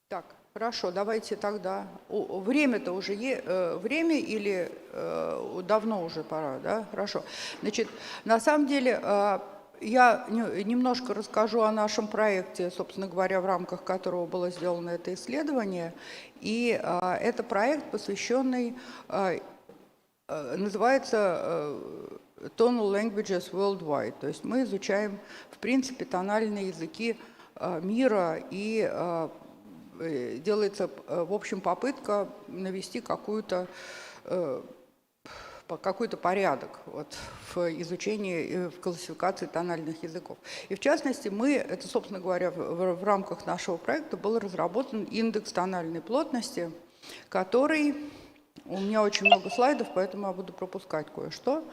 Так, хорошо, давайте тогда. Время-то уже время или давно уже пора, да? Хорошо. Значит, на самом деле я немножко расскажу о нашем проекте, собственно говоря, в рамках которого было сделано это исследование. И это проект, посвященный, называется Tonal Languages Worldwide. То есть мы изучаем, в принципе, тональные языки мира, и делается, в общем, попытка навести какой-то порядок вот, в изучении, в классификации тональных языков. И в частности, это, собственно говоря, в рамках нашего проекта был разработан индекс тональной плотности, который... У меня очень много слайдов, поэтому я буду пропускать кое-что.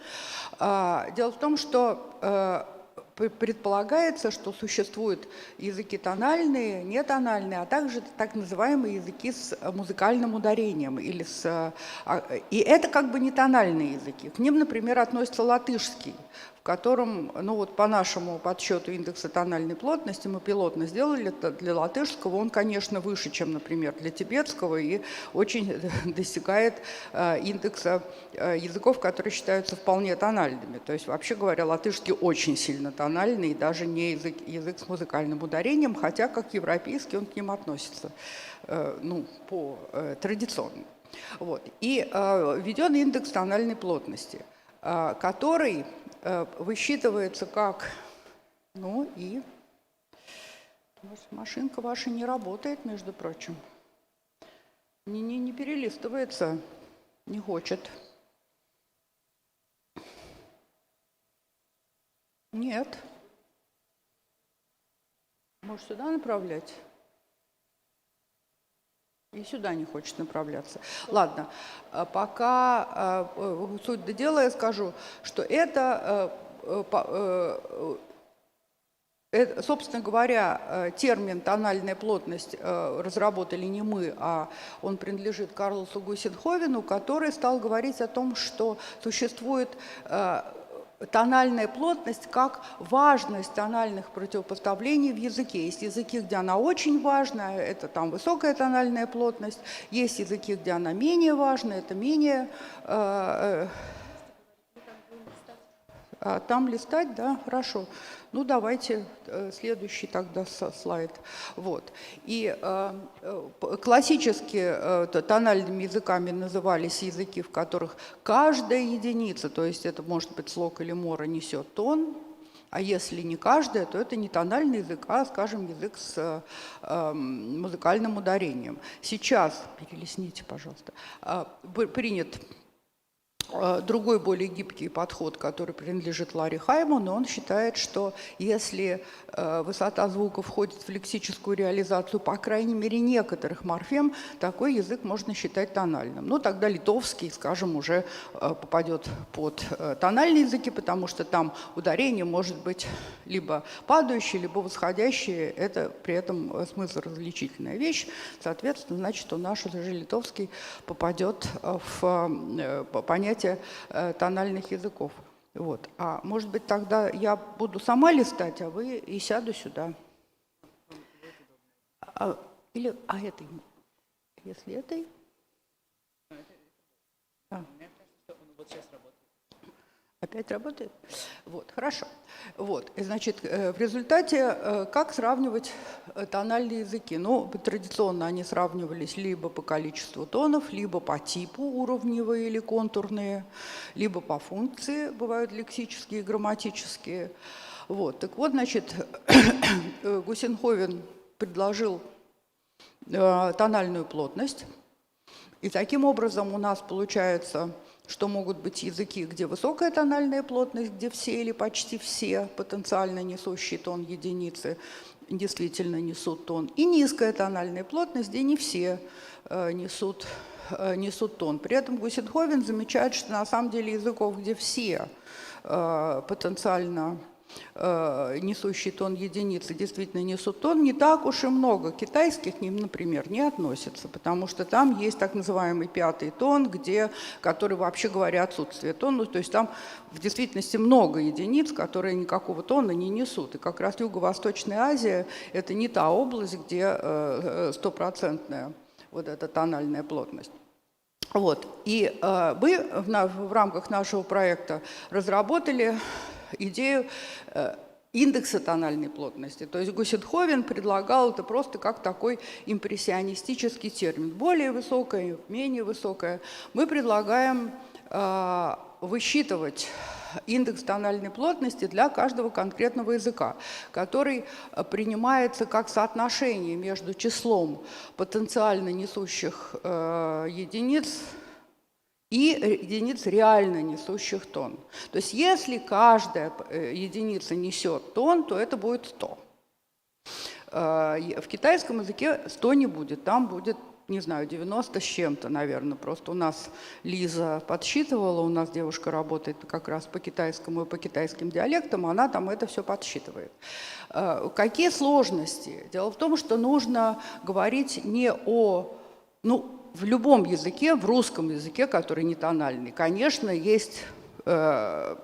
Дело в том, что предполагается, что существуют языки тональные, нетональные, а также так называемые языки с музыкальным ударением. И это как бы не тональные языки. К ним, например, относится латышский, в котором, ну вот по нашему подсчету индекса тональной плотности, мы пилотно сделали это для латышского, он, конечно, выше, чем, например, для тибетского, и очень достигает индекса языков, которые считаются вполне тональными. То есть, вообще говоря, латышский очень сильно тональный, даже не язык с музыкальным ударением, хотя как европейский он к ним относится, традиционно. Вот. И введен индекс тональной плотности, который высчитывается как... Машинка ваша не работает, между прочим. Не перелистывается, не хочет. Нет. Может, сюда направлять? И сюда не хочет направляться. Ладно, пока суть до дела я скажу, что собственно говоря, термин «тональная плотность» разработали не мы, а он принадлежит Карлосу Гусенховену, который стал говорить о том, что существует тональная плотность как важность тональных противопоставлений в языке. Есть языки, где она очень важна, это там высокая тональная плотность. Есть языки, где она менее важна, это менее... Там листать, да, хорошо. Ну, давайте следующий тогда слайд. Вот. И классически тональными языками назывались языки, в которых каждая единица, то есть это может быть слог или мора, несет тон, а если не каждая, то это не тональный язык, а, скажем, язык с музыкальным ударением. Сейчас, перелистните, пожалуйста, принят другой, более гибкий подход, который принадлежит Ларри Хайману. Он считает, что если высота звука входит в лексическую реализацию, по крайней мере, некоторых морфем, такой язык можно считать тональным. Ну, тогда литовский, скажем, уже попадет под тональные языки, потому что там ударение может быть либо падающее, либо восходящее. Это при этом смыслоразличительная вещь. Соответственно, значит, что наш уже литовский попадет в понятие тональных языков. Вот. А может быть, тогда я буду сама листать, а вы и сяду сюда. Этой? Если этой? Опять работает? Вот, хорошо. Вот, и, значит, в результате как сравнивать тональные языки? Ну, традиционно они сравнивались либо по количеству тонов, либо по типу уровневые или контурные, либо по функции, бывают лексические и грамматические. Вот, так вот, значит, Гусенховен предложил тональную плотность, и таким образом у нас получается, что могут быть языки, где высокая тональная плотность, где все или почти все потенциально несущие тон единицы действительно несут тон, и низкая тональная плотность, где не все несут тон. При этом Гусенховен замечает, что на самом деле языков, где все потенциально несущий тон единицы действительно несут тон, не так уж и много. Китайских к ним, например, не относятся, потому что там есть так называемый пятый тон, который, вообще говоря, отсутствие тона. То есть там в действительности много единиц, которые никакого тона не несут. И как раз Юго-Восточная Азия – это не та область, где стопроцентная вот эта тональная плотность. Вот. И мы в рамках нашего проекта разработали идею индекса тональной плотности. То есть Гусенховен предлагал это просто как такой импрессионистический термин. Более высокая, менее высокая. Мы предлагаем высчитывать индекс тональной плотности для каждого конкретного языка, который принимается как соотношение между числом потенциально несущих единиц и единиц реально несущих тон. То есть если каждая единица несет тон, то это будет 100. В китайском языке 100 не будет, там будет, не знаю, 90 с чем-то, наверное. Просто у нас Лиза подсчитывала, у нас девушка работает как раз по китайскому и по китайским диалектам, она там это все подсчитывает. Какие сложности? Дело в том, что нужно говорить не о... в любом языке, в русском языке, который не тональный, конечно, есть высота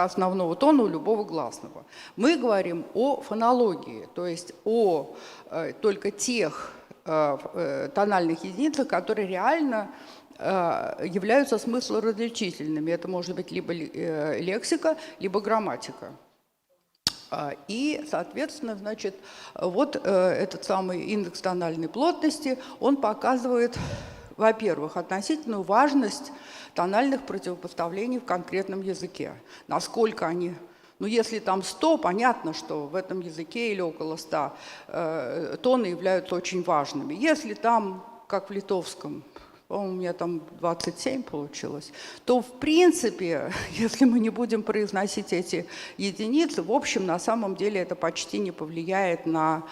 основного тона у любого гласного. Мы говорим о фонологии, то есть о только тех тональных единицах, которые реально являются смыслоразличительными. Это может быть либо лексика, либо грамматика. И, соответственно, значит, вот этот самый индекс тональной плотности, он показывает, во-первых, относительную важность тональных противопоставлений в конкретном языке. Насколько они... если там 100, понятно, что в этом языке или около 100 тоны являются очень важными. Если там, как в литовском, по-моему, у меня там 27 получилось, то, в принципе, если мы не будем произносить эти единицы, в общем, на самом деле это почти не повлияет на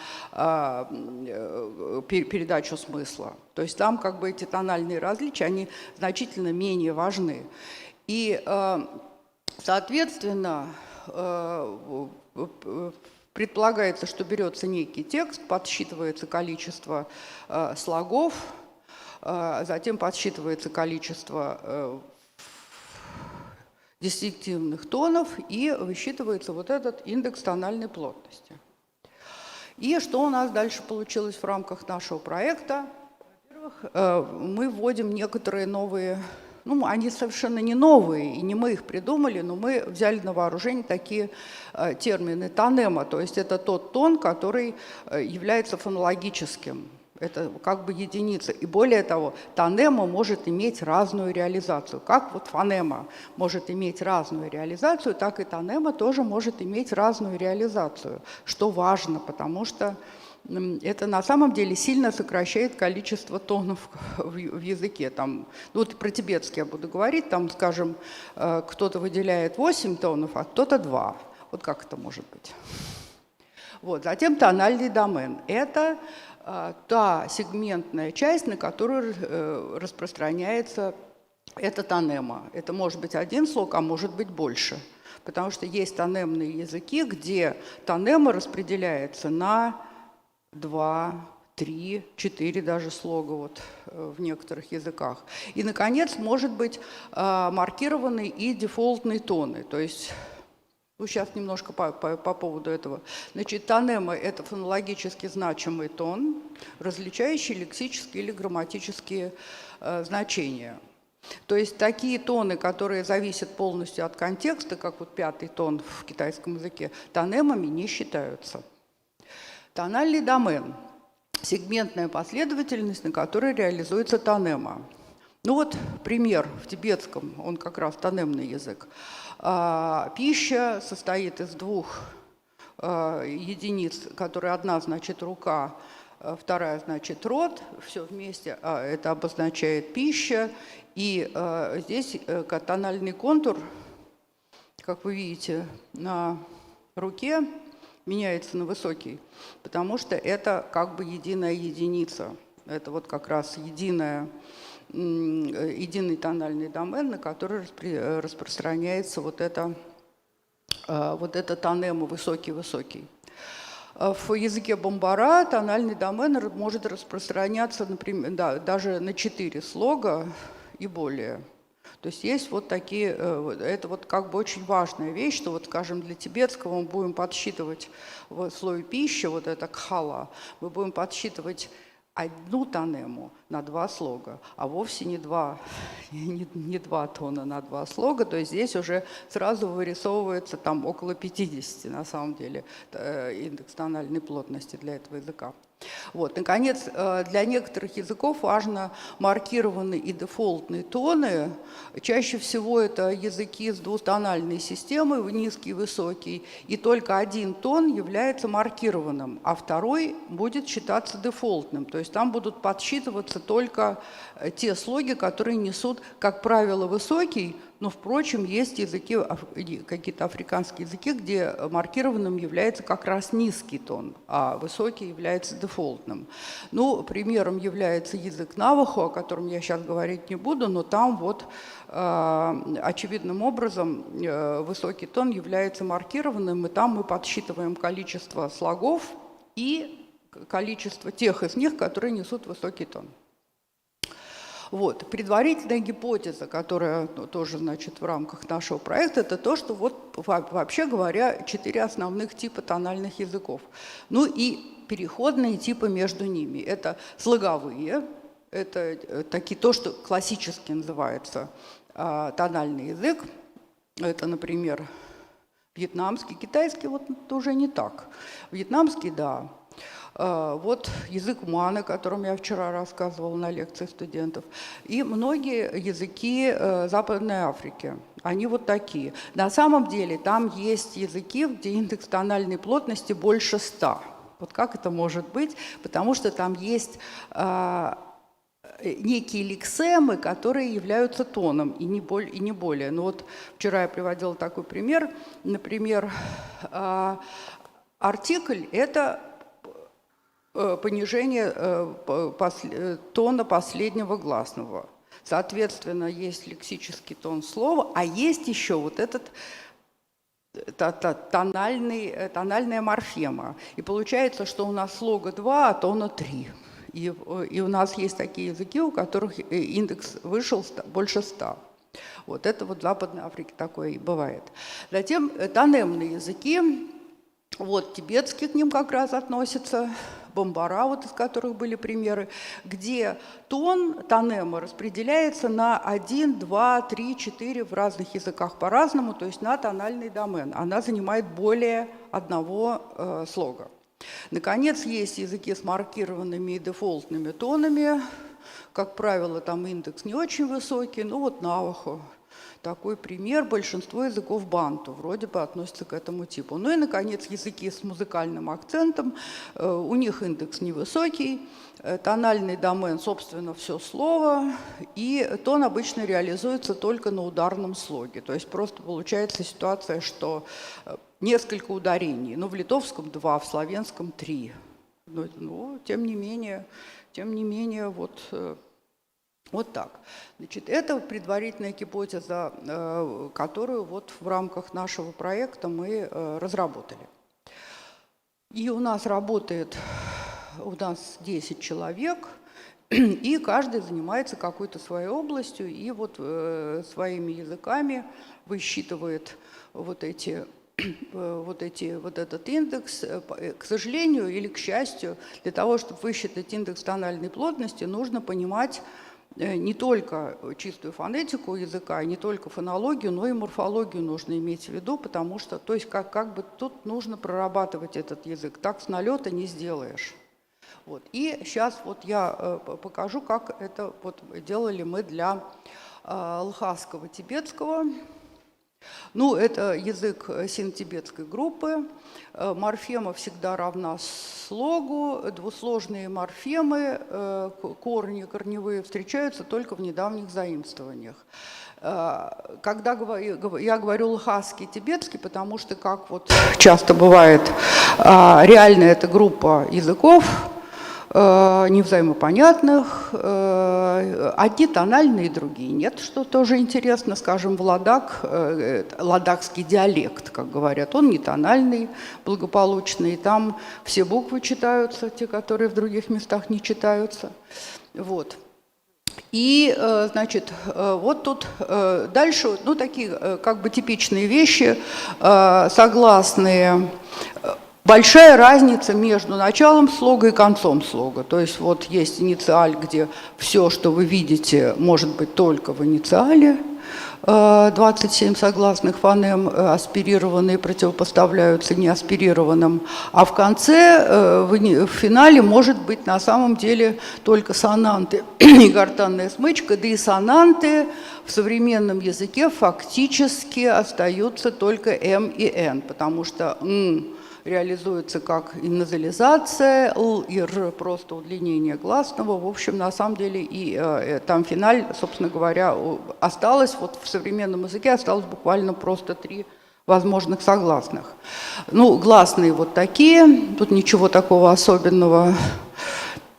передачу смысла. То есть там как бы эти тональные различия, они значительно менее важны. И, соответственно, предполагается, что берется некий текст, подсчитывается количество слогов, затем подсчитывается количество диstinctивных тонов и высчитывается вот этот индекс тональной плотности. И что у нас дальше получилось в рамках нашего проекта? Во-первых, мы вводим некоторые новые, они совершенно не новые, и не мы их придумали, но мы взяли на вооружение такие термины. Тонема, то есть это тот тон, который является фонологическим. Это как бы единица. И более того, тонема может иметь разную реализацию. Как вот фонема может иметь разную реализацию, так и тонема тоже может иметь разную реализацию. Что важно, потому что это на самом деле сильно сокращает количество тонов в языке. Там, про тибетский я буду говорить, там, скажем, кто-то выделяет 8 тонов, а кто-то 2. Вот как это может быть? Вот. Затем тональный домен. Это та сегментная часть, на которую распространяется эта тонема. Это может быть один слог, а может быть больше. Потому что есть тонемные языки, где тонема распределяется на 2, 3, 4 даже слога вот, в некоторых языках. И, наконец, может быть маркированы и дефолтные тоны. То есть, сейчас немножко по поводу этого. Значит, тонема – это фонологически значимый тон, различающий лексические или грамматические значения. То есть такие тоны, которые зависят полностью от контекста, как вот пятый тон в китайском языке, тонемами не считаются. Тональный домен – сегментная последовательность, на которой реализуется тонема. Пример в тибетском, он как раз тонемный язык. Пища состоит из 2 единиц, которые одна значит рука, вторая значит рот, все вместе это обозначает пища. И здесь тональный контур, как вы видите, на руке меняется на высокий, потому что это как бы единая единица. Это вот как раз единый тональный домен, на который распространяется вот эта вот это тонема высокий-высокий. В языке бамбара тональный домен может распространяться, например, да, даже на 4 слога и более. То есть есть вот такие, это вот как бы очень важная вещь, что вот, скажем, для тибетского мы будем подсчитывать в слове пища, вот это кхала, мы будем подсчитывать одну тонему на 2 слога, а вовсе не 2 тона на 2 слога. То есть здесь уже сразу вырисовывается там около 50 на самом деле индекс тональной плотности для этого языка. Вот. Наконец, для некоторых языков важно маркированные и дефолтные тоны. Чаще всего это языки с двустональной системой, низкий и высокий, и только один тон является маркированным, а второй будет считаться дефолтным. То есть там будут подсчитываться только те слоги, которые несут, как правило, высокий, но, впрочем, есть языки, какие-то африканские языки, где маркированным является как раз низкий тон, а высокий является дефолтным. Ну, примером является язык навахо, о котором я сейчас говорить не буду, но там вот очевидным образом высокий тон является маркированным, и там мы подсчитываем количество слогов и количество тех из них, которые несут высокий тон. Вот. Предварительная гипотеза, которая тоже, значит, в рамках нашего проекта, это то, что вот, вообще говоря, 4 основных типа тональных языков. Ну и переходные типы между ними. Это слоговые, это такие, то, что классически называется тональный язык. Это, например, вьетнамский, китайский вот это уже не так. Вьетнамский, да. Вот язык ман, о котором я вчера рассказывала на лекции студентов, и многие языки Западной Африки. Они вот такие. На самом деле там есть языки, где индекс тональной плотности больше 100. Вот как это может быть? Потому что там есть некие лексемы, которые являются тоном, и не более. Но вот вчера я приводила такой пример. Например, артикль – это понижение тона последнего гласного. Соответственно, есть лексический тон слова, а есть еще вот этот тональная морфема. И получается, что у нас слога 2, а тона 3. И у нас есть такие языки, у которых индекс вышел больше 100. Вот это вот в Западной Африке такое и бывает. Затем тонемные языки. Вот тибетский к ним как раз относится, бамбара, вот из которых были примеры, где тон, тонема распределяется на 1, 2, 3, 4 в разных языках по-разному, то есть на тональный домен. Она занимает более одного слога. Наконец, есть языки с маркированными и дефолтными тонами. Как правило, там индекс не очень высокий, ну вот навахо. Такой пример. Большинство языков банту вроде бы относятся к этому типу. Ну и, наконец, языки с музыкальным акцентом. У них индекс невысокий, тональный домен, собственно, все слово, и тон обычно реализуется только на ударном слоге. То есть просто получается ситуация, что несколько ударений. Ну, в литовском 2, в славянском 3. Но тем не менее, вот так. Значит, это предварительная гипотеза, которую вот в рамках нашего проекта мы разработали. И у нас 10 человек, и каждый занимается какой-то своей областью, и вот своими языками высчитывает вот этот индекс. К сожалению или к счастью, для того, чтобы высчитать индекс тональной плотности, нужно понимать не только чистую фонетику языка, не только фонологию, но и морфологию нужно иметь в виду, потому что, то есть как бы тут нужно прорабатывать этот язык. Так с налета не сделаешь. Вот. И сейчас вот я покажу, как это вот делали мы для лхасского тибетского. Ну, это язык сино-тибетской группы. Морфема всегда равна слогу. Двусложные морфемы, корневые, встречаются только в недавних заимствованиях. Когда я говорю лхасский, тибетский, потому что, как вот часто бывает, реально это группа языков, невзаимопонятных, одни тональные, другие нет, что тоже интересно. Скажем, ладакский диалект, как говорят, он не тональный, благополучный, там все буквы читаются, те, которые в других местах не читаются. Вот. И, значит, вот тут дальше, ну, такие как бы типичные вещи, согласные. Большая разница между началом слога и концом слога. То есть вот есть инициаль, где все, что вы видите, может быть только в инициале. 27 согласных фонем аспирированные противопоставляются неаспирированным. А в конце, в финале, может быть на самом деле только сонанты и гортанная смычка. Да и сонанты в современном языке фактически остаются только М и Н, потому что реализуется как и назализация, Л и Р просто удлинение гласного. В общем, на самом деле и там финаль, собственно говоря, осталось, вот в современном языке осталось буквально просто 3 возможных согласных. Ну, гласные вот такие, тут ничего такого особенного.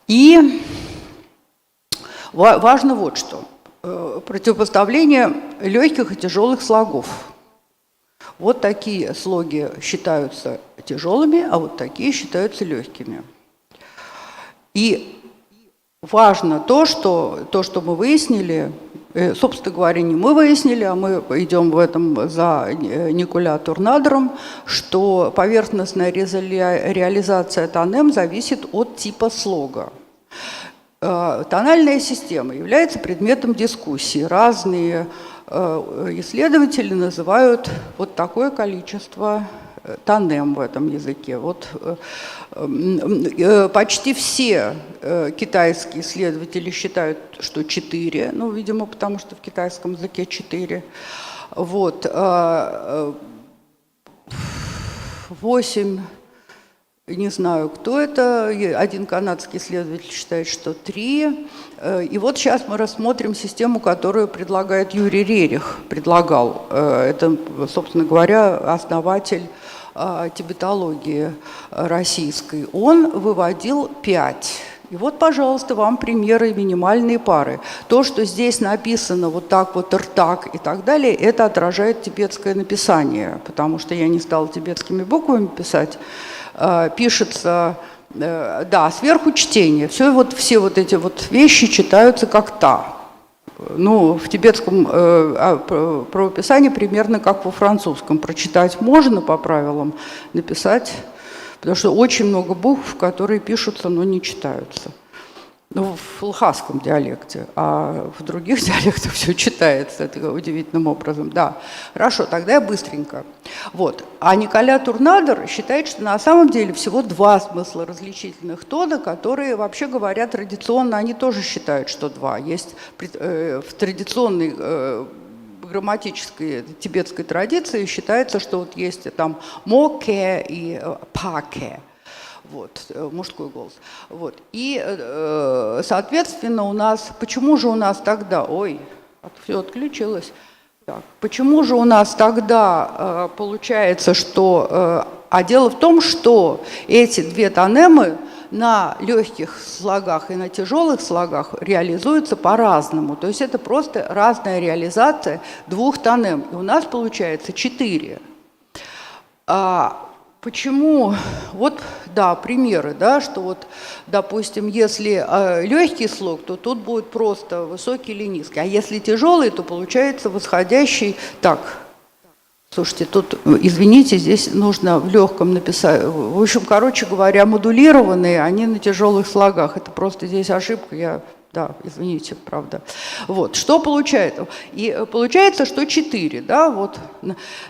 И важно вот что. Противопоставление легких и тяжелых слогов. Вот такие слоги считаются тяжелыми, а вот такие считаются легкими. И важно то, что мы выяснили, собственно говоря, не мы выяснили, а мы идем в этом за Николя Турнадером, что поверхностная реализация тонем зависит от типа слога. Тональная система является предметом дискуссии. Разные исследователи называют вот такое количество тонем в этом языке. Вот почти все китайские исследователи считают, что 4, ну, видимо, потому что в китайском языке 4. Вот 8, не знаю, кто это, один канадский исследователь считает, что 3. И вот сейчас мы рассмотрим систему, которую предлагает Юрий Рерих, предлагал. Это, собственно говоря, основатель тибетологии российской. Он выводил 5. И вот, пожалуйста, вам примеры минимальные пары. То, что здесь написано вот так вот, ртак и так далее, это отражает тибетское написание, потому что я не стала тибетскими буквами писать. Пишется, да, сверху чтение. Все вот эти вот вещи читаются как та. Ну, в тибетском правописании примерно как во французском. Прочитать можно по правилам, написать, потому что очень много букв, которые пишутся, но не читаются. Ну, в лхасском диалекте, а в других диалектах все читается это удивительным образом. Да, хорошо, тогда я быстренько. Вот. А Николя Турнадер считает, что на самом деле всего 2 смысла различительных тона, которые, вообще говоря, традиционно, они тоже считают, что 2. Есть в традиционной грамматической тибетской традиции считается, что вот есть там моке и паке. Вот, мужской голос. Вот. И, соответственно, у нас, почему же у нас тогда, все отключилось. Так, почему же у нас тогда получается, что, а дело в том, что эти 2 тонемы на легких слогах и на тяжелых слогах реализуются по-разному. То есть это просто разная реализация 2 тонем. И у нас получается 4. Почему? Вот, да, примеры, да, что вот, допустим, если легкий слог, то тут будет просто высокий или низкий, а если тяжелый, то получается восходящий. Так, слушайте, тут, извините, здесь нужно в легком написать. В общем, короче говоря, модулированные, они на тяжелых слогах. Это просто здесь ошибка, да, извините, правда. Вот, что получается? И получается, что 4, да, вот.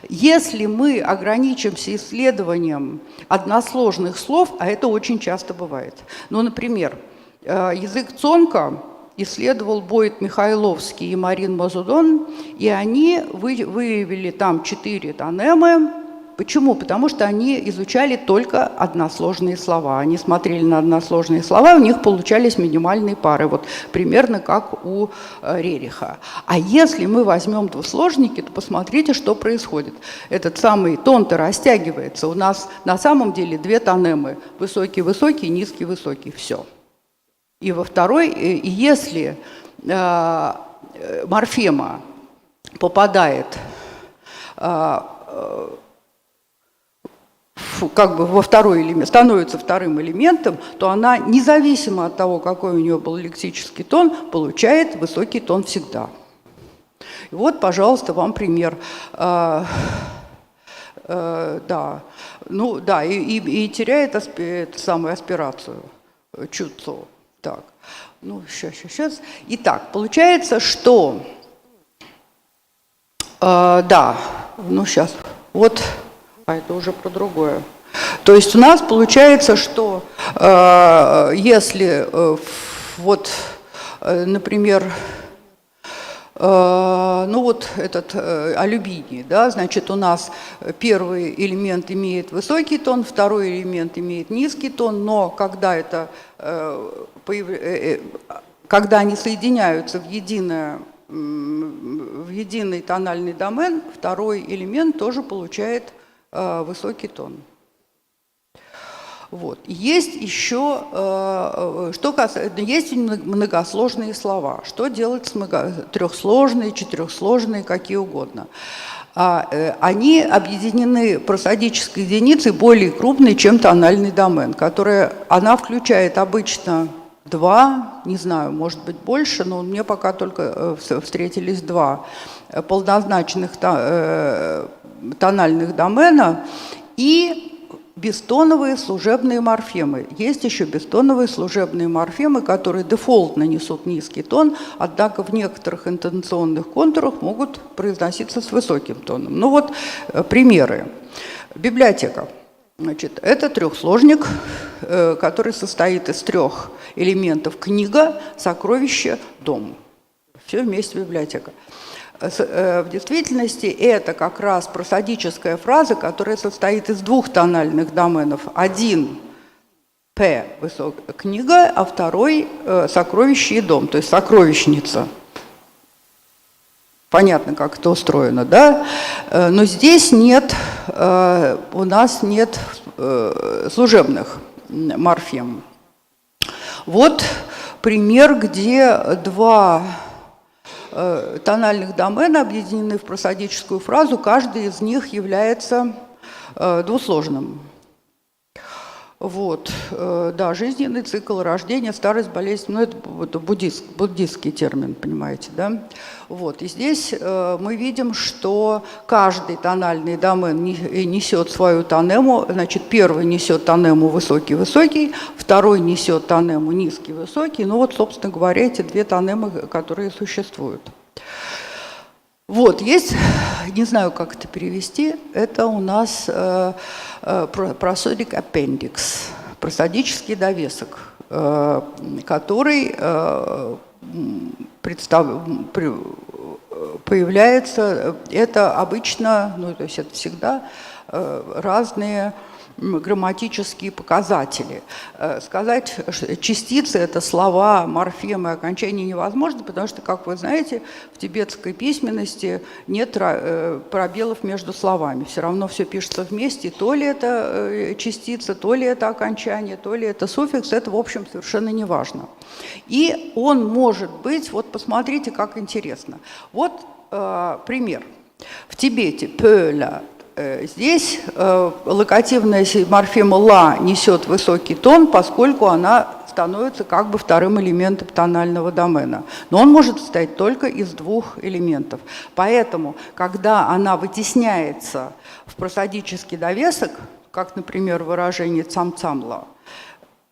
Если мы ограничимся исследованием односложных слов, а это очень часто бывает. Ну, например, язык цонка исследовал Бойд Михайловский и Марин Мазудон, и они выявили там 4 тонемы. Почему? Потому что они изучали только односложные слова. Они смотрели на односложные слова, у них получались минимальные пары, вот примерно как у Рериха. А если мы возьмем двусложники, то посмотрите, что происходит. Этот самый тон-то растягивается. У нас на самом деле 2 тонемы. Высокий-высокий, низкий-высокий. Все. И во второй, и если морфема попадает как бы во второй элемент, становится вторым элементом, то она, независимо от того, какой у нее был лексический тон, получает высокий тон всегда. И вот, пожалуйста, вам пример. Да, ну да, и теряет самую аспирацию, чуцо. Так, ну сейчас. Итак, получается, что, да, ну сейчас, вот, а это уже про другое. То есть у нас получается, что если вот, например, ну вот этот алюминий, да, значит, у нас первый элемент имеет высокий тон, второй элемент имеет низкий тон, но когда когда они соединяются в единый тональный домен, второй элемент тоже получает высокий тон. Вот. Есть еще, есть многосложные слова. Что делать с трехсложные, четырехсложные, какие угодно. Они объединены просодической единицей более крупной, чем тональный домен, она включает обычно два, не знаю, может быть больше, но мне пока только встретились два полнозначных тональных домена и бестоновые служебные морфемы. Есть еще бестоновые служебные морфемы, которые дефолтно несут низкий тон, однако в некоторых интонационных контурах могут произноситься с высоким тоном. Ну вот примеры. Библиотека. Значит, это трехсложник, который состоит из трех элементов: книга, сокровище, дом. Все вместе библиотека. В действительности это как раз просодическая фраза, которая состоит из двух тональных доменов. Один П – книга, а второй – сокровище и дом, то есть сокровищница. Понятно, как это устроено, да? Но здесь нет, у нас нет служебных морфем. Вот пример, где два тональных домена объединены в просодическую фразу, каждый из них является двусложным. Вот, да, жизненный цикл, рождение, старость, болезнь, ну это буддистский термин, понимаете, да? Вот, и здесь мы видим, что каждый тональный домен несет свою тонему, значит, первый несет тонему высокий-высокий, второй несет тонему низкий-высокий, ну вот, собственно говоря, эти две тонемы, которые существуют. Вот, есть, не знаю, как это перевести, это у нас prosodic appendix, просодический довесок, который появляется, это обычно, ну, то есть это всегда разные грамматические показатели. Сказать, что частицы – это слова, морфемы, окончания невозможно, потому что, как вы знаете, в тибетской письменности нет пробелов между словами. Все равно все пишется вместе, то ли это частица, то ли это окончание, то ли это суффикс, это, в общем, совершенно не важно. И он может быть, вот посмотрите, как интересно. Вот пример. В Тибете пöля. Здесь локативная морфема ла несет высокий тон, поскольку она становится как бы вторым элементом тонального домена. Но он может состоять только из двух элементов. Поэтому, когда она вытесняется в просодический довесок, как, например, выражение цам-цамла,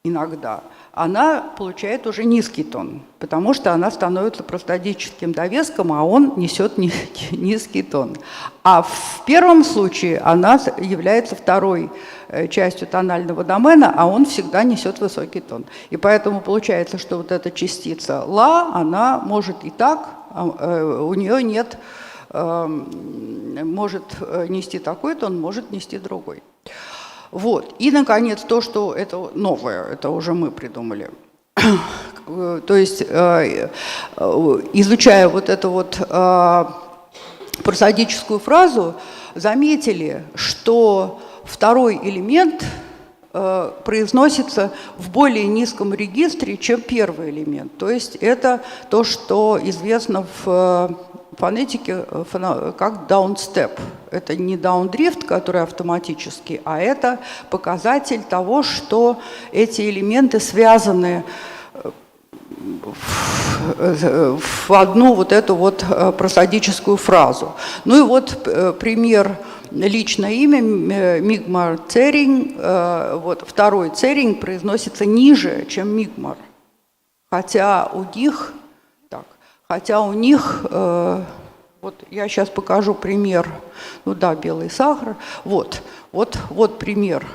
иногда, она получает уже низкий тон, потому что она становится просодическим довеском, а он несет низкий тон. А в первом случае она является второй частью тонального домена, а он всегда несет высокий тон. И поэтому получается, что вот эта частица ла, она может и так, у нее нет, может нести такой тон, может нести другой. Вот. И, наконец, то, что это новое, это уже мы придумали. То есть, изучая вот эту вот просодическую фразу, заметили, что второй элемент произносится в более низком регистре, чем первый элемент. То есть это то, что известно в фонетике как даунстеп. Это не даундрифт, который автоматический, а это показатель того, что эти элементы связаны в одну вот эту вот просодическую фразу. Ну и вот пример. Личное имя Мигмар Церинг, вот второй Церинг произносится ниже, чем Мигмар. Хотя у них, вот я сейчас покажу пример, ну да, белый сахар, вот пример.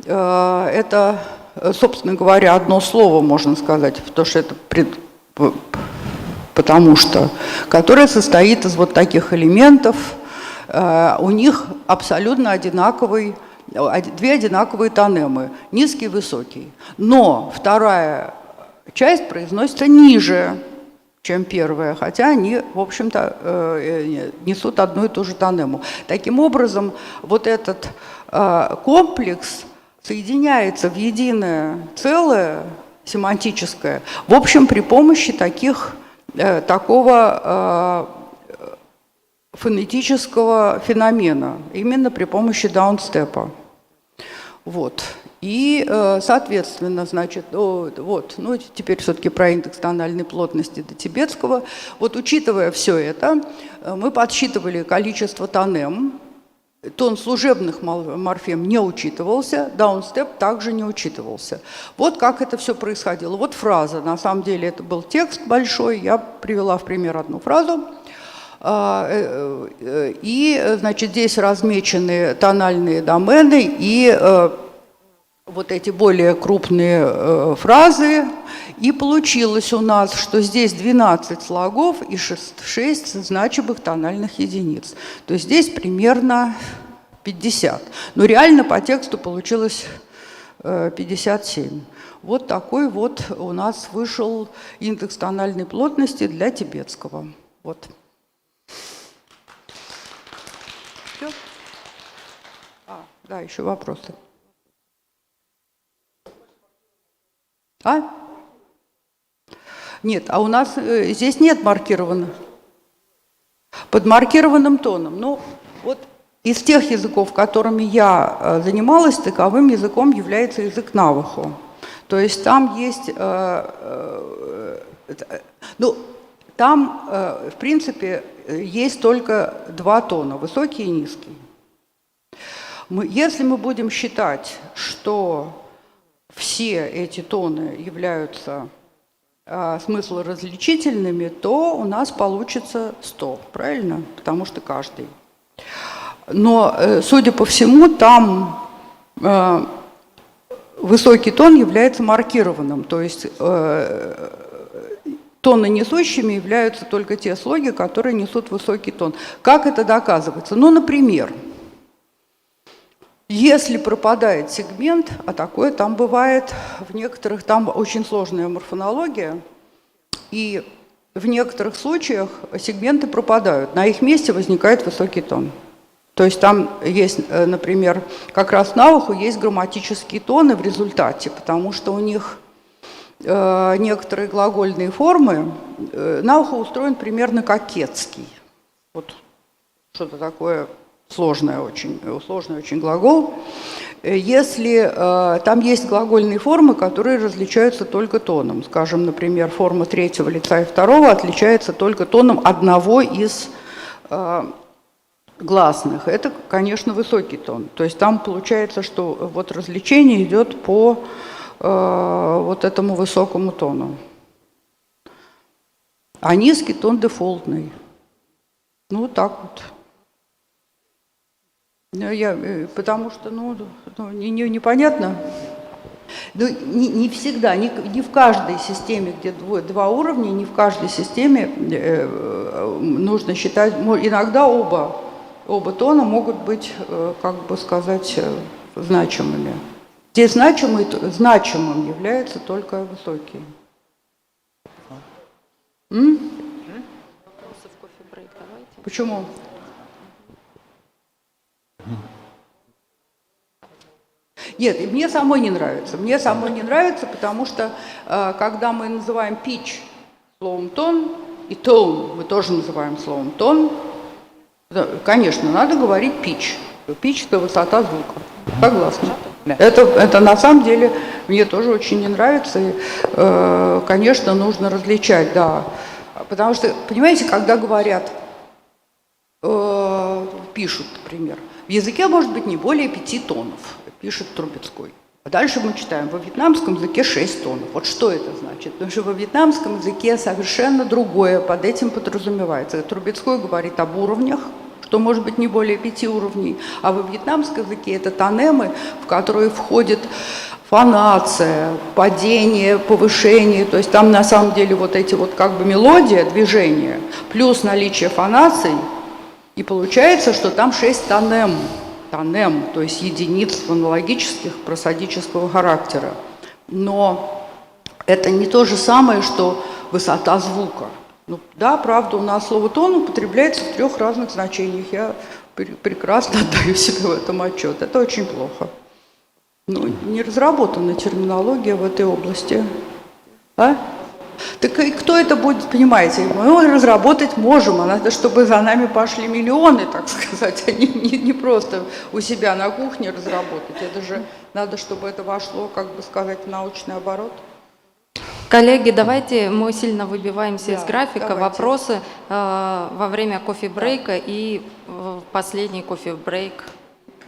Это, собственно говоря, одно слово, можно сказать, потому что, которое состоит из вот таких элементов. У них абсолютно две одинаковые тонемы, низкий и высокий. Но вторая часть произносится ниже, чем первая, хотя они, в общем-то, несут одну и ту же тонему. Таким образом, вот этот комплекс соединяется в единое целое, семантическое, в общем, при помощи такого фонетического феномена, именно при помощи даунстепа. Вот. И, соответственно, значит, теперь все-таки про индекс тональной плотности до тибетского. Вот учитывая все это, мы подсчитывали количество тонем. Тон служебных морфем не учитывался, даунстеп также не учитывался. Вот как это все происходило. Вот фраза, на самом деле это был текст большой, я привела в пример одну фразу. И, значит, здесь размечены тональные домены и вот эти более крупные фразы. И получилось у нас, что здесь 12 слогов и 6 значимых тональных единиц. То есть здесь примерно 50. Но реально по тексту получилось 57. Вот такой вот у нас вышел индекс тональной плотности для тибетского. Вот. Все? Да, еще вопросы. Нет, а у нас здесь нет маркированных. Под маркированным тоном. Ну, вот из тех языков, которыми я занималась, таковым языком является язык навахо. То есть там есть, там, в принципе, есть только два тона, высокий и низкий. Если мы будем считать, что все эти тоны являются смыслоразличительными, то у нас получится 100, правильно? Потому что каждый. Но, судя по всему, там высокий тон является маркированным, то есть тононесущими являются только те слоги, которые несут высокий тон. Как это доказывается? Ну, например, если пропадает сегмент, а такое там бывает в некоторых, там очень сложная морфонология, и в некоторых случаях сегменты пропадают, на их месте возникает высокий тон. То есть там есть, например, как раз на уху есть грамматические тоны в результате, потому что у них некоторые глагольные формы, на ухо устроен примерно как кетский. Вот что-то такое сложный очень глагол. Если там есть глагольные формы, которые различаются только тоном, скажем, например, форма третьего лица и второго отличается только тоном одного из гласных. Это, конечно, высокий тон. То есть там получается, что вот различение идет по вот этому высокому тону. А низкий тон дефолтный. Ну, вот так вот. Потому что, непонятно. Не всегда, не в каждой системе, где два уровня, не в каждой системе нужно считать, иногда оба тона могут быть, как бы сказать, значимыми. Здесь значимым является только высокий. Вопросы в кофе-брейк давайте. Почему? Нет, и мне самой не нравится. Мне самой не нравится, потому что когда мы называем pitch словом тон, и tone мы тоже называем словом тон, конечно, надо говорить pitch. Pitch – это высота звука. Согласна. Это на самом деле мне тоже очень не нравится. И, конечно, нужно различать, да. Потому что, понимаете, когда говорят, пишут, например, в языке может быть не более 5 тонов, пишет Трубецкой. А дальше мы читаем, во вьетнамском языке 6 тонов. Вот что это значит? Потому что во вьетнамском языке совершенно другое под этим подразумевается. Трубецкой говорит об уровнях, что может быть не более 5 уровней, а во вьетнамском языке это тонемы, в которые входит фонация, падение, повышение, то есть там на самом деле вот эти вот как бы мелодия, движения, плюс наличие фонаций, и получается, что там 6 тонем, то есть единиц фонологических просодического характера. Но это не то же самое, что высота звука. Ну, да, правда, у нас слово «тон» употребляется в 3 разных значениях. Я прекрасно отдаю себе в этом отчет. Это очень плохо. Ну, не разработана терминология в этой области. А? Так и кто это будет, понимаете? Мы разработать можем, а надо, чтобы за нами пошли миллионы, так сказать, а не просто у себя на кухне разработать. Это же надо, чтобы это вошло, как бы сказать, в научный оборот. Коллеги, давайте мы сильно выбиваемся из графика. Давайте. Вопросы во время кофе-брейка и в последний кофе-брейк.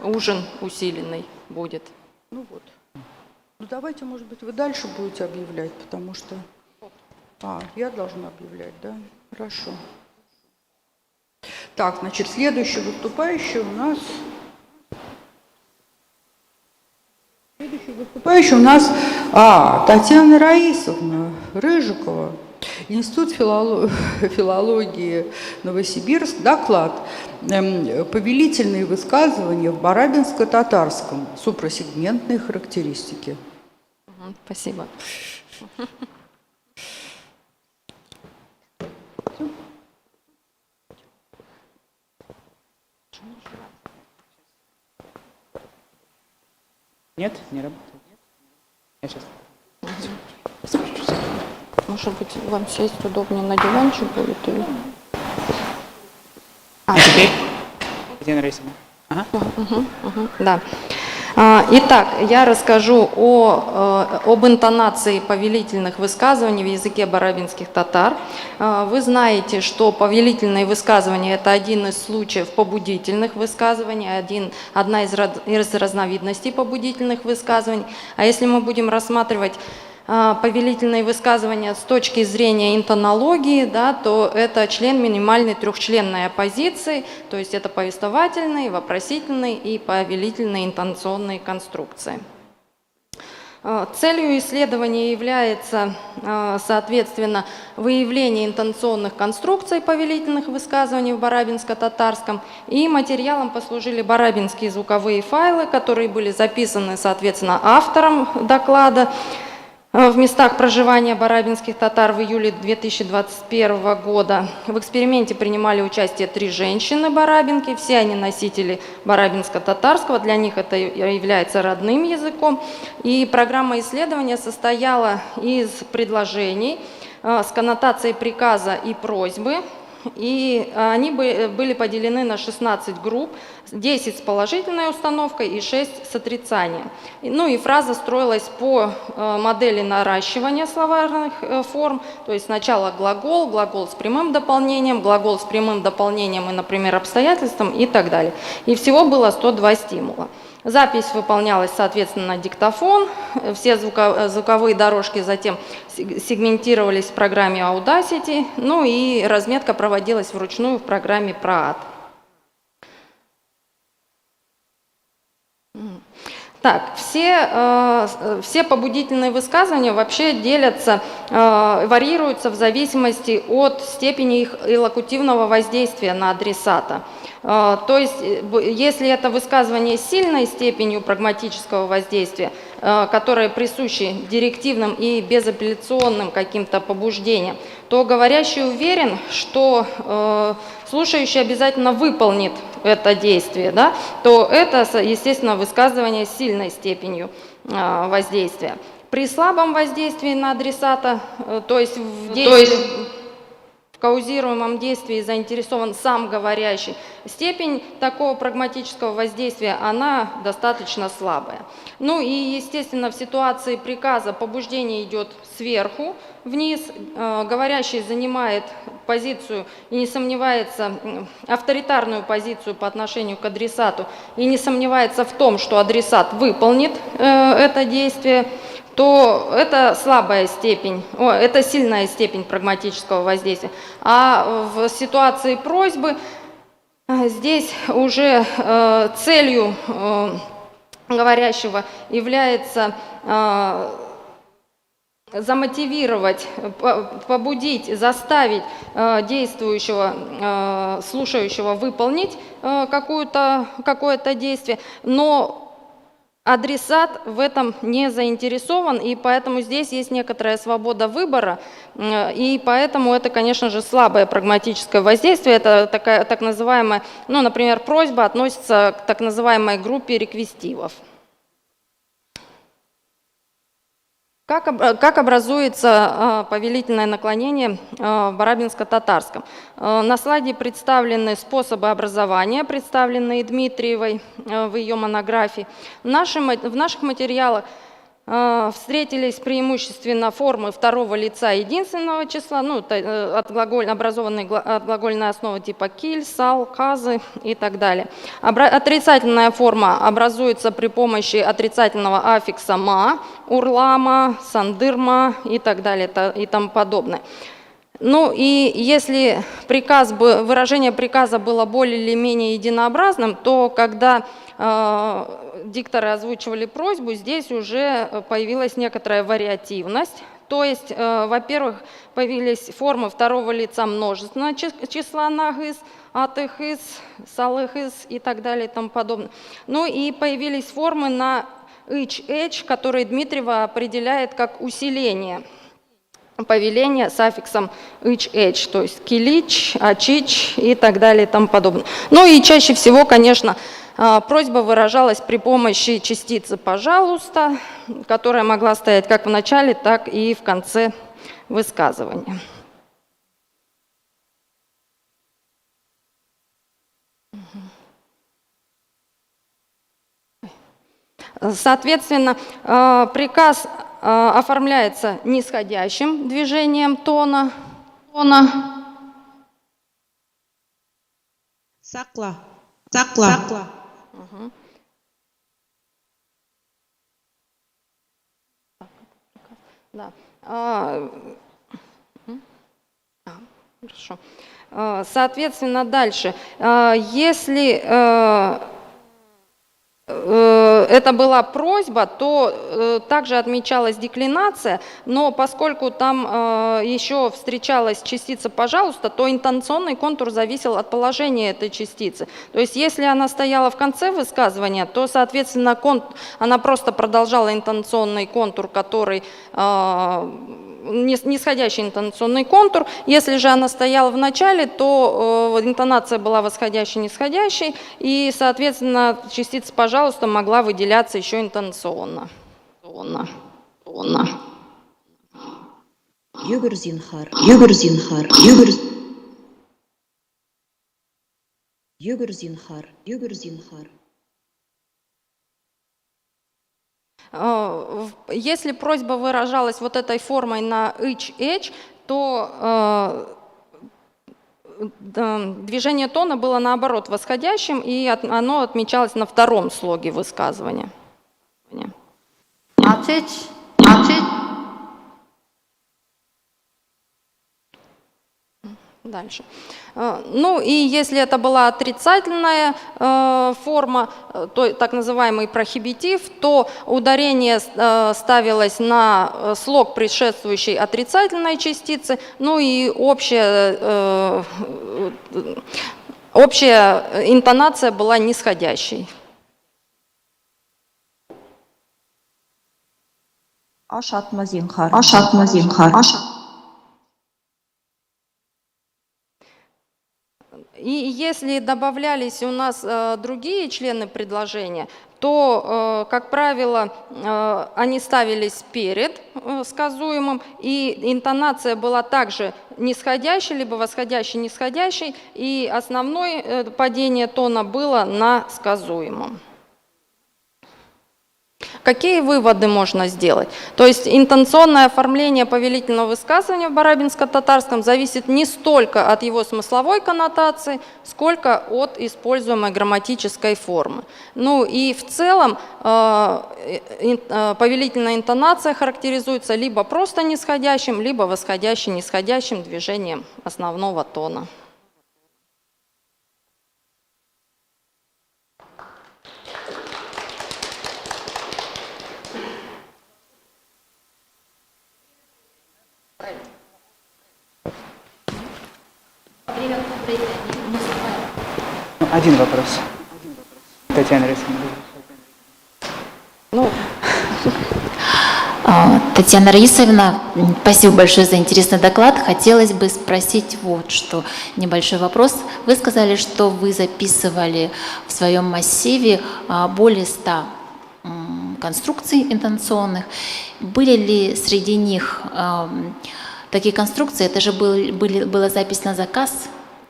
Ужин усиленный будет. Ну вот. Ну давайте, может быть, вы дальше будете объявлять, потому что... я должна объявлять, да? Хорошо. Так, значит, следующий выступающий у нас... Татьяна Раисовна Рыжикова, Институт филологии Новосибирск, доклад «Повелительные высказывания в барабинско-татарском. Супросегментные характеристики». Спасибо. Нет, не работает. Я сейчас. Может быть, вам сесть удобнее на диванчик будет? Или... Теперь? Татьяна Раисовна. Ага. Да. Итак, я расскажу об интонации повелительных высказываний в языке барабинских татар. Вы знаете, что повелительные высказывания – это один из случаев побудительных высказываний, одна из разновидностей побудительных высказываний. А если мы будем рассматривать повелительные высказывания с точки зрения интонологии, да, то это член минимальной трехчленной оппозиции, то есть это повествовательные, вопросительные и повелительные интонационные конструкции. Целью исследования является, соответственно, выявление интонационных конструкций повелительных высказываний в барабинско-татарском, и материалом послужили барабинские звуковые файлы, которые были записаны, соответственно, автором доклада в местах проживания барабинских татар в июле 2021 года. В эксперименте принимали участие 3 женщины-барабинки, все они носители барабинско-татарского, для них это является родным языком. И программа исследования состояла из предложений с коннотацией приказа и просьбы, и они были поделены на 16 групп, 10 с положительной установкой и 6 с отрицанием. Ну и фраза строилась по модели наращивания словарных форм, то есть сначала глагол, глагол с прямым дополнением и, например, обстоятельством и так далее. И всего было 102 стимула. Запись выполнялась, соответственно, на диктофон, все звуковые дорожки затем сегментировались в программе Audacity, ну и разметка проводилась вручную в программе PROAT. Так, все побудительные высказывания вообще делятся, варьируются в зависимости от степени их иллокутивного воздействия на адресата. То есть, если это высказывание с сильной степенью прагматического воздействия, которые присущи директивным и безапелляционным каким-то побуждениям, то говорящий уверен, что слушающий обязательно выполнит это действие, да, то это, естественно, высказывание с сильной степенью воздействия. При слабом воздействии на адресата, то есть в каузируемом действии заинтересован сам говорящий, степень такого прагматического воздействия, она достаточно слабая. Ну и, естественно, в ситуации приказа побуждение идет сверху вниз, говорящий занимает позицию и не сомневается, авторитарную позицию по отношению к адресату и не сомневается в том, что адресат выполнит это действие, то это слабая степень, это сильная степень прагматического воздействия. А в ситуации просьбы здесь уже целью говорящего является замотивировать, побудить, заставить действующего, слушающего выполнить какое-то действие, но адресат в этом не заинтересован, и поэтому здесь есть некоторая свобода выбора, и поэтому это, конечно же, слабое прагматическое воздействие, это такая, так называемая, ну, например, просьба относится к так называемой группе реквестивов. Как образуется повелительное наклонение в барабинско-татарском? На слайде представлены способы образования, представленные Дмитриевой в ее монографии. В наших материалах встретились преимущественно формы второго лица единственного числа, ну, образованные от глагольной основы типа киль, сал, казы и так далее. Отрицательная форма образуется при помощи отрицательного аффикса ма, урлама, сандырма и так далее и тому подобное. Ну и если выражение приказа было более или менее единообразным, то когда дикторы озвучивали просьбу, здесь уже появилась некоторая вариативность. То есть, во-первых, появились формы второго лица множественного числа нагыс, атыхыс, салыхыс и так далее и тому подобное. Ну и появились формы на ич-эч, которые Дмитриева определяет как усиление повеления с аффиксом ич-эч, то есть килич, ачич и так далее и тому подобное. Ну и чаще всего, конечно, просьба выражалась при помощи частицы «пожалуйста», которая могла стоять как в начале, так и в конце высказывания. Соответственно, приказ оформляется нисходящим движением тона. Сакла. Сакла. Угу. Да. Хорошо. Соответственно, дальше. Если это была просьба, то также отмечалась деклинация, но поскольку там еще встречалась частица «пожалуйста», то интонационный контур зависел от положения этой частицы. То есть если она стояла в конце высказывания, то, соответственно, она просто продолжала интонационный контур, который нисходящий интонационный контур. Если же она стояла в начале, то интонация была восходящей-нисходящей, и, соответственно, частица «пожалуйста» могла выделяться еще интонационно. Югурзинхар. Если просьба выражалась вот этой формой на ич-эч, то движение тона было наоборот восходящим, и оно отмечалось на втором слоге высказывания. Дальше. Ну и если это была отрицательная форма, то, так называемый прохибитив, то ударение ставилось на слог, предшествующий отрицательной частице, ну и общая интонация была нисходящей. Ашатма зинхар. Ашатма зинхар. И если добавлялись у нас другие члены предложения, то, как правило, они ставились перед сказуемым, и интонация была также нисходящей, либо восходящей, нисходящей, и основное падение тона было на сказуемом. Какие выводы можно сделать? То есть интонационное оформление повелительного высказывания в барабинско-татарском зависит не столько от его смысловой коннотации, сколько от используемой грамматической формы. Ну и в целом повелительная интонация характеризуется либо просто нисходящим, либо восходящим-нисходящим движением основного тона. Один вопрос. Татьяна Раисовна. Татьяна Раисовна, спасибо большое за интересный доклад. Хотелось бы спросить вот что. Небольшой вопрос. Вы сказали, что вы записывали в своем массиве более 100 конструкций интонационных. Были ли среди них такие конструкции? Это же была запись на заказ.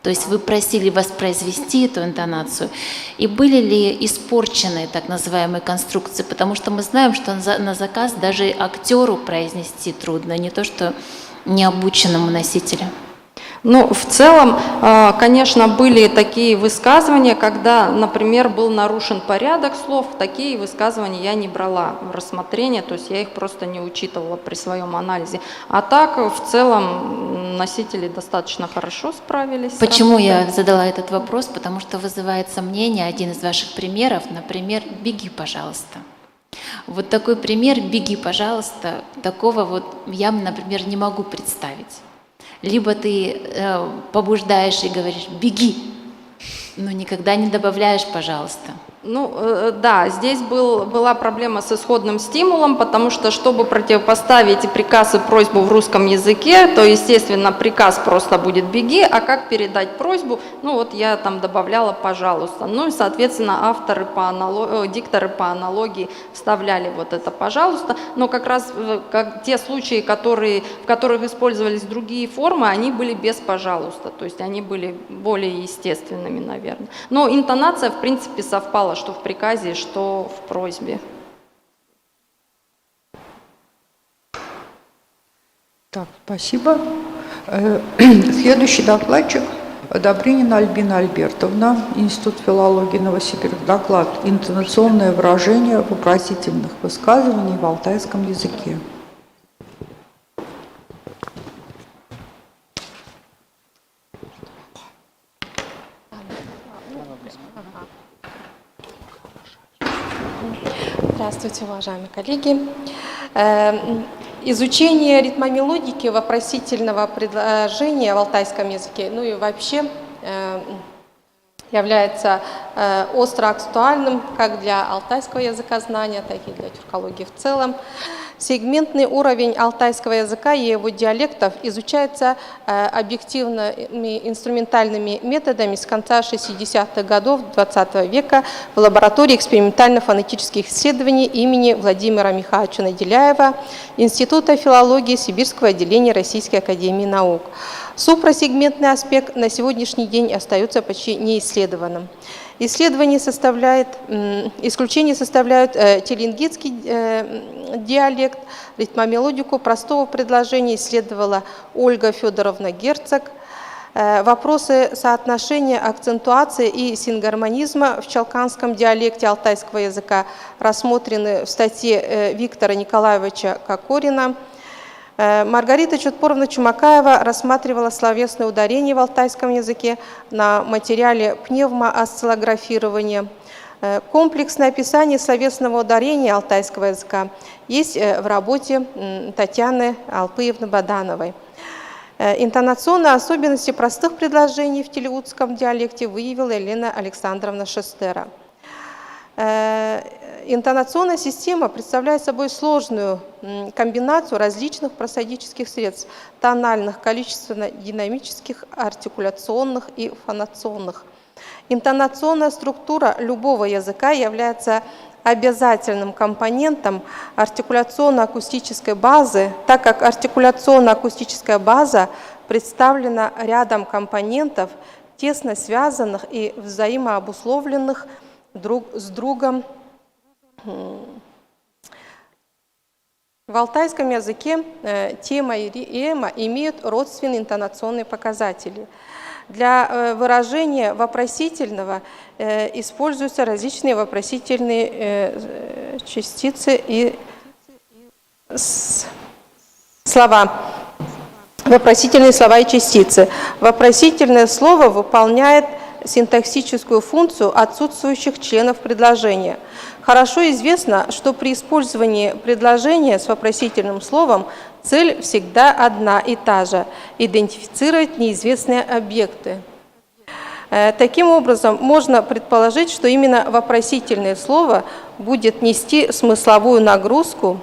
То есть вы просили воспроизвести эту интонацию. И были ли испорчены так называемые конструкции? Потому что мы знаем, что на заказ даже актеру произнести трудно, не то что необученному носителю. Ну, в целом, конечно, были такие высказывания, когда, например, был нарушен порядок слов, такие высказывания я не брала в рассмотрение, то есть я их просто не учитывала при своем анализе. А так, в целом, носители достаточно хорошо справились. Почему я задала этот вопрос? Потому что вызывает сомнение один из ваших примеров, например, «беги, пожалуйста». Вот такой пример «беги, пожалуйста», такого вот я, например, не могу представить. Либо ты побуждаешь и говоришь «беги», но никогда не добавляешь «пожалуйста». Ну, да, здесь была проблема с исходным стимулом, потому что, чтобы противопоставить приказ и просьбу в русском языке, то, естественно, приказ просто будет «беги», а как передать просьбу, ну, вот я там добавляла «пожалуйста». Ну, и, соответственно, дикторы по аналогии вставляли вот это «пожалуйста», но как раз те случаи, в которых использовались другие формы, они были без «пожалуйста», то есть они были более естественными, наверное. Но интонация, в принципе, совпала, что в приказе, что в просьбе. Так, спасибо. Следующий докладчик Добрынина Альбина Альбертовна, Институт филологии Новосибирск. Доклад «Интонационное выражение вопросительных высказываний в алтайском языке». Здравствуйте, уважаемые коллеги. Изучение ритмомелодики вопросительного предложения в алтайском языке, ну и вообще является остро актуальным как для алтайского языкознания, так и для тюркологии в целом. Сегментный уровень алтайского языка и его диалектов изучается объективными инструментальными методами с конца 60-х годов XX века в лаборатории экспериментально-фонетических исследований имени Владимира Михайловича Наделяева Института филологии Сибирского отделения Российской академии наук. Супрасегментный аспект на сегодняшний день остается почти неисследованным. Исключение составляют телингитский диалект. Ритмомелодику простого предложения исследовала Ольга Федоровна Герцог. Вопросы соотношения акцентуации и сингармонизма в чалканском диалекте алтайского языка рассмотрены в статье Виктора Николаевича Кокорина. Маргарита Чудпоровна Чумакаева рассматривала словесное ударение в алтайском языке на материале пневмоосциллографирования. Комплексное описание словесного ударения алтайского языка есть в работе Татьяны Алпыевны Бадановой. Интонационные особенности простых предложений в телеутском диалекте выявила Елена Александровна Шестера. Интонационная система представляет собой сложную комбинацию различных просодических средств, тональных, количественно-динамических, артикуляционных и фонационных. Интонационная структура любого языка является обязательным компонентом артикуляционно-акустической базы, так как артикуляционно-акустическая база представлена рядом компонентов, тесно связанных и взаимообусловленных друг с другом. В алтайском языке тема и эма имеют родственные интонационные показатели. Для выражения вопросительного используются различные вопросительные частицы и слова. Вопросительные слова и частицы. Вопросительное слово выполняет синтаксическую функцию отсутствующих членов предложения. Хорошо известно, что при использовании предложения с вопросительным словом цель всегда одна и та же – идентифицировать неизвестные объекты. Таким образом, можно предположить, что именно вопросительное слово будет нести смысловую нагрузку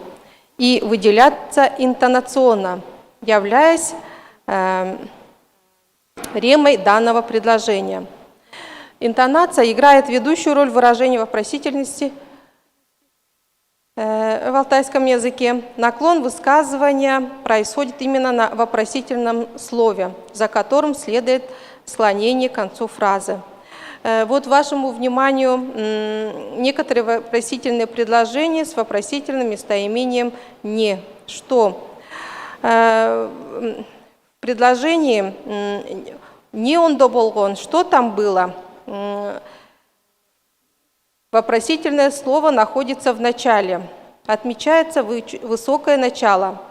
и выделяться интонационно, являясь ремой данного предложения. Интонация играет ведущую роль в выражении вопросительности в алтайском языке. Наклон высказывания происходит именно на вопросительном слове, за которым следует склонение к концу фразы. Вот вашему вниманию некоторые вопросительные предложения с вопросительным местоимением «не». Что? В предложении «не он доболгон», что там было? Вопросительное слово находится в начале. Отмечается высокое начало,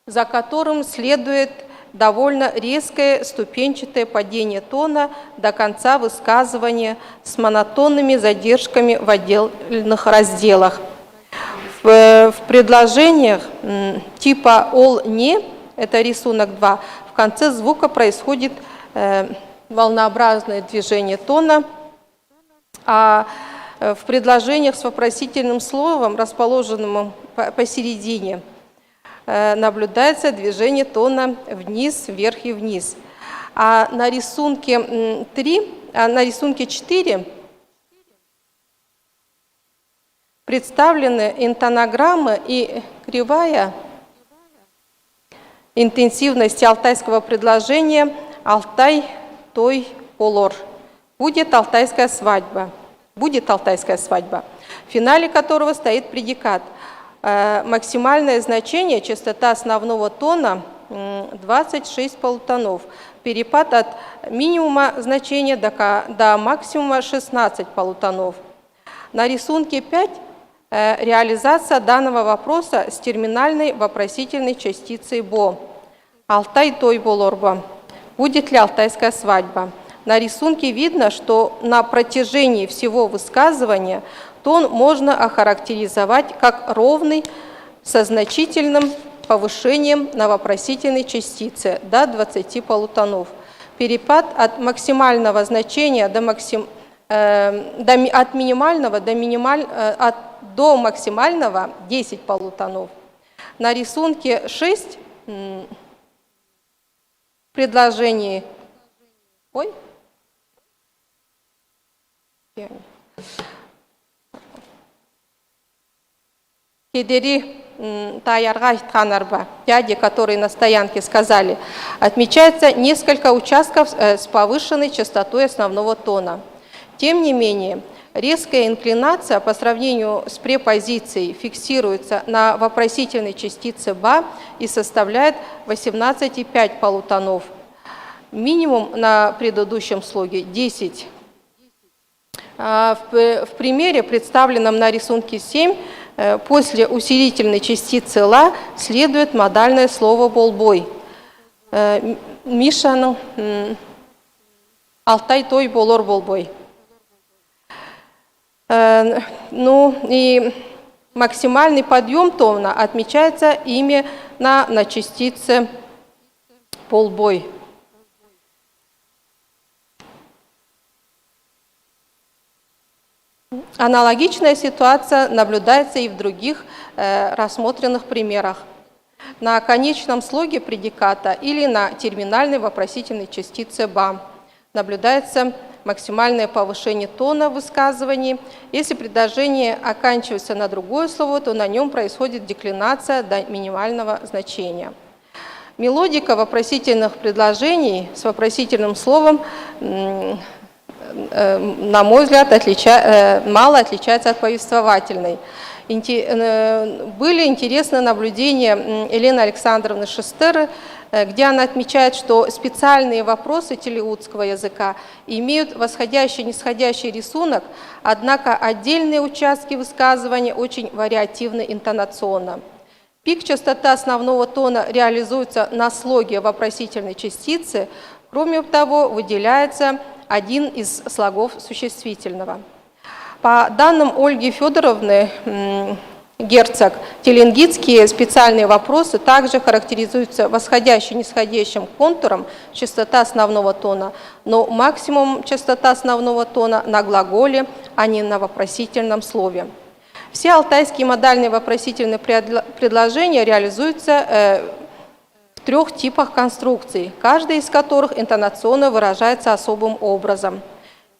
за которым следует довольно резкое ступенчатое падение тона до конца высказывания с монотонными задержками в отдельных разделах. В предложениях типа «ол-не», это рисунок 2, в конце звука происходит волнообразное движение тона, а в предложениях с вопросительным словом, расположенным посередине, наблюдается движение тона вниз, вверх и вниз. А на рисунке 4 представлены интонограммы и кривая интенсивности алтайского предложения «Алтай той полор». Будет алтайская свадьба. Будет алтайская свадьба, в финале которого стоит предикат. Максимальное значение, частота основного тона 26 полутонов. Перепад от минимума значения до максимума 16 полутонов. На рисунке 5 реализация данного вопроса с терминальной вопросительной частицей «бо». Алтай той болорба. Будет ли алтайская свадьба? На рисунке видно, что на протяжении всего высказывания тон можно охарактеризовать как ровный со значительным повышением на вопросительной частице до 20 полутонов. Перепад от максимального значения до до максимального 10 полутонов. На рисунке 6 предложений. Кедери таярга айтқанарба, дяди, которые на стоянке сказали, отмечается несколько участков с повышенной частотой основного тона. Тем не менее, резкая инклинация по сравнению с препозицией фиксируется на вопросительной частице «ба» и составляет 18,5 полутонов. Минимум на предыдущем слоге 10. В примере, представленном на рисунке 7, после усилительной частицы «ла» следует модальное слово «болбой». Мишаның «алтай той болор болбой». Ну и максимальный подъем тона отмечается ими на частице «болбой». Аналогичная ситуация наблюдается и в других рассмотренных примерах. На конечном слоге предиката или на терминальной вопросительной частице «ба» наблюдается максимальное повышение тона в высказывании. Если предложение оканчивается на другое слово, то на нем происходит деклинация до минимального значения. Мелодика вопросительных предложений с вопросительным словом, на мой взгляд, мало отличается от повествовательной. Были интересные наблюдения Елены Александровны Шестеры, где она отмечает, что специальные вопросы телеутского языка имеют восходящий и нисходящий рисунок, однако отдельные участки высказывания очень вариативны интонационно. Пик частоты основного тона реализуется на слоге вопросительной частицы, кроме того, выделяется один из слогов существительного. По данным Ольги Федоровны Герцог, теленгитские специальные вопросы также характеризуются восходящим и нисходящим контуром частота основного тона, но максимум частота основного тона на глаголе, а не на вопросительном слове. Все алтайские модальные вопросительные предложения реализуются в 3 типах конструкций, каждая из которых интонационно выражается особым образом.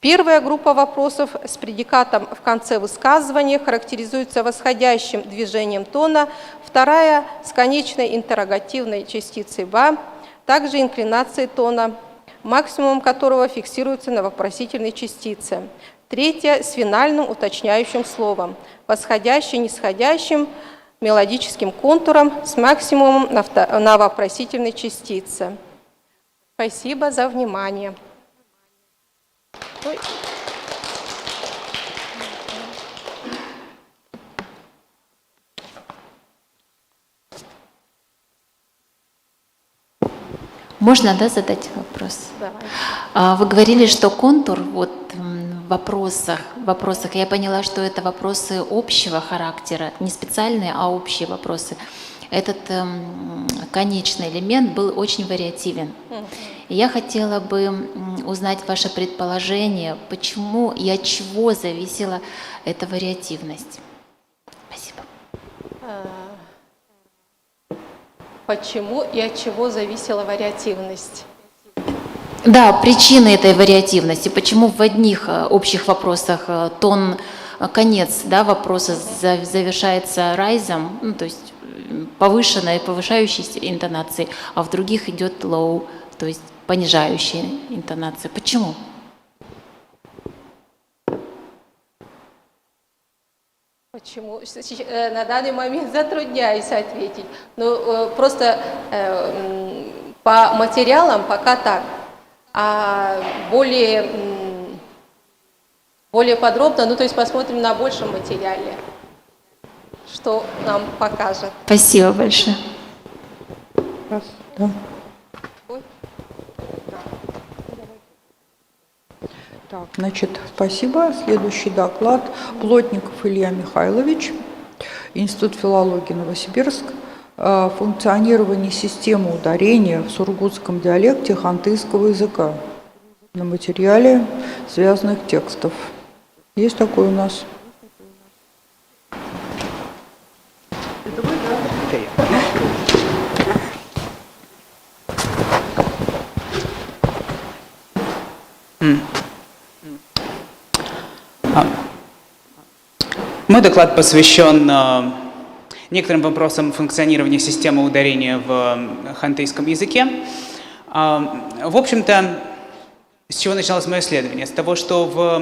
Первая группа вопросов с предикатом в конце высказывания характеризуется восходящим движением тона, вторая с конечной интеррогативной частицей «ба», также инклинацией тона, максимум которого фиксируется на вопросительной частице. Третья с финальным уточняющим словом, восходящим-нисходящим мелодическим контуром с максимумом на вопросительной частице. Спасибо за внимание. Можно, да, задать вопрос? Давай. Вы говорили, что контур вот в вопросах, я поняла, что это вопросы общего характера, не специальные, а общие вопросы. Этот конечный элемент был очень вариативен. И я хотела бы узнать ваше предположение, почему и от чего зависела эта вариативность. Спасибо. Почему и от чего зависела вариативность? Да, причины этой вариативности. Почему в одних общих вопросах тон, конец, да, вопроса завершается райзом, ну, то есть повышенной, повышающейся интонацией, а в других идет low, то есть понижающая интонация. Почему? Почему? На данный момент затрудняюсь ответить. Ну, просто по материалам пока так. А более подробно, ну, то есть посмотрим на большем материале, что нам покажет. Спасибо большое. Да. Так, значит, спасибо. Следующий доклад. Плотников Илья Михайлович, Институт филологии Новосибирск. Функционирование системы ударения в сургутском диалекте хантыйского языка на материале связанных текстов. Есть такой у нас? Мой доклад посвящен некоторым вопросам функционирования системы ударения в хантыйском языке. В общем-то, с чего началось мое исследование? С того, что в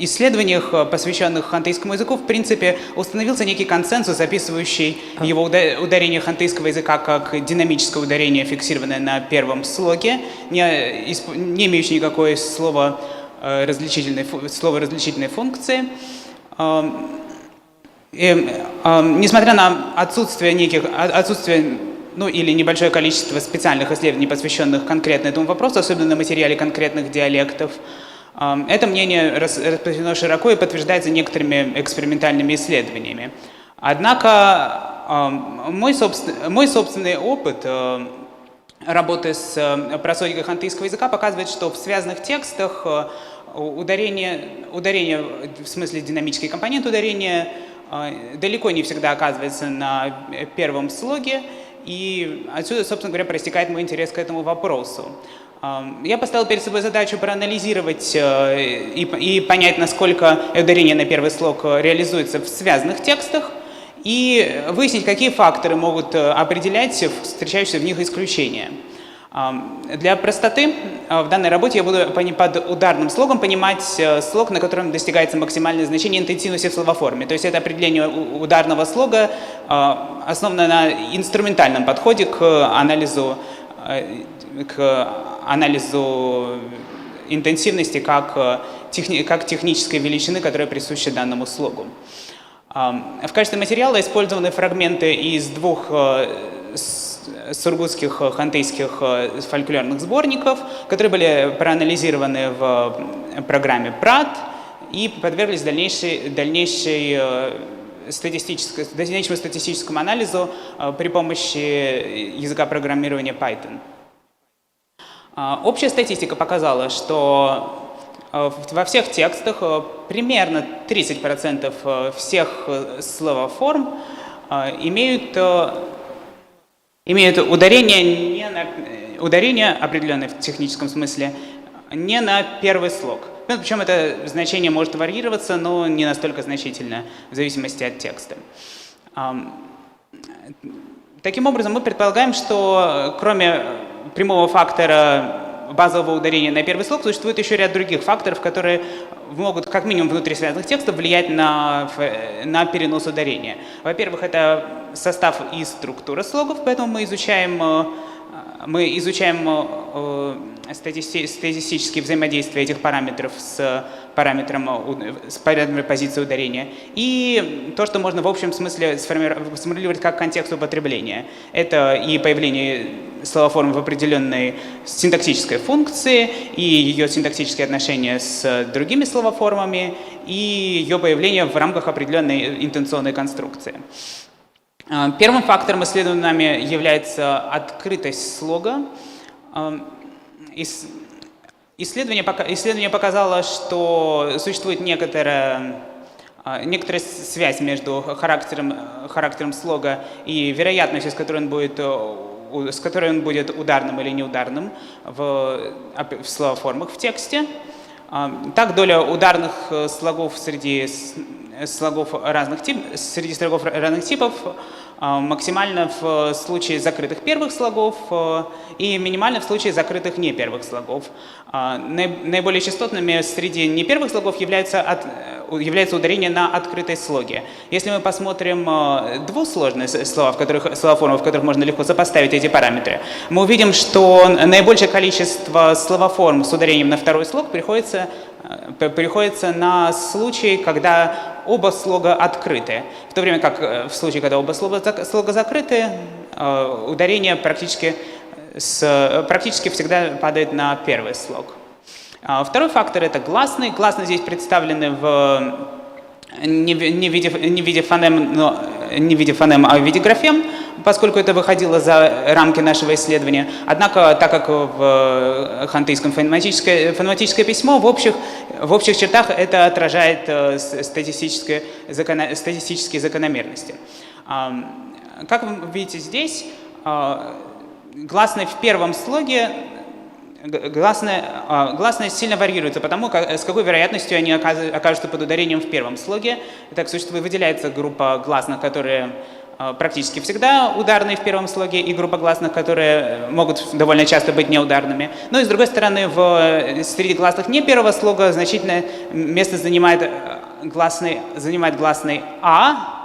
исследованиях, посвященных хантыйскому языку, в принципе, установился некий консенсус, описывающий его ударение хантыйского языка как динамическое ударение, фиксированное на первом слоге, не имеющее никакой слова различительной функции. Несмотря на отсутствие или небольшое количество специальных исследований, посвященных конкретно этому вопросу, особенно на материале конкретных диалектов, это мнение распространено широко и подтверждается некоторыми экспериментальными исследованиями. Однако мой собственный опыт работы с просодикой хантыйского языка показывает, что в связанных текстах ударение в смысле динамический компонент ударения далеко не всегда оказывается на первом слоге, и отсюда, собственно говоря, проистекает мой интерес к этому вопросу. Я поставил перед собой задачу проанализировать и понять, насколько ударение на первый слог реализуется в связанных текстах, и выяснить, какие факторы могут определять встречающиеся в них исключения. Для простоты в данной работе я буду под ударным слогом понимать слог, на котором достигается максимальное значение интенсивности в словоформе. То есть это определение ударного слога основано на инструментальном подходе к анализу интенсивности как технической величины, которая присуща данному слогу. В качестве материала использованы фрагменты из двух сургутских хантыйских фольклорных сборников, которые были проанализированы в программе ПРАТ и подверглись дальнейшему статистическому анализу при помощи языка программирования Python. Общая статистика показала, что во всех текстах примерно 30% всех словоформ имеют ударение, определенное в техническом смысле, не на первый слог. Причем это значение может варьироваться, но не настолько значительно, в зависимости от текста. Таким образом, мы предполагаем, что кроме прямого фактора базового ударения на первый слог, существует еще ряд других факторов, которые могут, как минимум внутри связанных текстов, влиять на перенос ударения. Во-первых, это состав и структура слогов, поэтому мы изучаем статистические взаимодействия этих параметров с параметром позиции ударения. И то, что можно в общем смысле сформулировать как контекст употребления. Это и появление словоформы в определенной синтаксической функции, и ее синтаксические отношения с другими словоформами, и ее появление в рамках определенной интенционной конструкции. Первым фактором исследования нами является открытость слога. Исследование показало, что существует некоторая связь между характером слога и вероятностью, с которой он будет ударным или неударным в словоформах в тексте. Так, доля ударных слогов среди слогов разных типов максимально в случае закрытых первых слогов и минимально в случае закрытых непервых слогов. Наиболее частотными среди непервых слогов является ударение на открытой слоге. Если мы посмотрим двусложные словоформы, в которых можно легко сопоставить эти параметры, мы увидим, что наибольшее количество словоформ с ударением на второй слог приходится на случай, когда оба слога открыты. В то время как в случае, когда оба слога закрыты, ударение практически всегда падает на первый слог. Второй фактор – это гласные. Гласные здесь представлены не в виде фонем, а в виде графем, поскольку это выходило за рамки нашего исследования. Однако, так как в хантыйском фонематическое письмо, в общих чертах это отражает статистические закономерности. Как вы видите здесь, гласные в первом слоге, гласные сильно варьируются, потому с какой вероятностью они окажутся под ударением в первом слоге. Так выделяется группа гласных, которые практически всегда ударные в первом слоге, и группа гласных, которые могут довольно часто быть неударными. Но и с другой стороны, среди гласных не первого слога значительное место занимает гласный А,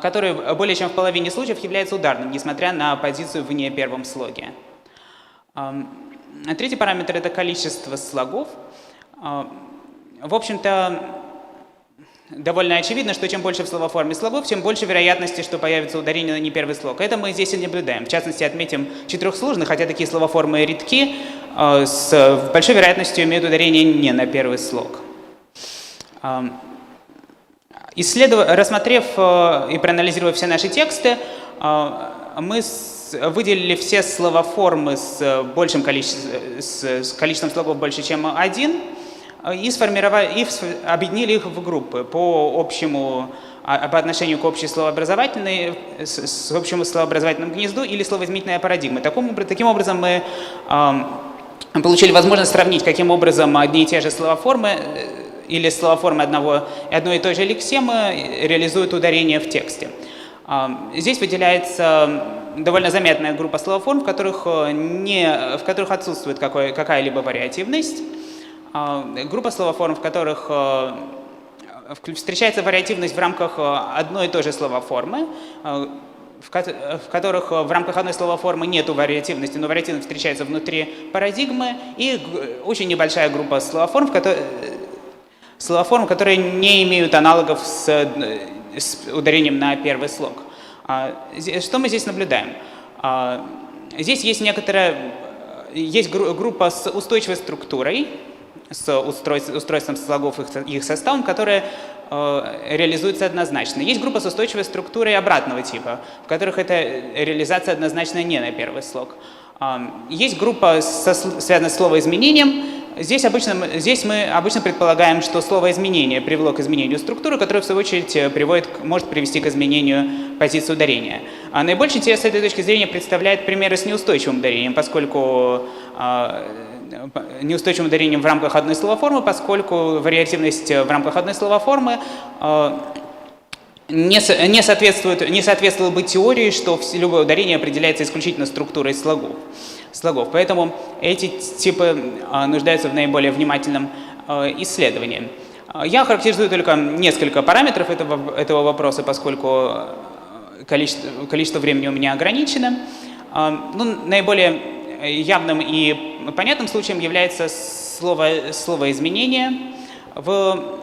который более чем в половине случаев является ударным, несмотря на позицию в не первом слоге. Третий параметр – это количество слогов. В общем-то, довольно очевидно, что чем больше в словоформе слогов, тем больше вероятности, что появится ударение на не первый слог. Это мы здесь и наблюдаем. В частности, отметим четырехсложные, хотя такие словоформы редки, с большой вероятностью имеют ударение не на первый слог. Рассмотрев и проанализировав все наши тексты, мы выделили все словоформы с количеством слогов больше, чем один, объединили их в группы по отношению к общей словообразовательной, с общему словообразовательному гнезду или словоизменительной парадигмы. Таким образом мы получили возможность сравнить, каким образом одни и те же словоформы или словоформы одной и той же лексемы реализуют ударение в тексте. Здесь выделяется довольно заметная группа словоформ, в которых отсутствует какая-либо вариативность. Группа словоформ, в которых встречается вариативность в рамках одной и той же словоформы, в которых в рамках одной словоформы нет вариативности, но вариативность встречается внутри парадигмы, и очень небольшая группа словоформ, которые не имеют аналогов с ударением на первый слог. Что мы здесь наблюдаем? Здесь есть группа с устойчивой структурой, с устройством слогов и их составом, которая реализуется однозначно. Есть группа с устойчивой структурой обратного типа, в которых эта реализация однозначно не на первый слог. Есть группа, связанная с словоизменением. Здесь мы обычно предполагаем, что словоизменение привело к изменению структуры, которая, в свою очередь, может привести к изменению позиции ударения. Наибольший интерес с этой точки зрения представляет примеры с неустойчивым ударением, поскольку неустойчивым ударением в рамках одной словоформы, поскольку вариативность в рамках одной словоформы не соответствовала бы теории, что любое ударение определяется исключительно структурой слогов. Поэтому эти типы нуждаются в наиболее внимательном исследовании. Я характеризую только несколько параметров этого вопроса, поскольку количество времени у меня ограничено. Наиболее явным и понятным случаем является словоизменение. В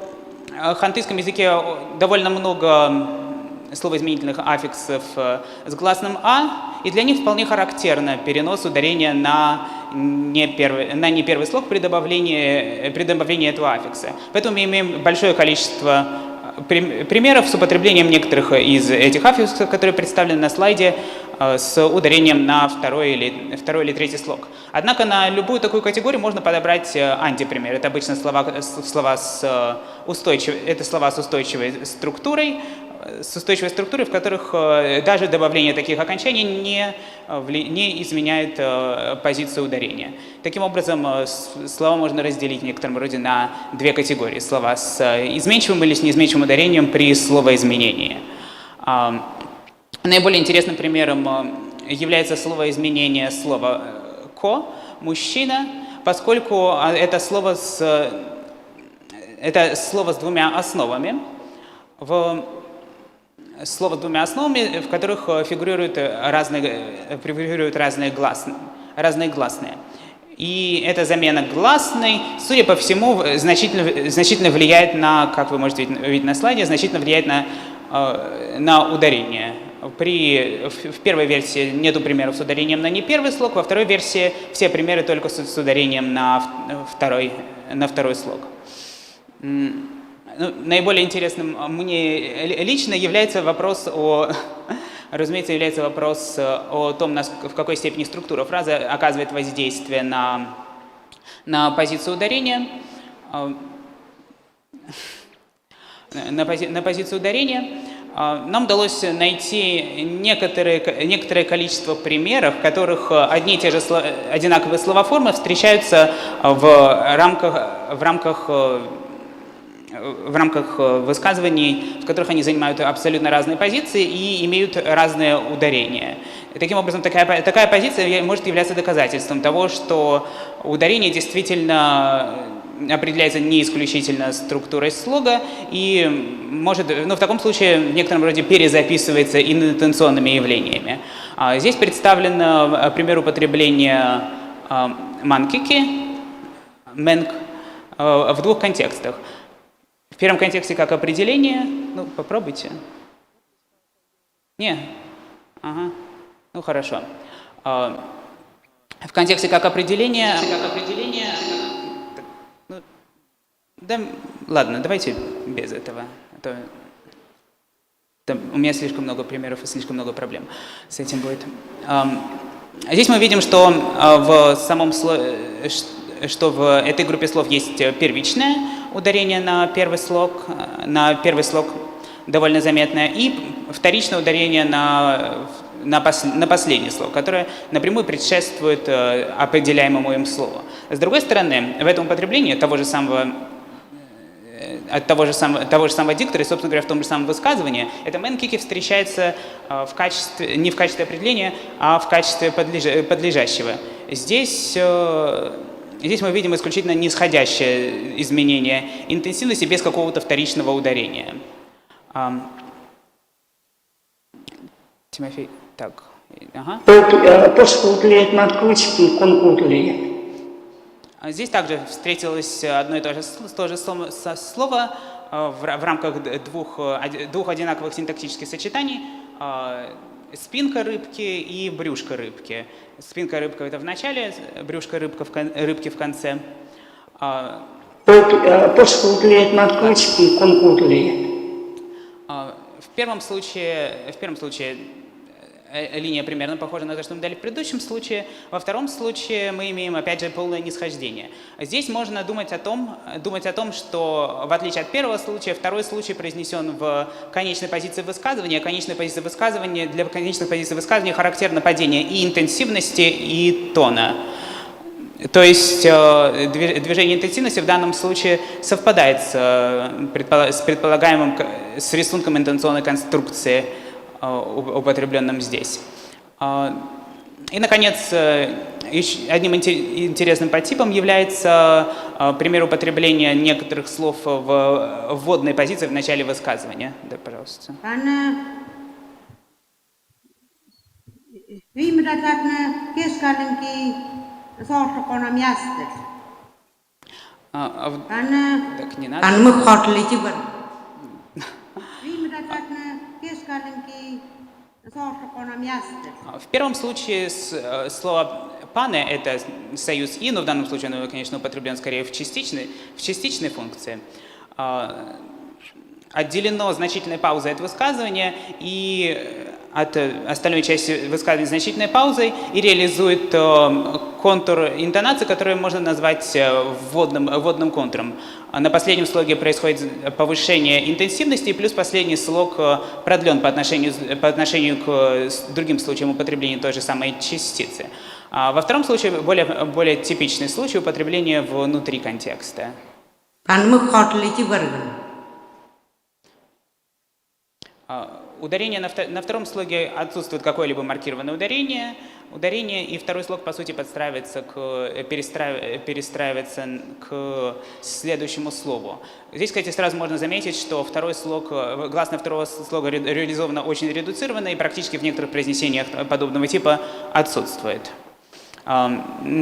хантыйском языке довольно много словоизменительных аффиксов с гласным «а», и для них вполне характерно перенос ударения на не первый слог при добавлении этого аффикса. Поэтому мы имеем большое количество примеров с употреблением некоторых из этих аффиксов, которые представлены на слайде, с ударением на второй или третий слог. Однако на любую такую категорию можно подобрать антипример. Это обычно слова с устойчивой структурой, в которых даже добавление таких окончаний не изменяет позицию ударения. Таким образом, слова можно разделить в некотором роде на две категории. Слова с изменчивым или с неизменчивым ударением при словоизменении. Наиболее интересным примером является словоизменение слова «ко» – «мужчина», поскольку это слово с двумя основами. Слово с двумя основами, в которых фигурируют разные гласные. И эта замена гласной, судя по всему, значительно влияет на, как вы можете видеть на слайде, значительно влияет на ударение. В первой версии нету примеров с ударением на не первый слог, во второй версии все примеры только с ударением на второй слог. Наиболее интересным мне лично является вопрос о том, в какой степени структура фразы оказывает воздействие на позицию ударения. Нам удалось найти некоторое количество примеров, в которых одни и те же одинаковые словоформы встречаются в рамках высказываний, в которых они занимают абсолютно разные позиции и имеют разные ударения. Таким образом, такая позиция может являться доказательством того, что ударение действительно определяется не исключительно структурой слога и может, в таком случае в некотором роде перезаписывается интонационными явлениями. Здесь представлен пример употребления манкики, менк, в двух контекстах. В первом контексте как определение, попробуйте. Не? Ага. Хорошо. В контексте как определение... Да, ладно, давайте без этого. У меня слишком много примеров и слишком много проблем с этим будет. Здесь мы видим, что что в этой группе слов есть первичное ударение на первый слог довольно заметное, и вторичное ударение на последний слог, которое напрямую предшествует определяемому им слову. С другой стороны, в этом употреблении того же самого диктора и, собственно говоря, в том же самом высказывании, это менкики встречается не в качестве определения, а в качестве подлежащего. Здесь мы видим исключительно нисходящее изменение интенсивности без какого-то вторичного ударения. Тимофей, так. Ага. Здесь также встретилось одно и то же слово в рамках двух одинаковых синтаксических сочетаний. Спинка рыбки и брюшко рыбки. Спинка рыбка это в начале, брюшко рыбки в конце. В первом случае линия примерно похожа на то, что мы дали в предыдущем случае. Во втором случае мы имеем, опять же, полное нисхождение. Здесь можно думать о том, что, в отличие от первого случая, второй случай произнесен в конечной позиции высказывания. Конечная позиция высказывания, для конечных позиций высказывания характерно падение и интенсивности, и тона. То есть движение интенсивности в данном случае совпадает с рисунком интонационной конструкции, употребленным здесь. И, наконец, одним интересным подтипом является пример употребления некоторых слов в вводной позиции в начале высказывания. Да, пожалуйста. Так, не надо. В первом случае слово «пане» — это союз «и», но в данном случае оно, конечно, употреблено скорее в частичной функции. Отделено значительной паузой от высказывания и от остальной части высказывания значительной паузой и реализует контур интонации, который можно назвать вводным контуром. На последнем слоге происходит повышение интенсивности, и плюс последний слог продлен по отношению к другим случаям употребления той же самой частицы. Во втором случае более типичный случай употребления внутри контекста. Ударение на втором слоге отсутствует какое-либо маркированное ударение, и второй слог, по сути, перестраивается к следующему слову. Здесь, кстати, сразу можно заметить, что гласная второго слога реализована очень редуцированно и практически в некоторых произнесениях подобного типа отсутствует.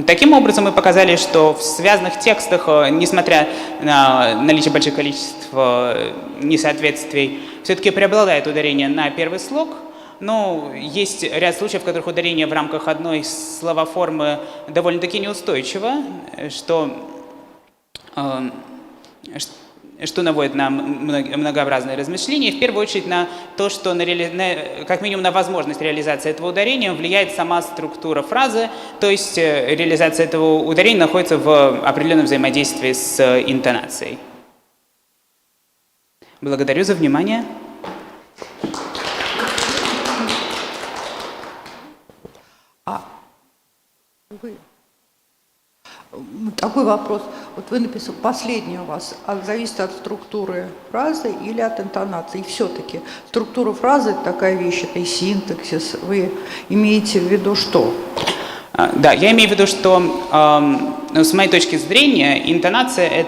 Таким образом, мы показали, что в связанных текстах, несмотря на наличие больших количеств несоответствий, все-таки преобладает ударение на первый слог, но есть ряд случаев, в которых ударение в рамках одной словоформы довольно-таки неустойчиво, что наводит на многообразные размышления, и в первую очередь на то, что как минимум на возможность реализации этого ударения влияет сама структура фразы, то есть реализация этого ударения находится в определенном взаимодействии с интонацией. Благодарю за внимание. Такой вопрос. Вот вы написали, последнее у вас, зависит от структуры фразы или от интонации. И все-таки структура фразы – это такая вещь, это и синтаксис. Вы имеете в виду что? Да, я имею в виду, что с моей точки зрения интонация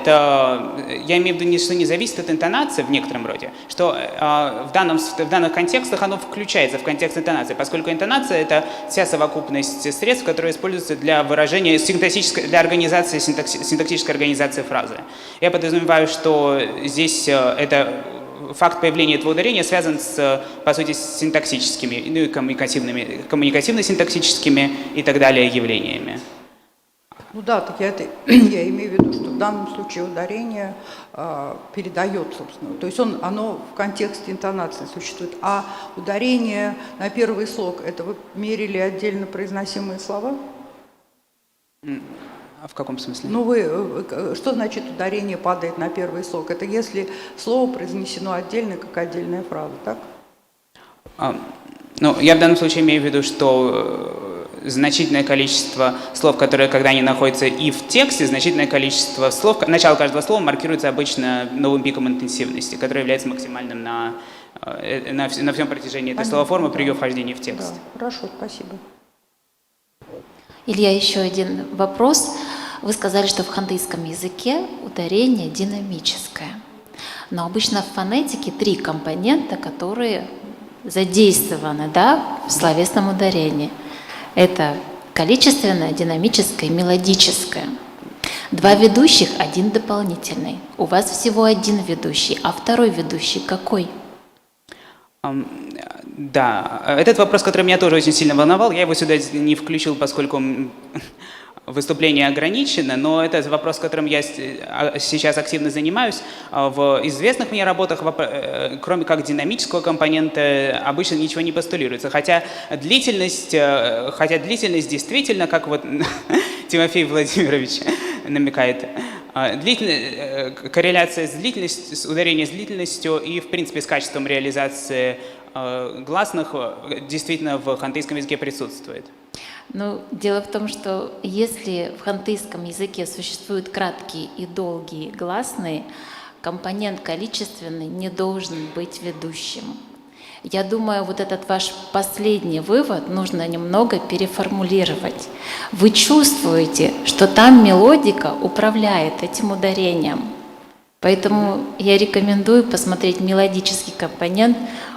я имею в виду, что не зависит от интонации в некотором роде, что в данных контекстах оно включается в контекст интонации, поскольку интонация — это вся совокупность средств, которые используются для выражения, для организации, синтаксической организации фразы. Я подразумеваю, что здесь факт появления этого ударения связан по сути, с синтаксическими, ну и коммуникативно-синтаксическими и так далее явлениями. Ну да, так я имею в виду, что в данном случае ударение передает, собственно, то есть оно в контексте интонации существует, а ударение на первый слог — это вы мерили отдельно произносимые слова? В каком смысле? Ну, что значит ударение падает на первый слог? Это если слово произнесено отдельно, как отдельная фраза, так? Ну, я в данном случае имею в виду, что значительное количество слов, которые, когда они находятся и в тексте, значительное количество слов, начало каждого слова маркируется обычно новым пиком интенсивности, который является максимальным на всем протяжении этой словоформы при ее вхождении в текст. Да, хорошо, спасибо. Илья, еще один вопрос. Вы сказали, что в хантыйском языке ударение динамическое. Но обычно в фонетике 3 компонента, которые задействованы, да, в словесном ударении. Это количественное, динамическое и мелодическое. 2 ведущих, 1 дополнительный. У вас всего 1 ведущий, а второй ведущий какой? Да, этот вопрос, который меня тоже очень сильно волновал, я его сюда не включил, поскольку выступление ограничено, но это вопрос, которым я сейчас активно занимаюсь. В известных мне работах, кроме как динамического компонента, обычно ничего не постулируется. Хотя длительность действительно, как вот Тимофей Владимирович намекает, корреляция с ударением с длительностью и, в принципе, с качеством реализации гласных действительно в хантыйском языке присутствует. Ну, дело в том, что если в хантыйском языке существуют краткие и долгие гласные, компонент количественный не должен быть ведущим. Я думаю, вот этот ваш последний вывод нужно немного переформулировать. Вы чувствуете, что там мелодика управляет этим ударением. Поэтому я рекомендую посмотреть мелодический компонент.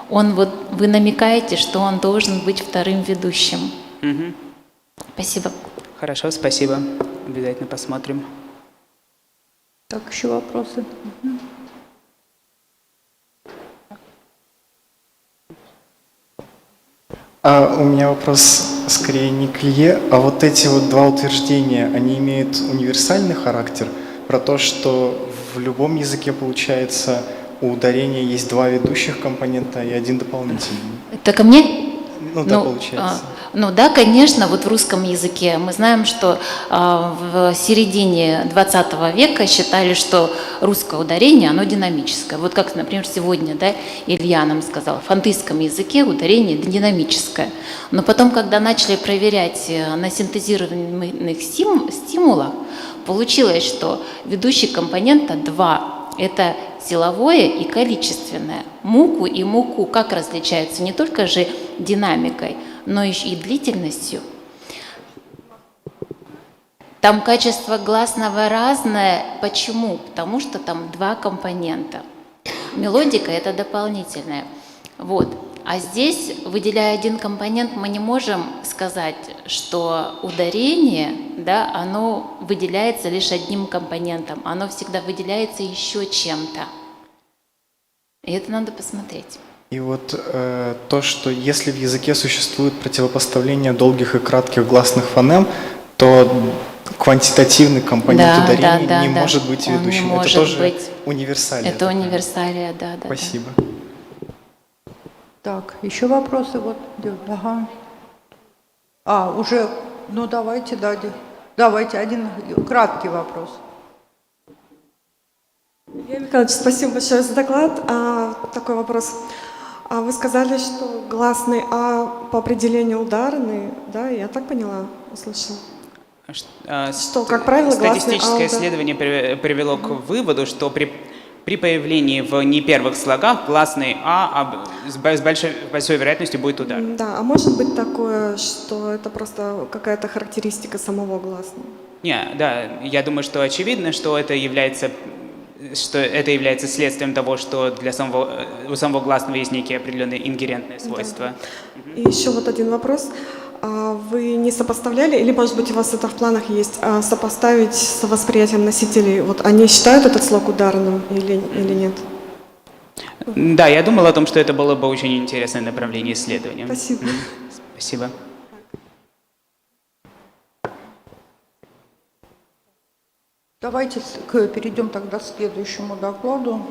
Вы намекаете, что он должен быть вторым ведущим. Угу. Спасибо. Хорошо, спасибо. Обязательно посмотрим. Так, еще вопросы? У меня вопрос скорее не к Илье, а вот эти вот 2 утверждения, они имеют универсальный характер, про то, что в любом языке, получается, у ударения есть 2 ведущих компонента и 1 дополнительный. Это ко мне? Ну да, получается. Ну да, конечно, вот в русском языке мы знаем, что в середине 20 века считали, что русское ударение, оно динамическое. Вот как, например, сегодня, да, Илья нам сказал, в хантыйском языке ударение динамическое. Но потом, когда начали проверять на синтезированных стимулах, получилось, что ведущих компонента 2. Это силовое и количественное. Муку и муку как различаются? Не только же динамикой, но еще и длительностью. Там качество гласного разное. Почему? Потому что там 2 компонента. Мелодика – это дополнительное. Вот. А здесь, выделяя 1 компонент, мы не можем сказать, что ударение, да, оно выделяется лишь 1 компонентом. Оно всегда выделяется еще чем-то. И это надо посмотреть. И вот то, что если в языке существует противопоставление долгих и кратких гласных фонем, то квантитативный компонент ударения не может быть ведущим. Это тоже универсалия. Это универсалия, да. Спасибо. Так, еще вопросы? Вот, ага. Уже, ну давайте, давайте 1 краткий вопрос. Илья Михайлович, спасибо большое за доклад. Такой вопрос. Вы сказали, что гласный «а» по определению ударный, да? Я так поняла, услышала. Что, как правило, гласный «а» статистическое исследование привело к выводу, что при появлении в не первых слогах гласный «а» с большой вероятностью будет удар. Да, а может быть такое, что это просто какая-то характеристика самого гласного? Я думаю, что очевидно, что это является следствием того, что у самого гласного есть некие определенные ингерентные свойства. Да. И еще вот 1 вопрос. Вы не сопоставляли, или, может быть, у вас это в планах есть, сопоставить с восприятием носителей? Вот они считают этот слог ударным или нет? Да, я думал о том, что это было бы очень интересное направление исследования. Спасибо. Спасибо. Давайте перейдем тогда к следующему докладу.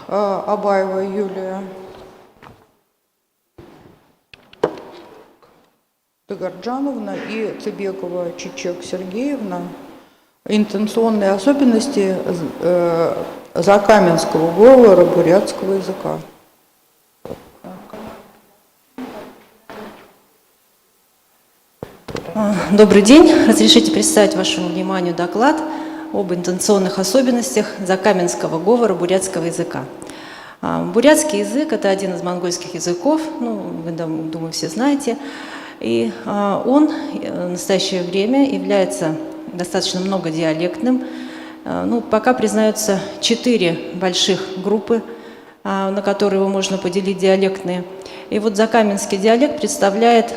Абаева Юлия Тагарджановна и Цыбекова Чичек Сергеевна Интенционные особенности закаменского говора бурятского языка. Добрый день. Разрешите представить вашему вниманию доклад об интенционных особенностях закаменского говора бурятского языка. Бурятский язык – это один из монгольских языков, вы, думаю, все знаете, и он в настоящее время является достаточно многодиалектным. Пока признаются 4 больших группы, на которые его можно поделить диалектные. И вот закаменский диалект представляет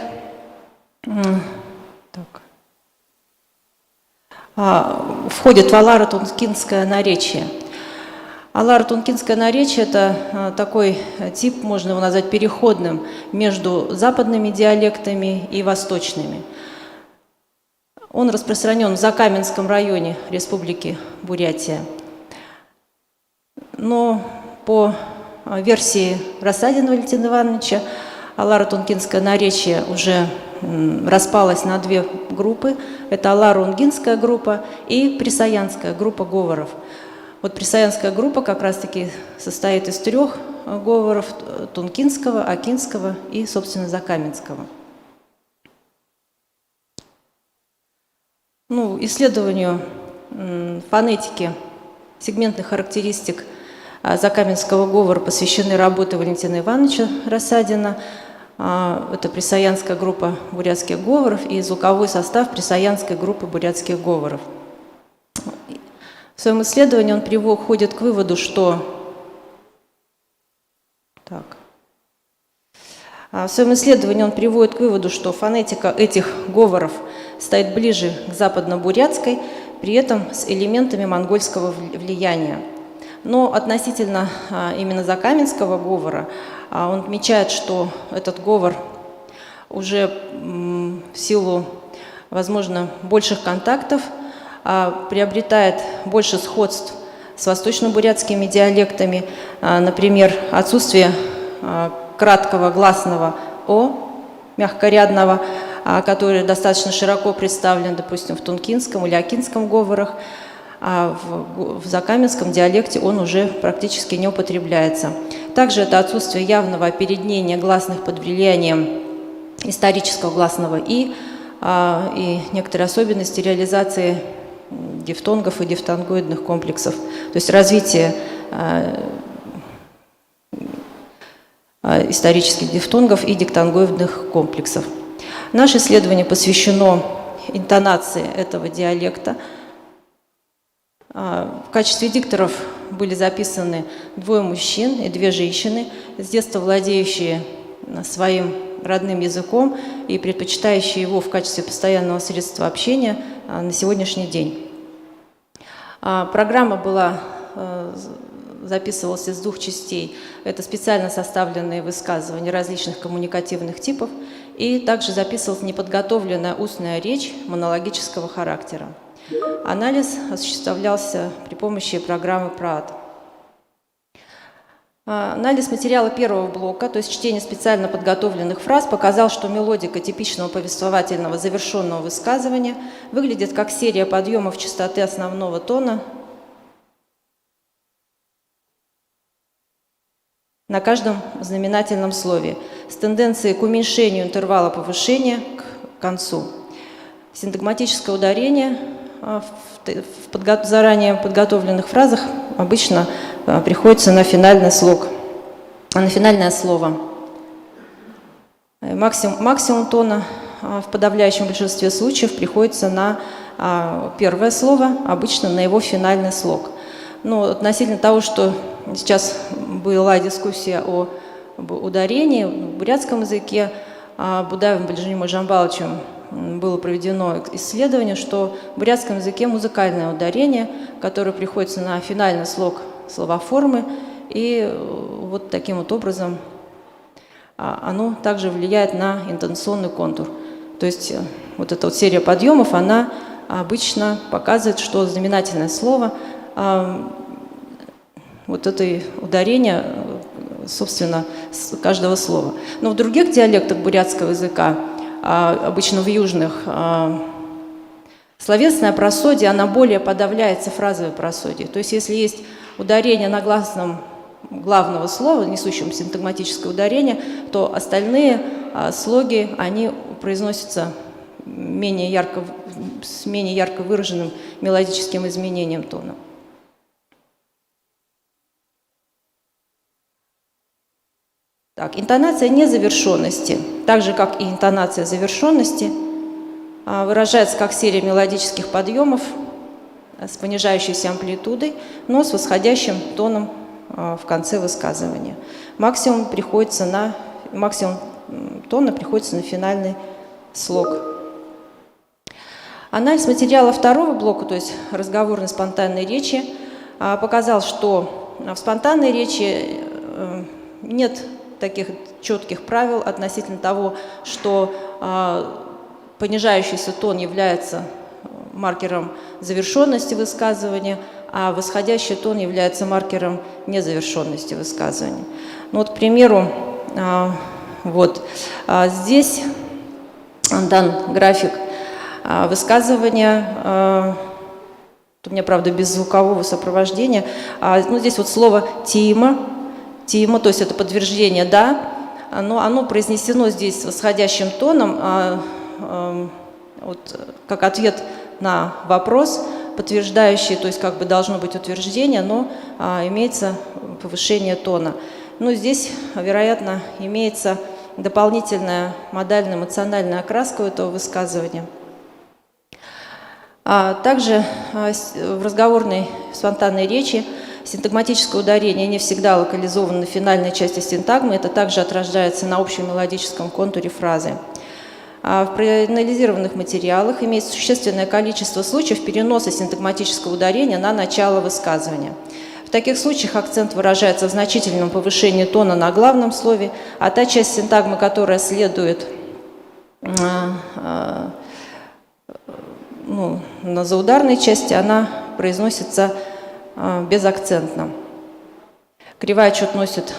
входит в аларо-тункинское наречие. Аларо-тункинское наречие – это такой тип, можно его назвать переходным между западными диалектами и восточными. Он распространен в Закаменском районе Республики Бурятия. Но по версии Рассадина Валентина Ивановича аларо-тункинское наречие уже распалось на 2 группы. Это аларо-унгинская группа и присаянская группа говоров. Вот присаянская группа как раз-таки состоит из 3 говоров – тункинского, акинского и, собственно, закаменского. Исследованию фонетики сегментных характеристик закаменского говора посвящены работы Валентина Ивановича Рассадина. Это присаянская группа бурятских говоров и звуковой состав присаянской группы бурятских говоров. В своем исследовании он приходит к выводу, что фонетика этих говоров стоит ближе к западно-бурятской, при этом с элементами монгольского влияния. Но относительно именно закаменского говора он отмечает, что этот говор уже в силу, возможно, больших контактов приобретает больше сходств с восточно-бурятскими диалектами, например, отсутствие краткого гласного «о», мягкорядного, который достаточно широко представлен, допустим, в тункинском или акинском говорах, а в закаменском диалекте он уже практически не употребляется. Также это отсутствие явного опереднения гласных под влиянием исторического гласного и некоторые особенности реализации дифтонгов и дифтонгоидных комплексов, то есть развитие исторических дифтонгов и диктонгоидных комплексов. Наше исследование посвящено интонации этого диалекта. В качестве дикторов были записаны 2 мужчин и 2 женщины, с детства владеющие своим родным языком и предпочитающие его в качестве постоянного средства общения на сегодняшний день. Программа записывалась из 2 частей. Это специально составленные высказывания различных коммуникативных типов, и также записывалась неподготовленная устная речь монологического характера. Анализ осуществлялся при помощи программы ПРААТ. Анализ материала первого блока, то есть чтение специально подготовленных фраз, показал, что мелодика типичного повествовательного завершенного высказывания выглядит как серия подъемов частоты основного тона на каждом знаменательном слове, с тенденцией к уменьшению интервала повышения к концу. Синтагматическое ударение в заранее подготовленных фразах обычно приходится на финальный слог, на финальное слово. Максимум тона в подавляющем большинстве случаев приходится на первое слово, обычно на его финальный слог. Но относительно того, что сейчас была дискуссия об ударении в бурятском языке, Будаевым Бальжанимом Жамбаловичем было проведено исследование, что в бурятском языке музыкальное ударение, которое приходится на финальный слог словоформы, и вот таким вот образом оно также влияет на интонационный контур. То есть вот эта вот серия подъемов, она обычно показывает, что знаменательное слово, вот это ударение, собственно, с каждого слова. Но в других диалектах бурятского языка, обычно в южных, Словесная просодия, она более подавляется фразовой просодией. То есть если есть ударение на гласном главного слова, несущем синтагматическое ударение, то остальные слоги, они произносятся с менее ярко выраженным мелодическим изменением тона. Так, интонация незавершенности, так же как и интонация завершенности, выражается как серия мелодических подъемов с понижающейся амплитудой, но с восходящим тоном в конце высказывания. Максимум тона приходится на финальный слог. Анализ материала второго блока, то есть разговорной спонтанной речи, показал, что в спонтанной речи нет таких четких правил относительно того, что понижающийся тон является маркером завершенности высказывания, а восходящий тон является маркером незавершенности высказывания. Ну, вот, к примеру, здесь дан график высказывания, у меня, правда, без звукового сопровождения. Здесь вот слово «тима», то есть это подтверждение «да», но оно произнесено здесь восходящим тоном, как ответ на вопрос, подтверждающий, то есть как бы должно быть утверждение, но имеется повышение тона. Ну, здесь, вероятно, имеется дополнительная модально-эмоциональная окраска у этого высказывания. Также в разговорной спонтанной речи синтагматическое ударение не всегда локализовано на финальной части синтагмы, это также отражается на общем мелодическом контуре фразы. В проанализированных материалах имеется существенное количество случаев переноса синтагматического ударения на начало высказывания. В таких случаях акцент выражается в значительном повышении тона на главном слове, а та часть синтагмы, которая следует на заударной части, она произносится безакцентно. Кривая отчет носит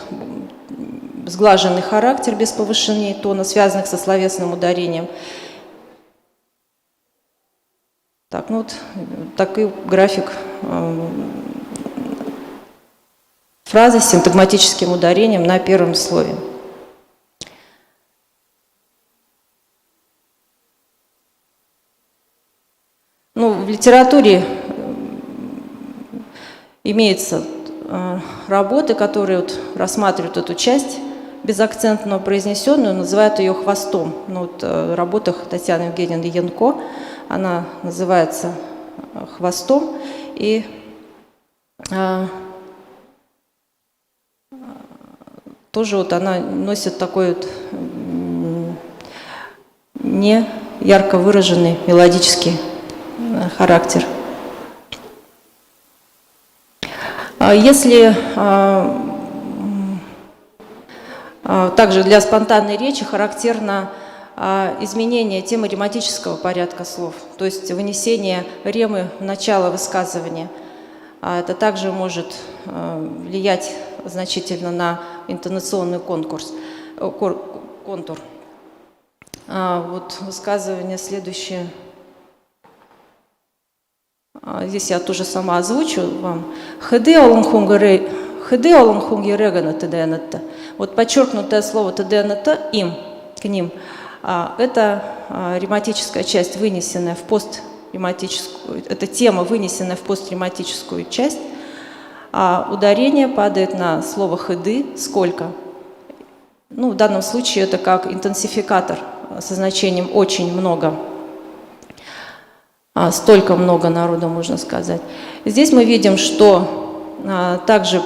сглаженный характер без повышения тона, связанных со словесным ударением. Так, такой график фразы с синтагматическим ударением на первом слове. В литературе имеются работы, которые рассматривают эту часть безакцентно произнесенную, называют ее хвостом. В работах Татьяны Евгеньевны Янко она называется хвостом, и тоже она носит такой не ярко выраженный мелодический характер. Если также для спонтанной речи характерно изменение темы рематического порядка слов, то есть вынесение ремы в начало высказывания. Это также может влиять значительно на интонационный контур. Высказывание следующее. Здесь я тоже сама озвучу вам. Подчеркнутое слово «тднт» им, к ним, это рематическая часть, вынесенная в пострематическую, это тема, вынесенная в пострематическую часть, а ударение падает на слово «хды» «сколько». В данном случае это как интенсификатор со значением «очень много». Столько много народу, можно сказать. Здесь мы видим, что также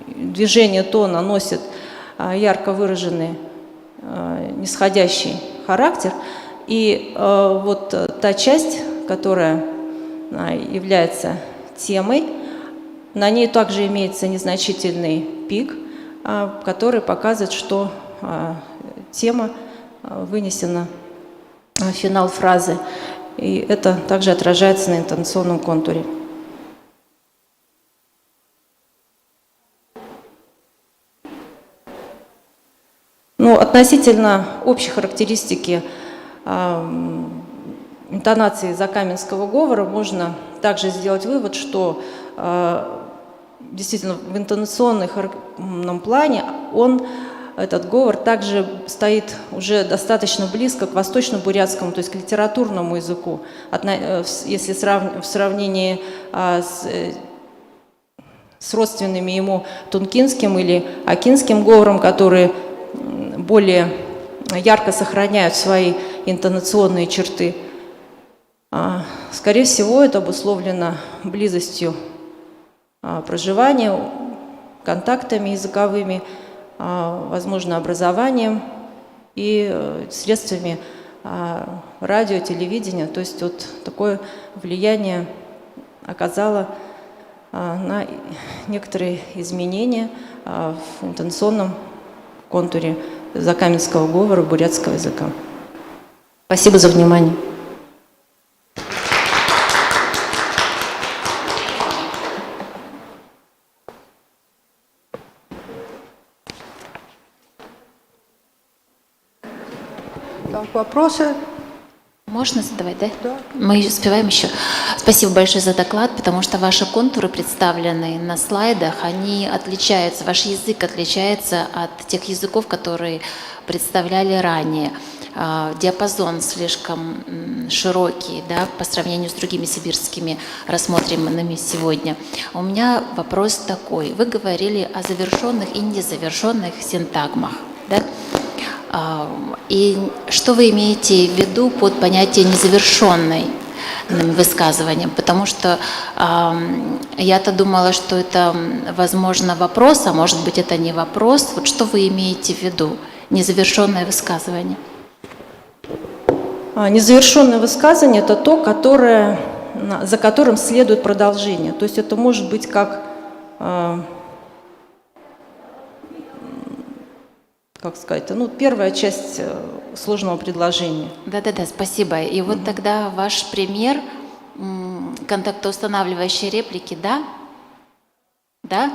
движение тона носит ярко выраженный нисходящий характер. И та часть, которая является темой, на ней также имеется незначительный пик, который показывает, что тема вынесена в финал фразы. И это также отражается на интонационном контуре. Относительно общей характеристики интонации закаменского говора можно также сделать вывод, что действительно в интонационном плане этот говор также стоит уже достаточно близко к восточно-бурятскому, то есть к литературному языку, если в сравнении с родственными ему тункинским или акинским говором, которые более ярко сохраняют свои интонационные черты. Скорее всего, это обусловлено близостью проживания, контактами языковыми, возможно, образованием и средствами радио, телевидения. То есть вот такое влияние оказало на некоторые изменения в интонационном контуре закаменского говора бурятского языка. Спасибо за внимание. Так, вопросы? Можно задавать, да? Да. Мы успеваем еще. Спасибо большое за доклад, потому что ваши контуры, представленные на слайдах, они отличаются, ваш язык отличается от тех языков, которые представляли ранее. Диапазон слишком широкий, да, по сравнению с другими сибирскими рассмотренными сегодня. У меня вопрос такой. Вы говорили о завершенных и незавершенных синтагмах, да? И что вы имеете в виду под понятием незавершенной высказыванием? Потому что я-то думала, что это, возможно, вопрос, а может быть, это не вопрос. Вот что вы имеете в виду? Незавершенное высказывание. Незавершенное высказывание – это то, за которым следует продолжение. То есть это может быть как сказать, первая часть сложного предложения. Да-да-да, спасибо. И вот тогда ваш пример контактоустанавливающей реплики, да? Да?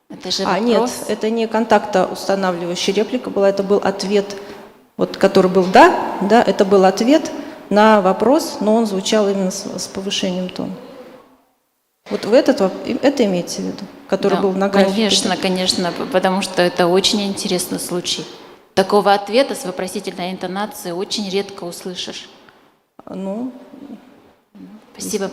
Это же вопрос. Нет, это не контактоустанавливающая реплика была, это был ответ, вот, который был «да», это был ответ на вопрос, но он звучал именно с повышением тона. Вот это имеете в виду, который был на графике? Конечно, потому что это очень интересный случай. Такого ответа с вопросительной интонацией очень редко услышишь. Спасибо.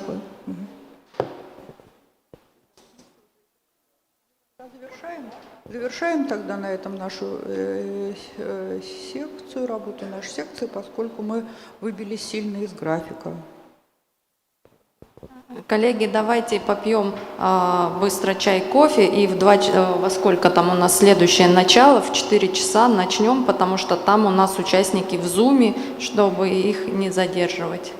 Завершаем тогда на этом нашу секцию, работу нашей секции, поскольку мы выбились сильно из графика. Коллеги, давайте попьем быстро чай, кофе, и во сколько там у нас следующее начало, в 4 часа начнем, потому что там у нас участники в зуме, чтобы их не задерживать.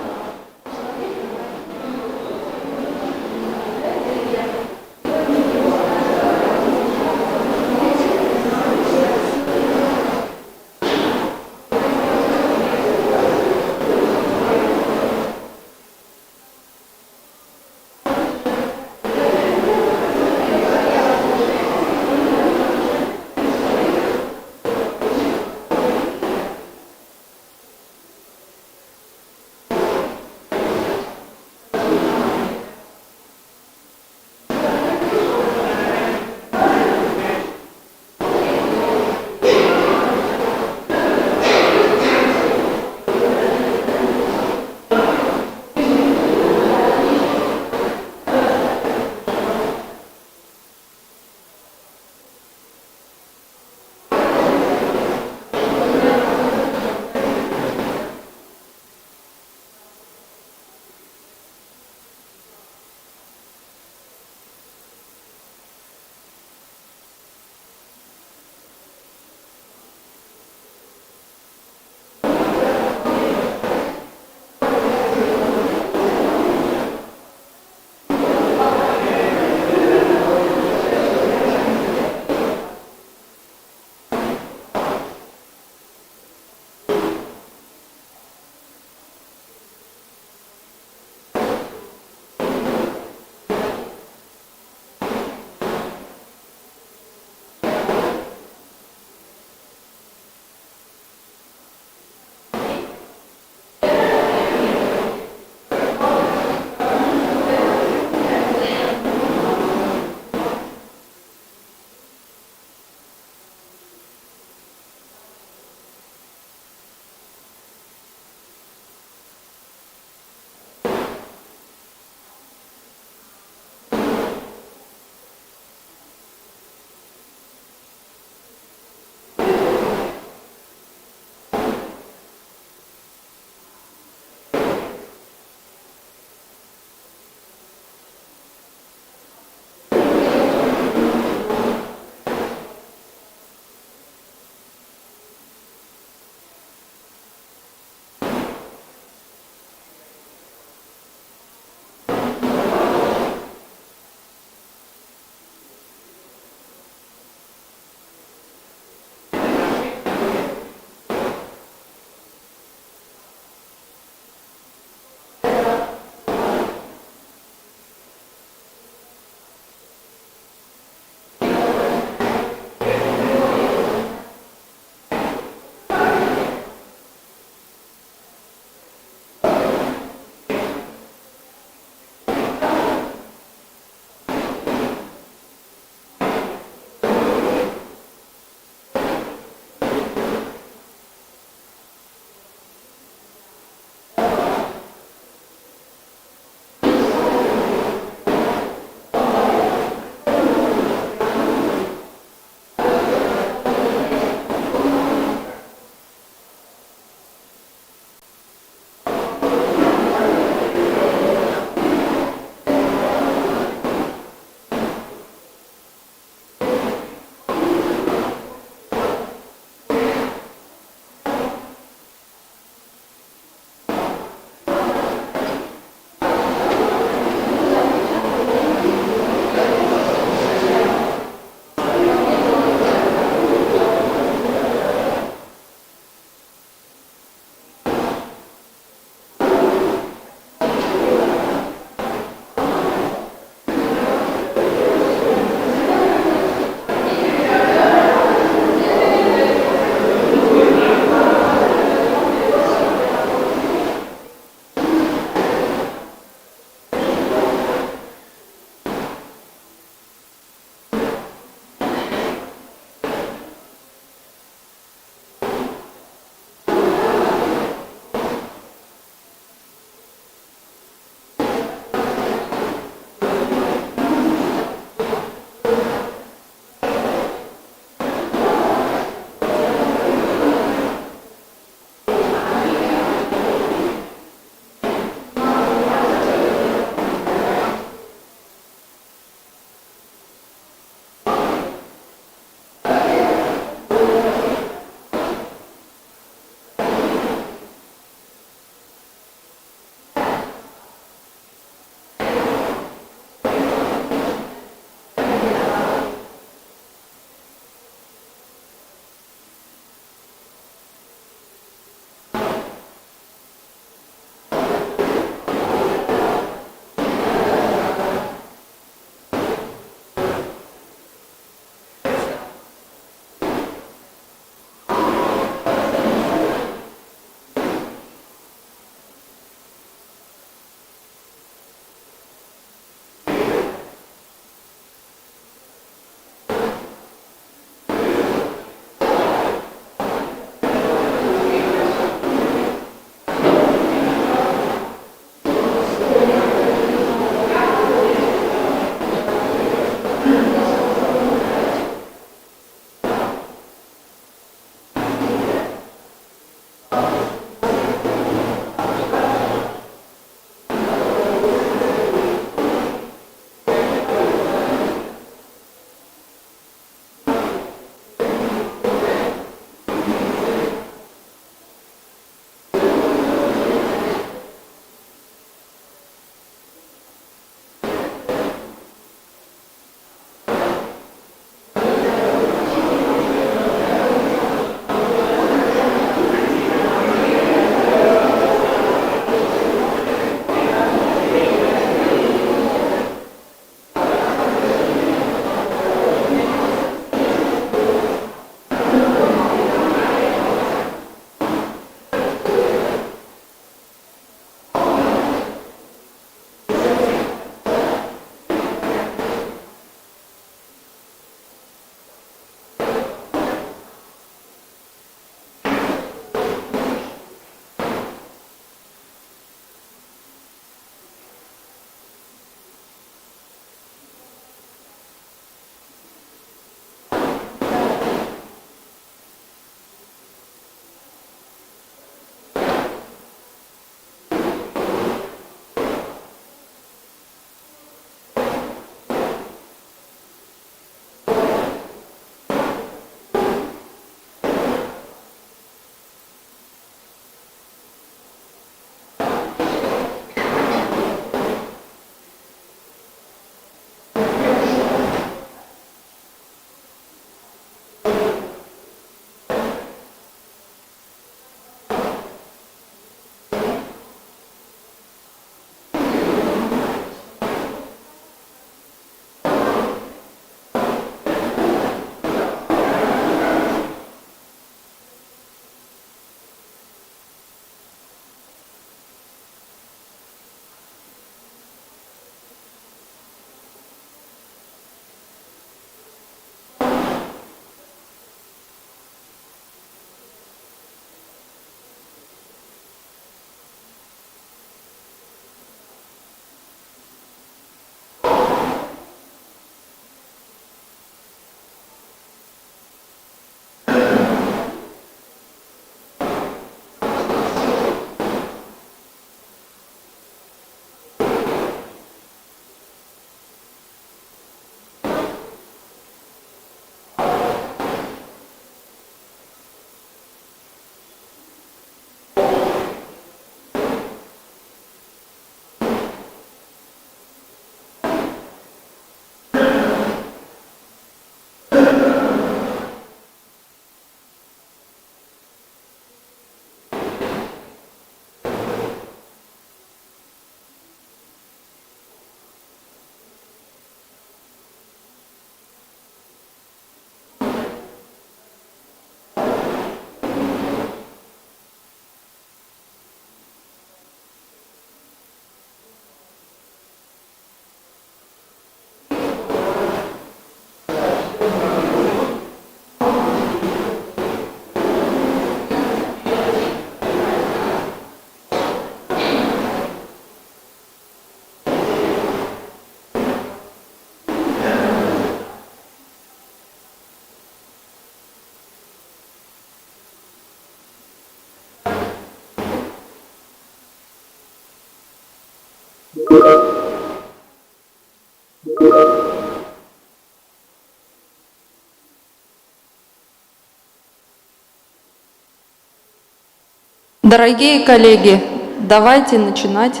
Дорогие коллеги, давайте начинать.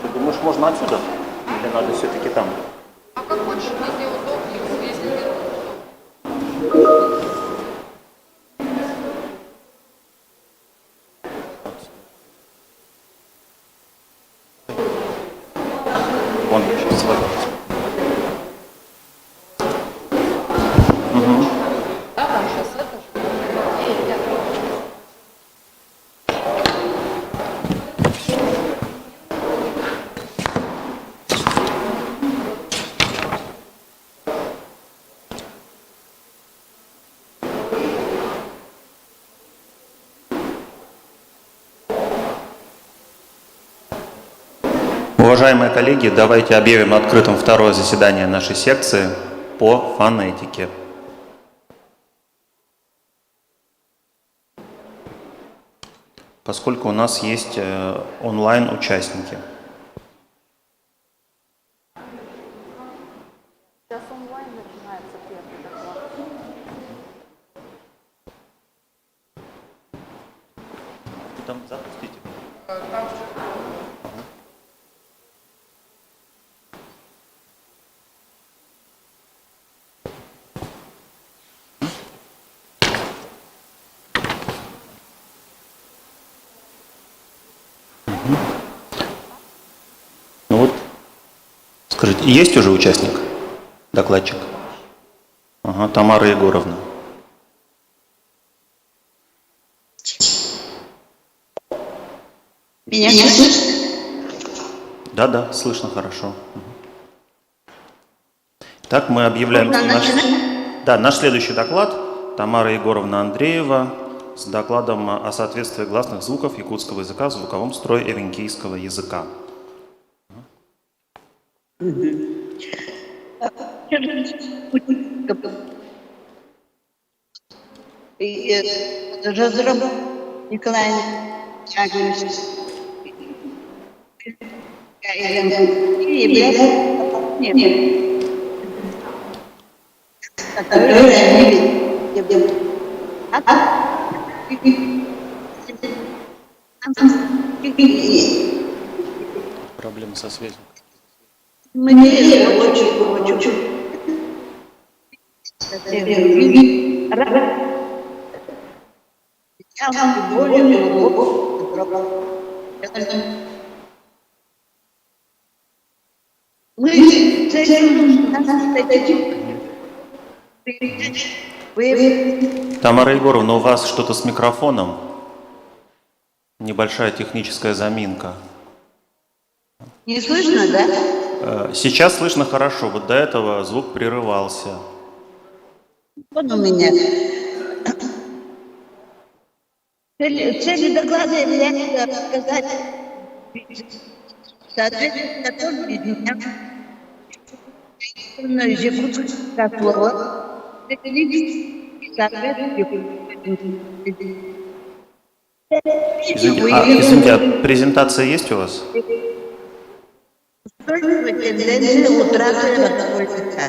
Ты думаешь, можно отсюда? Или надо все-таки там? А как хочешь, если удобно, если Вон сейчас свободно. да, там сейчас это же. Уважаемые коллеги, давайте объявим открытым второе заседание нашей секции по фонетике. Поскольку у нас есть онлайн-участники. Сейчас онлайн начинается первый доклад. Там запустите. Ну вот, скажите, есть уже участник, докладчик? Ага, Тамара Егоровна. Меня слышно? Да, слышно хорошо. Так, мы объявляем наш следующий доклад. Тамара Егоровна Андреева с докладом о соответствии гласных звуков якутского языка в звуковом строе эвенкийского языка. Разраб Николай Яковлевич Проблемы со связью. мне очень Тамара Егоровна, у вас что-то с микрофоном? Небольшая техническая заминка. Не слышно, да? Сейчас слышно хорошо, вот до этого звук прерывался. Вот у меня. Цель доклада является рассказать, соответственно, которому якутское слово, Извините, а презентация есть у вас? Тенденция утраты родного языка.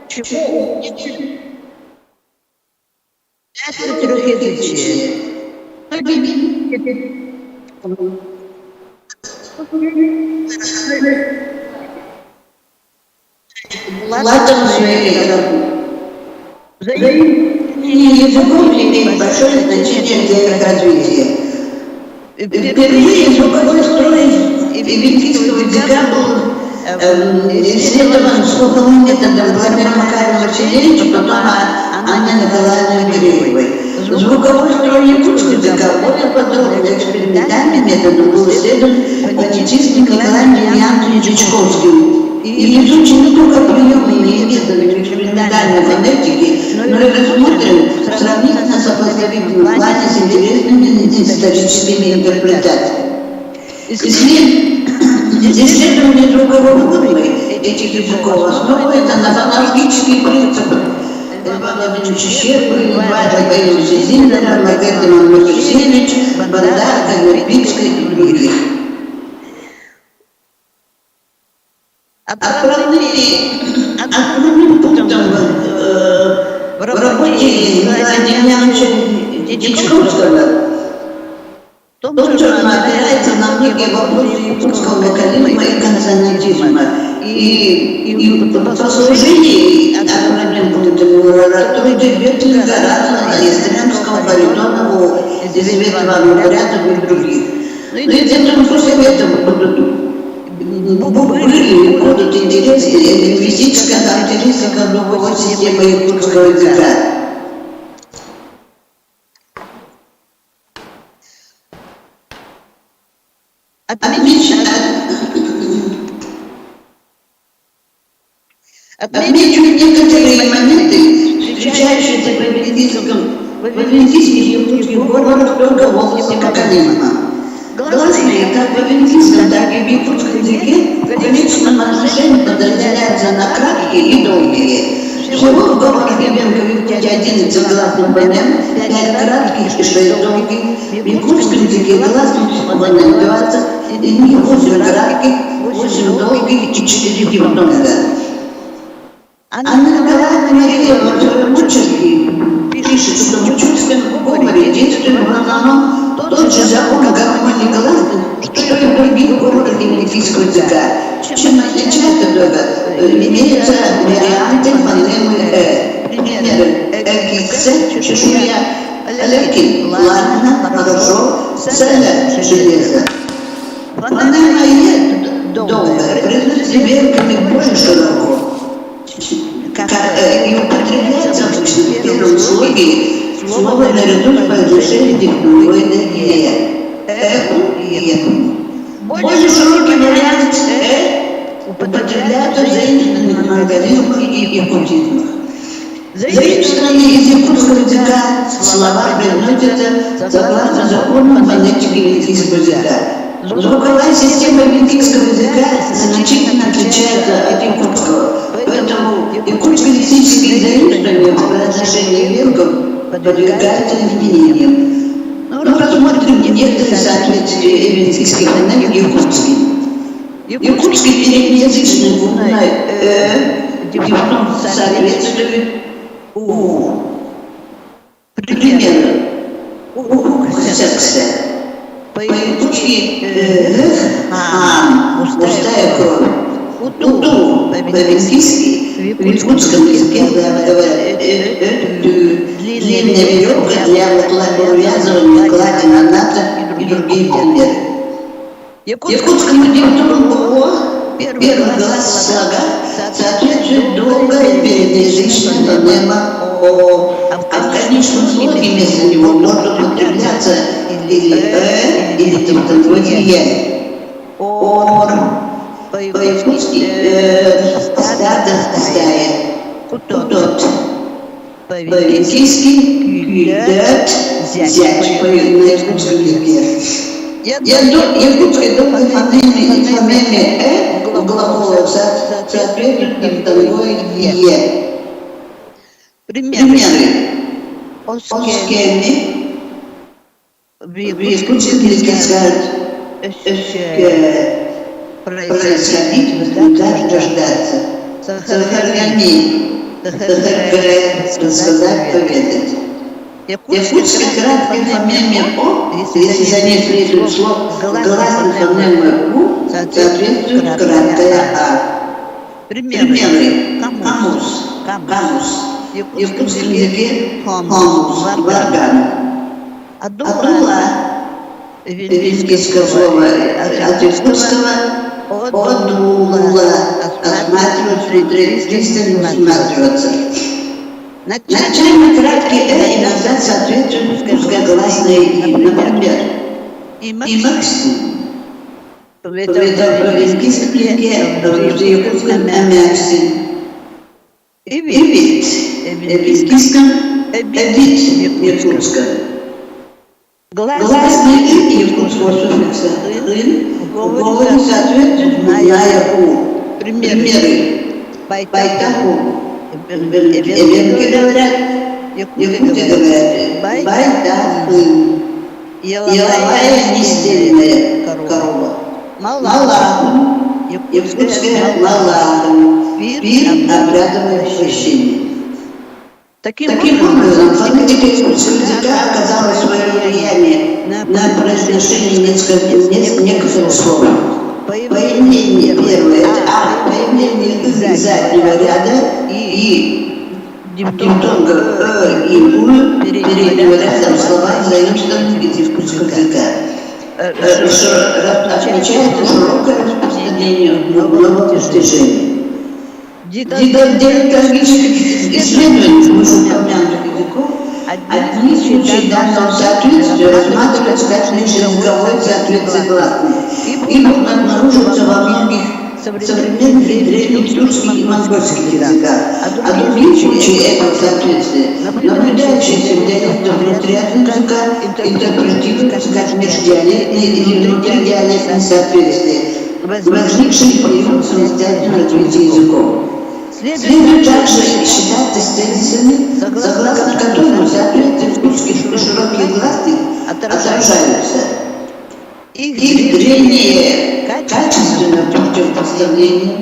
Чего? Это трехязычие. Владение языком имеет большое значение для их развития. Впервые звуковой строй эвенкийского языка был исследован слуховым методом Владимира Макаровича Ильича, потом Анны Николаевны Греевой. Звуковой строй якутского языка более подробно экспериментальным методом был исследован фонетистом Николаем Ильяновичем Чичковским. И изучен не только приемами и методами экспериментальной фонетики, но и рассмотрен в сравнительно сопоставительном плане с интересными историческими интерпретациями. Исследование звуковой формы этих языков основывается на фонологических принципах Льва Владимировича Щербы, Вадя Боевича Зиндера, Маргариты Мамусевич, Бандарка, Вербицкой и других. Основным пунктом в работе Николая Чичковского то, что он опирается на многие вопросы якутского локализма и консонантизма. И по служении основным пунктом его работы идет Горацина, Истрянского, Баритонова, Елизаветова, Мурятова и других. Но и где-то после этого будут интересы лингвистическая характеристика новой системы якутского языка. Отмечу некоторые моменты, встречающиеся в эвенкийских якутских говорах только в области локализма. Гласные, как в эвенкийском, так и в якутском языке, в конечном отношении подразделяются на краткие и долгие. Всего в говорах Ребенка в Якутии 11 гласных фонем, 5 кратких и 6 долгих. В якутском языке гласных фонем 20, из них 8 кратких, 8 долгих и 4 дифтонга. Анна Николаевна Греева в своем очерке пишет, что в чувственном говоре действует в основном тот же закон гармонии гласных, что и в других говорах эвенкийского языка. Чем отличается только имеются варианты фонемы Примеры эгиксе, чешуя, леки, ладно, хорошо, целя, железо. Фонема Е долгая, произносится ребенками более широко. И употребляется обычно в первом слоге слово наряду с произношением дифтонгоида Е. Более широкий вариант употребляется в заимствованных монголизмах и якутизмах. Заимствование из якутского языка слова произносятся согласно законам фонетики эвенкийского языка. Звуковая система эвенкийского языка значительно отличается от якутского, поэтому якутско-лексические заимствования в произношении венгров подвергаются изменениям. Но рассмотрим некоторые соответствия эвенкийских фонем якутским. Якутский переднеязычный губной дифтонг соответствует У. Примеры. Сексе. По-якутски пустая кровь. Уту. По-эвенкийски в якутском языке говорят длинная веревка для увязывания кладина ната и другие примеры. Якутскому дифтонгу О первый глаз слога соответствует долгая переднеязычная фонема О, а в конечном слоге вместо него может употребляться или или дифтонгоид Е. Ор. По-якутски стадо, стая. Кутот. По-эвенкийски кюдет, зять. На якутском языке. Якутской долгой фонеме в глаголах соответствует дифтонгоид Е. Примеры. Оскеми. В якутском языке происходить, возникать, рождаться. Сахаргани. Рассказать, поведать. Якутской краткой фонеме О, если за ней следует слог гласной фонемы У, соответствует краткая А. Примеры. Камус. якутском языке хомус, варган. Адула, византийское слово от якутского, одула, осматривать, пристально осматриваться. Начальник краткий иногда соответствует узкогласной «и», например, и Максим. В византийском языке, в якутском Максим. И вид. В византийском вид якутском. Гласный «и» якутского суффикса «ын» в говоре соответствует «зная у». Примеры. Байтаху. Эвенки говорят, якуты говорят, байтаху. Еловая нестельная корова. Малаху. Якутская малаху. Пир обрядовое крещение. Таким образом, фонетика якутского языка оказала свое влияние на произношение некоторых слов. Появление первое – это появление заднего ряда и дифтонга и у переднего ряда в словах заимствованных из якутского языка. Отмечается широкое распространение нового движения. Диалектологических исследований вышеупомянутых языков одни случаи данного соответствия рассматриваются как межязыковое соответствие гласных и могут обнаруживаться во многих современных и древних тюркских и монгольских языках, а другие случаи этого соответствия, наблюдающиеся в диалектах внутрирядного языка, интерпретируются как междиалектные или внутридиалектные соответствия, возникшие в период самостоятельного развития языков. Следует также считать тезисами, согласно которым соответствия узких и широких гласных отражаются. Их древнее качественное противопоставление,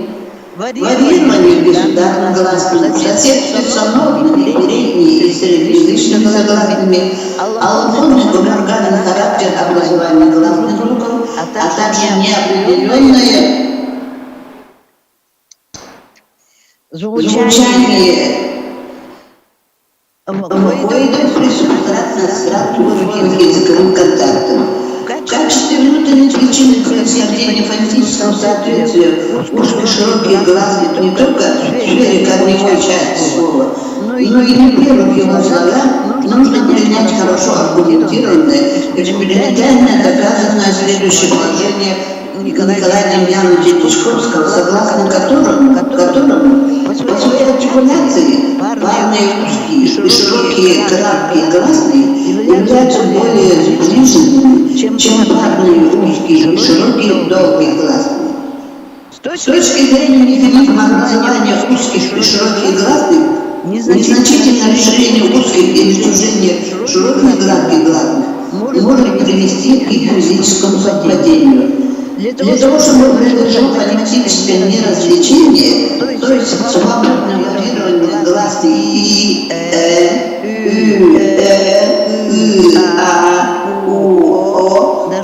варьирование государных гласных, соседствие с новыми передними и среднеязычными согласными, аллофонный гуморганный характер образования гласных звуков, а также неопределенное звучание вводит присутствовать над языковым контактом. В качестве внутренней причины происхождения фонетического соответствия узких широких гласных не только в сфере корневой части слова, но и на первых его слогах нужно принять хорошо аргументированное, экспериментально доказанное следующее положение Николая Демьяновича Тишковского, согласно которому по своей артикуляции парные узкие и широкие краткие гласные являются более сближенными, чем парные узкие и широкие долгие гласные. С точки зрения механизма образования узких и широких гласных, незначительное расширение узких и сужение широких гладких гласных может привести к их физическому совпадению. Для того, чтобы произошло фонетическое неразвлечение, то есть свободное варьирование гласных и, у,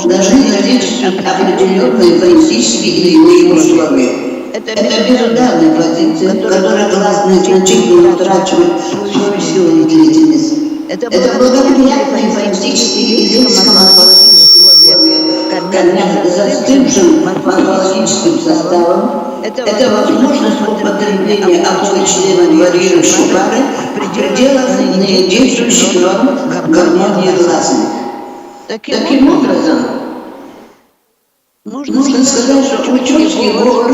должны наличие определенные фонетические или иные условия. Это безударная позиция, которая гласные значительно утрачивает свою силу и длительность. Это благоприятные фонетические и лексико-морфологические условия, застывшим морфологическим составом, это возможность употребления обоих членов варьирующей пары в пределах ныне действующих норм гармонии гласных. Таким образом, можно сказать, что учетский говор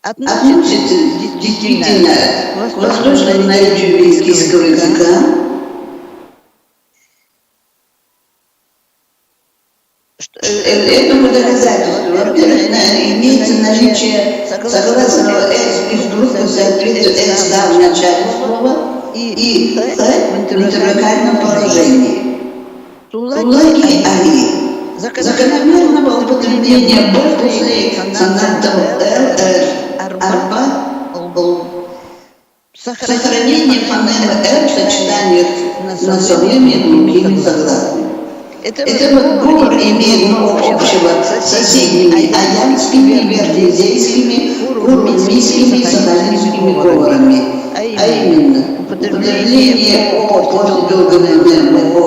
относится действительно к восточному наречию византийского языка. Этому доказательству, во-первых, имеется наличие согласного «с» без группы соответствует «с» в начале слова и «х» в интервокальном положении. Тулаги «аги». Закономерного употребления «б» после консонантов «л», «р», «арба», сохранение фонемы «р» в сочетаниях с носовыми и глухими согласными. Это говор имеет много общего с соседними аянскими, вердезейскими, курумийскими и сахалинскими говорами. именно употребление О после долгого О,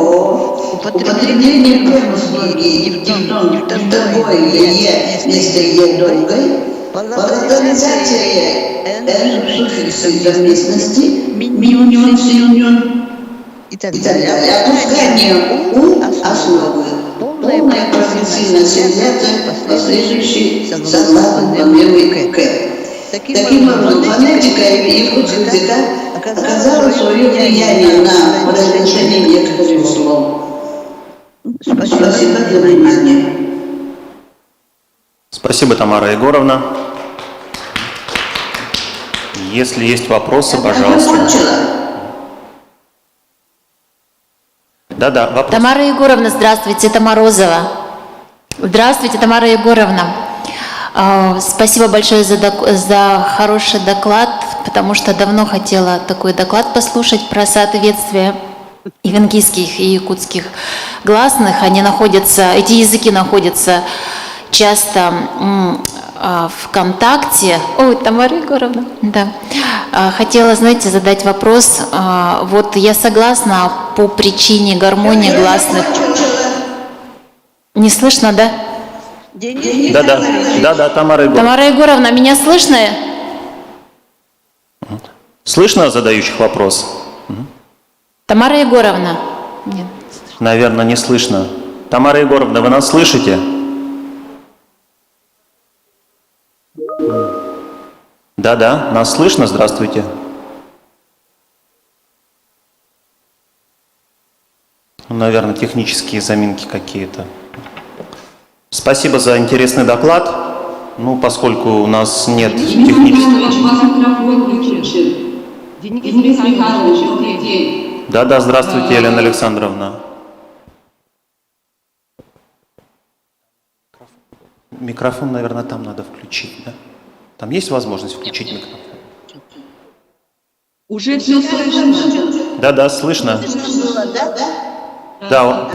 употребление П слоги дифтонг другой Е вместо Е долгой, палатализация Н суффикса совместности, миньон, синьон и так далее. Опускание У основы. Полная профессиональная ассимиляция последующей согласных проблемы К. Таким образом, фонетика якутского языка оказала свое влияние на произношение некоторых слов. Спасибо за внимание. Спасибо, Тамара Егоровна. Если есть вопросы, пожалуйста. Да, вопрос. Тамара Егоровна, здравствуйте, это Морозова. Здравствуйте, Тамара Егоровна. Спасибо большое за хороший доклад, потому что давно хотела такой доклад послушать про соответствие ивенкийских и якутских гласных. Эти языки находятся часто в контакте. Ой, Тамара Егоровна, да. Хотела, знаете, задать вопрос. Вот я согласна по причине гармонии гласных. Не слышно, да? Да, Тамара Егоровна. Тамара Егоровна, меня слышно? Слышно задающих вопрос? Тамара Егоровна? Нет. Наверное, не слышно. Тамара Егоровна, вы нас слышите? Да, нас слышно? Здравствуйте. Наверное, технические заминки какие-то. Спасибо за интересный доклад. Поскольку у нас нет технических... Да, здравствуйте, Елена Александровна. Микрофон, наверное, там надо включить, да? Там есть возможность включить микрофон? Уже все слышно? Да, слышно. Да,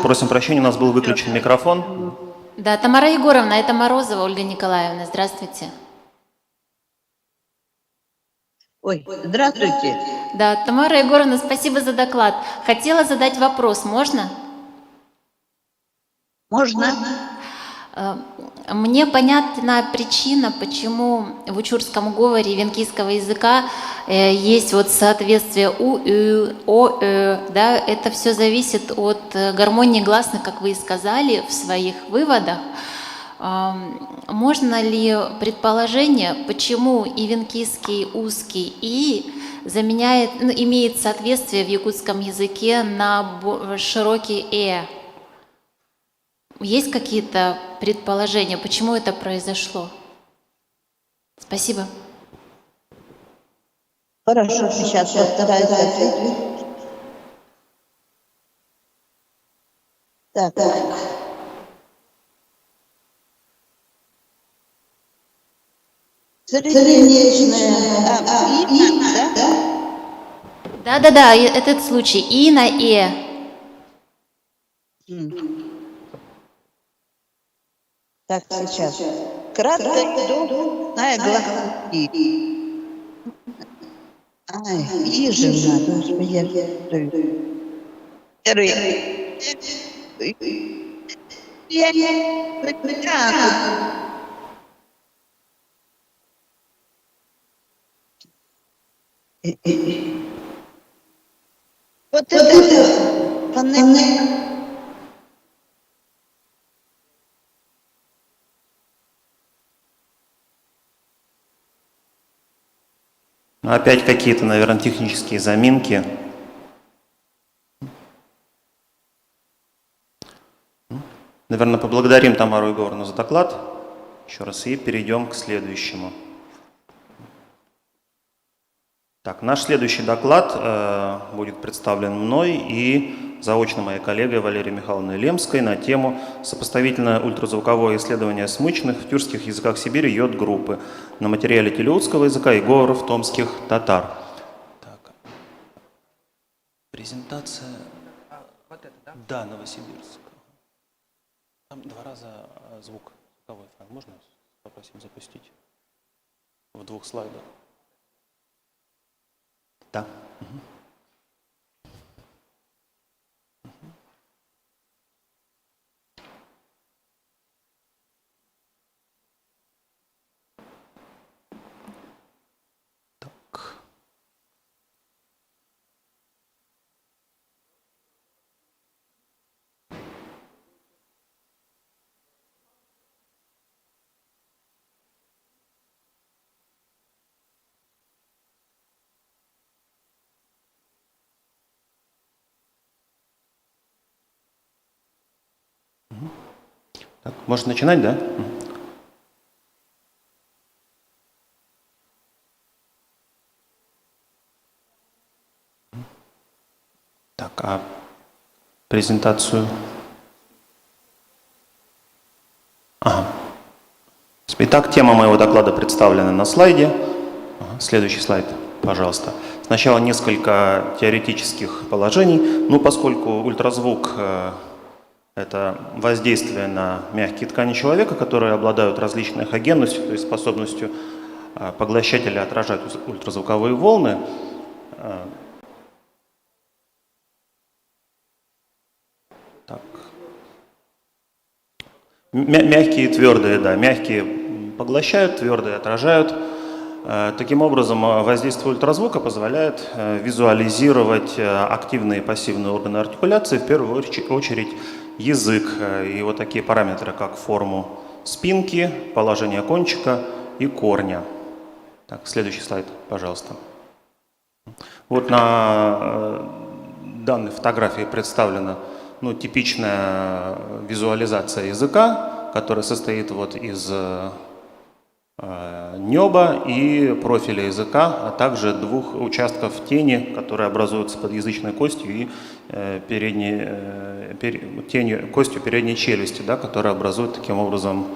просим прощения, у нас был выключен микрофон. Да, Тамара Егоровна, это Морозова Ольга Николаевна. Здравствуйте. Ой, здравствуйте. Да, Тамара Егоровна, спасибо за доклад. Хотела задать вопрос, можно? Можно? Мне понятна причина, почему в учурском говоре венкийского языка есть вот соответствие у, ü, о, да, это все зависит от гармонии гласных, как вы и сказали в своих выводах. Можно ли предположение, почему и венкийский узкий и имеет соответствие в якутском языке на широкий Есть какие-то предположения, почему это произошло? Спасибо. Хорошо, сейчас постараюсь ответить. Так. Среднечное. Да? Да, этот случай. И на Так, сейчас. Краткое долгое гласное И. Ай, И же надо, Вот это фонетика. Опять какие-то, наверное, технические заминки. Наверное, поблагодарим Тамару Егоровну за доклад еще раз и перейдем к следующему. Так, наш следующий доклад будет представлен мной и заочно моей коллегой Валерией Михайловной Лемской на тему «Сопоставительное ультразвуковое исследование смычных в тюркских языках Сибири йод-группы» на материале телеутского языка и говоров томских татар. Так. Презентация. Вот это, да? Да, Новосибирск. Там 2 раза звук. Можно попросим запустить в 2 слайдах? Да. Так, можно начинать, да? Так, а презентацию? Ага. Итак, тема моего доклада представлена на слайде. Ага, следующий слайд, пожалуйста. Сначала несколько теоретических положений. Ну, поскольку ультразвук это воздействие на мягкие ткани человека, которые обладают различной эхогенностью, то есть способностью поглощать или отражать ультразвуковые волны. Так. Мягкие и твердые, да, мягкие поглощают, твердые отражают. Таким образом, воздействие ультразвука позволяет визуализировать активные и пассивные органы артикуляции, в первую очередь язык и вот такие параметры, как форму спинки, положение кончика и корня. Так, следующий слайд, пожалуйста. Вот на данной фотографии представлена типичная визуализация языка, которая состоит вот из неба и профиля языка, а также двух участков тени, которые образуются под язычной костью и костью передней челюсти, да, которые образуют таким образом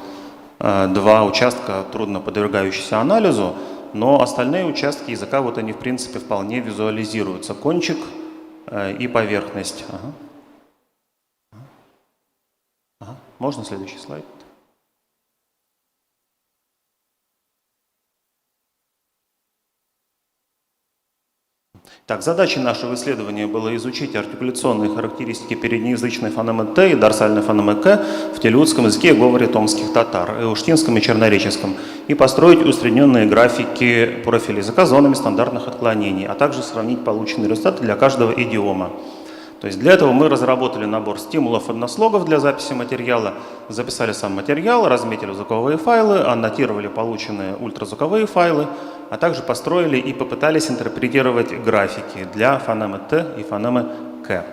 два участка, трудно подвергающиеся анализу, но остальные участки языка, вот они в принципе вполне визуализируются. Кончик и поверхность. Ага. Можно следующий слайд? Так, задачей нашего исследования было изучить артикуляционные характеристики переднеязычной фонемы Т и дорсальной фонемы К в телеутском языке и говоре томских татар, эуштинском и чернореческом, и построить усредненные графики профиля языка с зонами стандартных отклонений, а также сравнить полученные результаты для каждого идиома. То есть для этого мы разработали набор стимулов однослогов для записи материала, записали сам материал, разметили звуковые файлы, аннотировали полученные ультразвуковые файлы, а также построили и попытались интерпретировать графики для фонемы Т и фонемы К.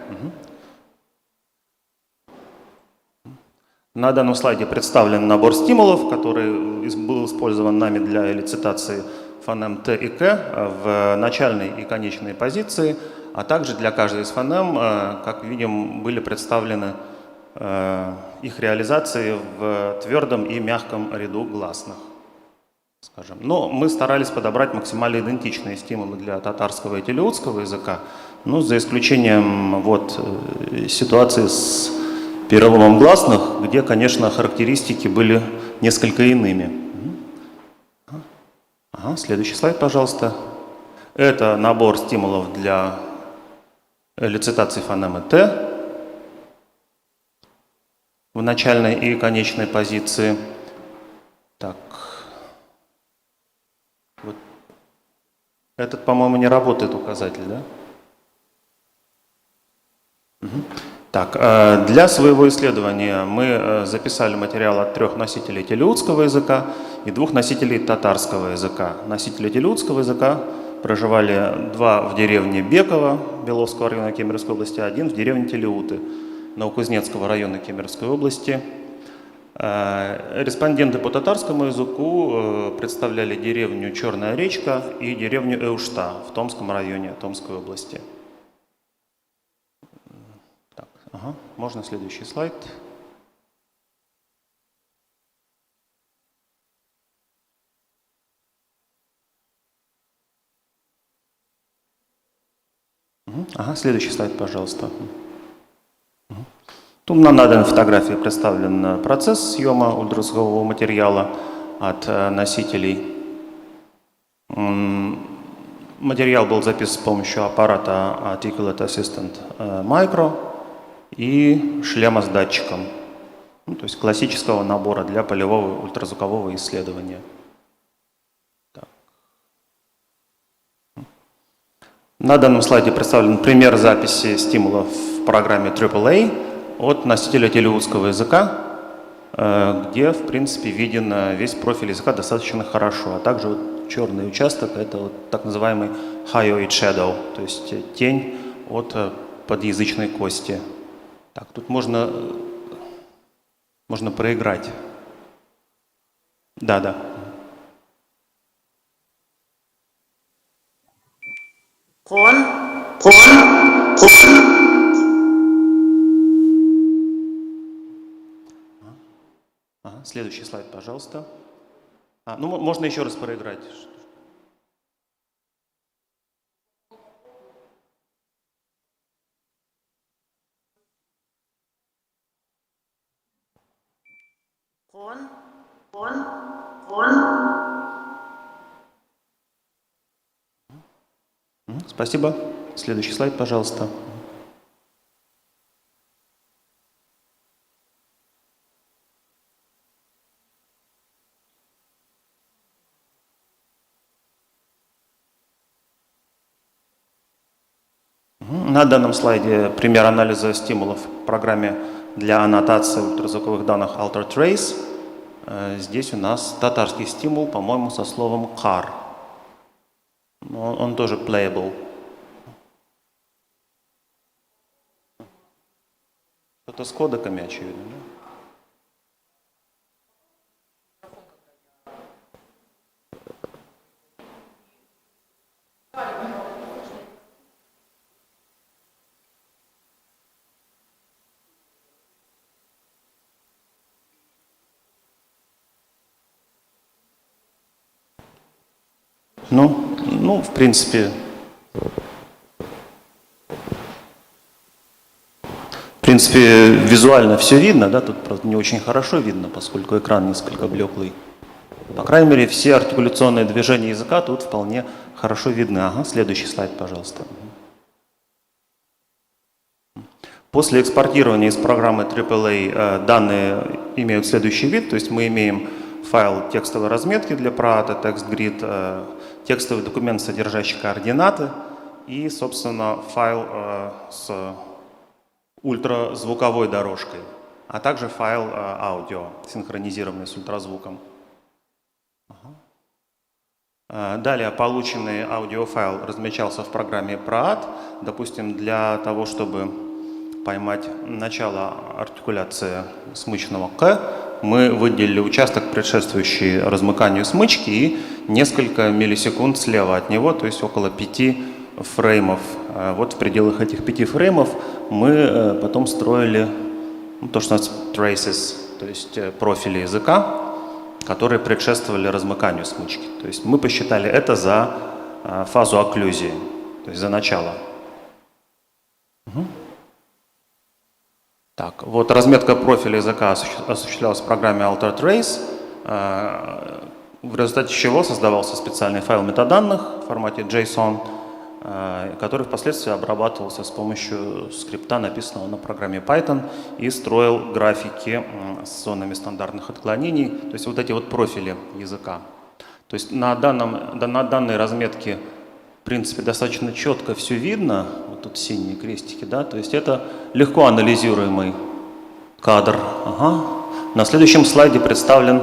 На данном слайде представлен набор стимулов, который был использован нами для элицитации фонем Т и К в начальной и конечной позиции, а также для каждой из фонем, как видим, были представлены их реализации в твердом и мягком ряду гласных. Скажем. Но мы старались подобрать максимально идентичные стимулы для татарского и телеутского языка, за исключением ситуации с переломом гласных, где, конечно, характеристики были несколько иными. Ага, следующий слайд, пожалуйста. Это набор стимулов для элицитации фонемы Т в начальной и конечной позиции. Так. Вот. Этот, по-моему, не работает указатель, да? Угу. Так, для своего исследования мы записали материал от 3 носителей телеутского языка и 2 носителей татарского языка. Носители телеутского языка проживали 2 в деревне Беково Беловского района Кемеровской области, 1 в деревне Телеуты Новокузнецкого района Кемеровской области. Респонденты по татарскому языку представляли деревню Черная речка и деревню Эушта в Томском районе Томской области. Так, ага, можно следующий слайд. Ага, следующий слайд, пожалуйста. Тут на данной фотографии представлен процесс съема ультразвукового материала от носителей. Материал был записан с помощью аппарата Articulate Assistant Micro и шлема с датчиком. Ну, то есть классического набора для полевого ультразвукового исследования. Так. На данном слайде представлен пример записи стимулов в программе AAA от носителя телеузского языка, где, в принципе, виден весь профиль языка достаточно хорошо. А также вот черный участок – это вот так называемый hyoid shadow, то есть тень от подъязычной кости. Так, тут можно проиграть. Да. Ага, следующий слайд, пожалуйста. Ну, можно еще раз проиграть. Спасибо. Следующий слайд, пожалуйста. На данном слайде пример анализа стимулов в программе для аннотации ультразвуковых данных AlterTrace. Здесь у нас татарский стимул, по-моему, со словом car. Но он тоже playable. Что-то с кодеками, очевидно. Да? Ну, в принципе, визуально все видно, да, тут правда не очень хорошо видно, поскольку экран несколько блеклый. По крайней мере, все артикуляционные движения языка тут вполне хорошо видны. Ага, следующий слайд, пожалуйста. После экспортирования из программы AAA данные имеют следующий вид, то есть мы имеем файл текстовой разметки для PRAAT, TextGrid, текстовый документ, содержащий координаты, и, собственно, файл с ультразвуковой дорожкой, а также файл аудио, синхронизированный с ультразвуком. Далее полученный аудиофайл размещался в программе PRAAT, допустим, для того, чтобы поймать начало артикуляции смычного «к», мы выделили участок, предшествующий размыканию смычки, и несколько миллисекунд слева от него, то есть около 5 фреймов. Вот в пределах этих 5 фреймов мы потом строили то, что называется traces, то есть профили языка, которые предшествовали размыканию смычки. То есть мы посчитали это за фазу окклюзии, то есть за начало. Так, вот разметка профиля языка осуществлялась в программе AlterTrace, в результате чего создавался специальный файл метаданных в формате JSON, который впоследствии обрабатывался с помощью скрипта, написанного на программе Python, и строил графики с зонами стандартных отклонений, то есть вот эти вот профили языка. То есть на данной разметке, в принципе, достаточно четко все видно, вот тут синие крестики, да, то есть это легко анализируемый кадр. Ага. На следующем слайде представлен,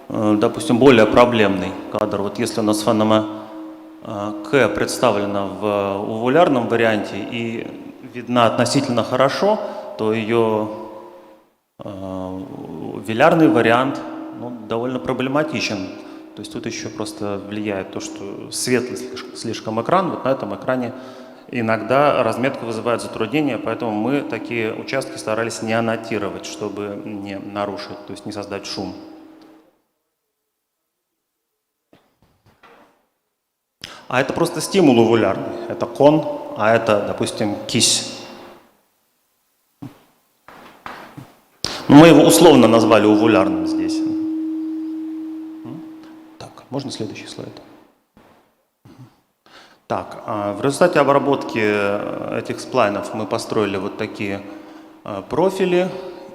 допустим, более проблемный кадр. Вот если у нас фонема К представлена в увулярном варианте и видна относительно хорошо, то ее вилярный вариант довольно проблематичен. То есть тут еще просто влияет то, что светлый слишком экран. Вот на этом экране иногда разметка вызывает затруднения, поэтому мы такие участки старались не аннотировать, чтобы не нарушить, то есть не создать шум. А это просто стимул увулярный. Это кон, а это, допустим, кись. Мы его условно назвали увулярным здесь. Так, можно следующий слайд? Так, в результате обработки этих сплайнов мы построили вот такие профили.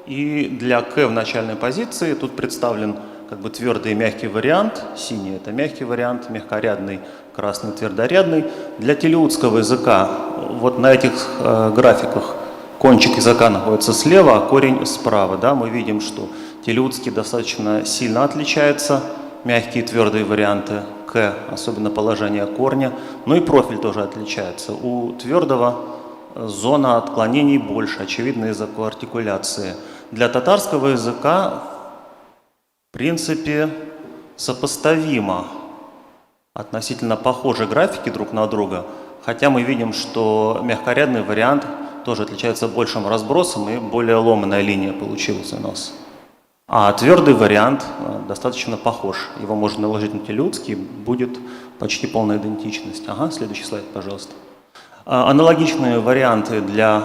И для К в начальной позиции тут представлен как бы твердый и мягкий вариант. Синий – это мягкий вариант, мягкорядный, красный – твердорядный. Для телеутского языка вот на этих графиках кончик языка находится слева, а корень справа. Да? Мы видим, что телеутский достаточно сильно отличается, мягкие и твердые варианты К, особенно положение корня. Ну и профиль тоже отличается. У твердого зона отклонений больше, очевидно, из-за коартикуляции. Для татарского языка, в принципе, сопоставимо. Относительно похожи графики друг на друга, хотя мы видим, что мягкорядный вариант тоже отличается большим разбросом и более ломаная линия получилась у нас. А твердый вариант достаточно похож. Его можно наложить на телеутский, будет почти полная идентичность. Ага, следующий слайд, пожалуйста. Аналогичные варианты для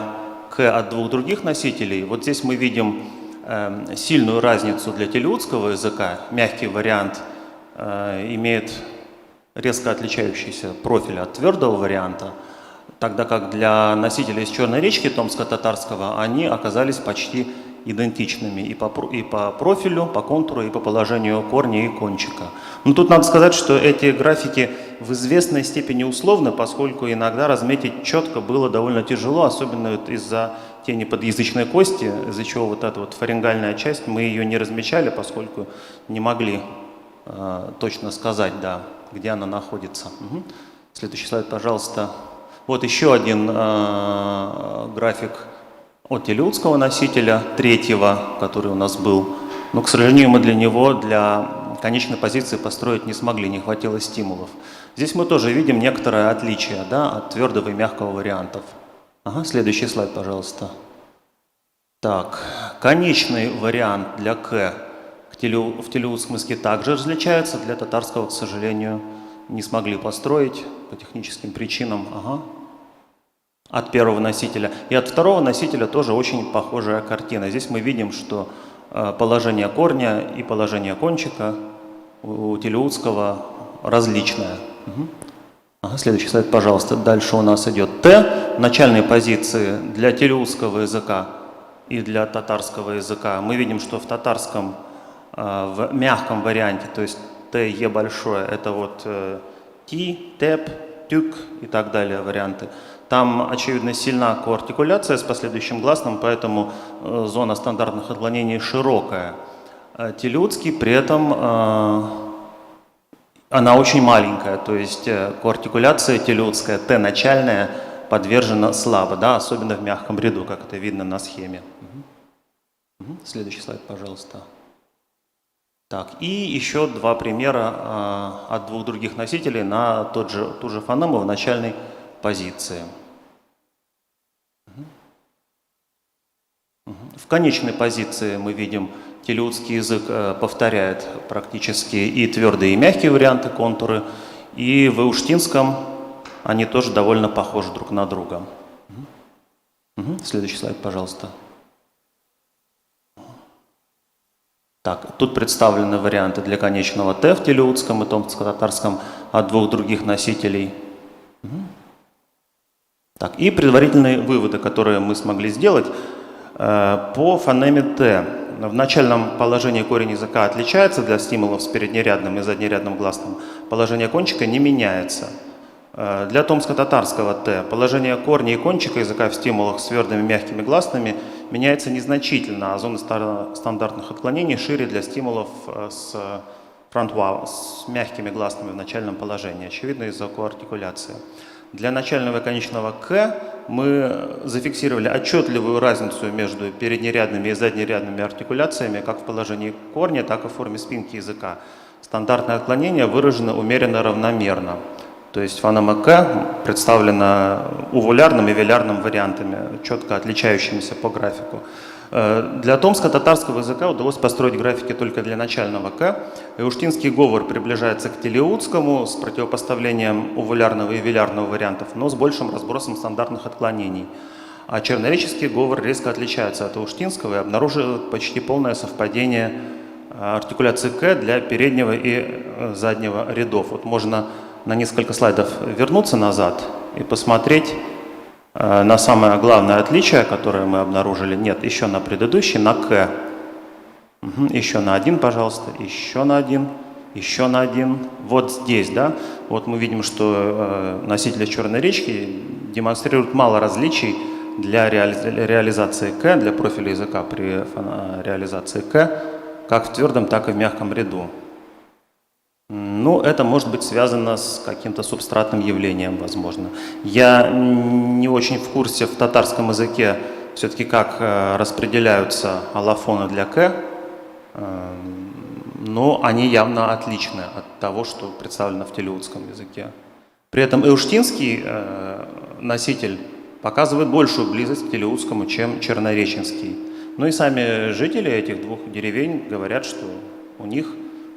К от двух других носителей. Вот здесь мы видим сильную разницу для телеутского языка. Мягкий вариант имеет резко отличающийся профиль от твердого варианта, тогда как для носителей из Черной речки томско-татарского они оказались почти идентичными и по профилю, по контуру, и по положению корня и кончика. Но тут надо сказать, что эти графики в известной степени условны, поскольку иногда разметить четко было довольно тяжело, особенно из-за тени подъязычной кости, из-за чего вот эта вот фарингальная часть, мы ее не размечали, поскольку не могли точно сказать, да, где она находится. Угу. Следующий слайд, пожалуйста. Вот еще один график от телеутского носителя, третьего, который у нас был. Но, к сожалению, мы для него, для конечной позиции построить не смогли, не хватило стимулов. Здесь мы тоже видим некоторое отличие, да, от твердого и мягкого вариантов. Ага, следующий слайд, пожалуйста. Так, конечный вариант для К в телеутском языке также различается, для татарского, к сожалению, не смогли построить по техническим причинам. Ага. От первого носителя. И от второго носителя тоже очень похожая картина. Здесь мы видим, что положение корня и положение кончика у телеутского различное. Угу. Ага, следующий слайд, пожалуйста. Дальше у нас идет Т. Начальные позиции для телеутского языка и для татарского языка. Мы видим, что в татарском в мягком варианте, то есть Т, Е большое, это вот Ти, Теп, Тюк и так далее варианты. Там, очевидно, сильна коартикуляция с последующим гласным, поэтому зона стандартных отклонений широкая. Телеутский при этом она очень маленькая, то есть коартикуляция телеутская, Т начальная, подвержена слабо, да, особенно в мягком ряду, как это видно на схеме. Угу. Следующий слайд, пожалуйста. Так, и еще два примера от двух других носителей на ту же фонему в начальной позиции. В конечной позиции мы видим, телеутский язык повторяет практически и твердые, и мягкие варианты контуры, и в эуштинском они тоже довольно похожи друг на друга. Следующий слайд, пожалуйста. Так, тут представлены варианты для конечного Т в телеутском и томско-татарском от двух других носителей. Так, и предварительные выводы, которые мы смогли сделать по фонеме Т. В начальном положении корень языка отличается для стимулов с переднерядным и заднерядным гласным. Положение кончика не меняется. Для томско-татарского Т положение корня и кончика языка в стимулах с твердыми и мягкими гласными меняется незначительно, а зоны стандартных отклонений шире для стимулов с фронтвау, с мягкими гласными в начальном положении, очевидно из-за коартикуляции. Для начального и конечного К мы зафиксировали отчетливую разницу между переднерядными и заднерядными артикуляциями как в положении корня, так и в форме спинки языка. Стандартное отклонение выражено умеренно равномерно. То есть фонема К представлена увулярным и велярным вариантами, четко отличающимися по графику. Для томско-татарского языка удалось построить графики только для начального К. Эуштинский говор приближается к телеутскому с противопоставлением увулярного и велярного вариантов, но с большим разбросом стандартных отклонений. А чернореческий говор резко отличается от эуштинского и обнаруживает почти полное совпадение артикуляции «к» для переднего и заднего рядов. Вот можно на несколько слайдов вернуться назад и посмотреть на самое главное отличие, которое мы обнаружили. Нет, еще на предыдущий, на «к». Еще на один, пожалуйста, еще на один, еще на один. Вот здесь, да, вот мы видим, что носители черной речки демонстрируют мало различий для реализации «к», для профиля языка при реализации «к», как в твердом, так и в мягком ряду. Ну, это может быть связано с каким-то субстратным явлением, возможно. Я не очень в курсе в татарском языке все-таки, как распределяются аллофоны для «к», но они явно отличны от того, что представлено в телеутском языке. При этом эуштинский носитель показывает большую близость к телеутскому, чем чернореченский. Ну и сами жители этих двух деревень говорят, что у них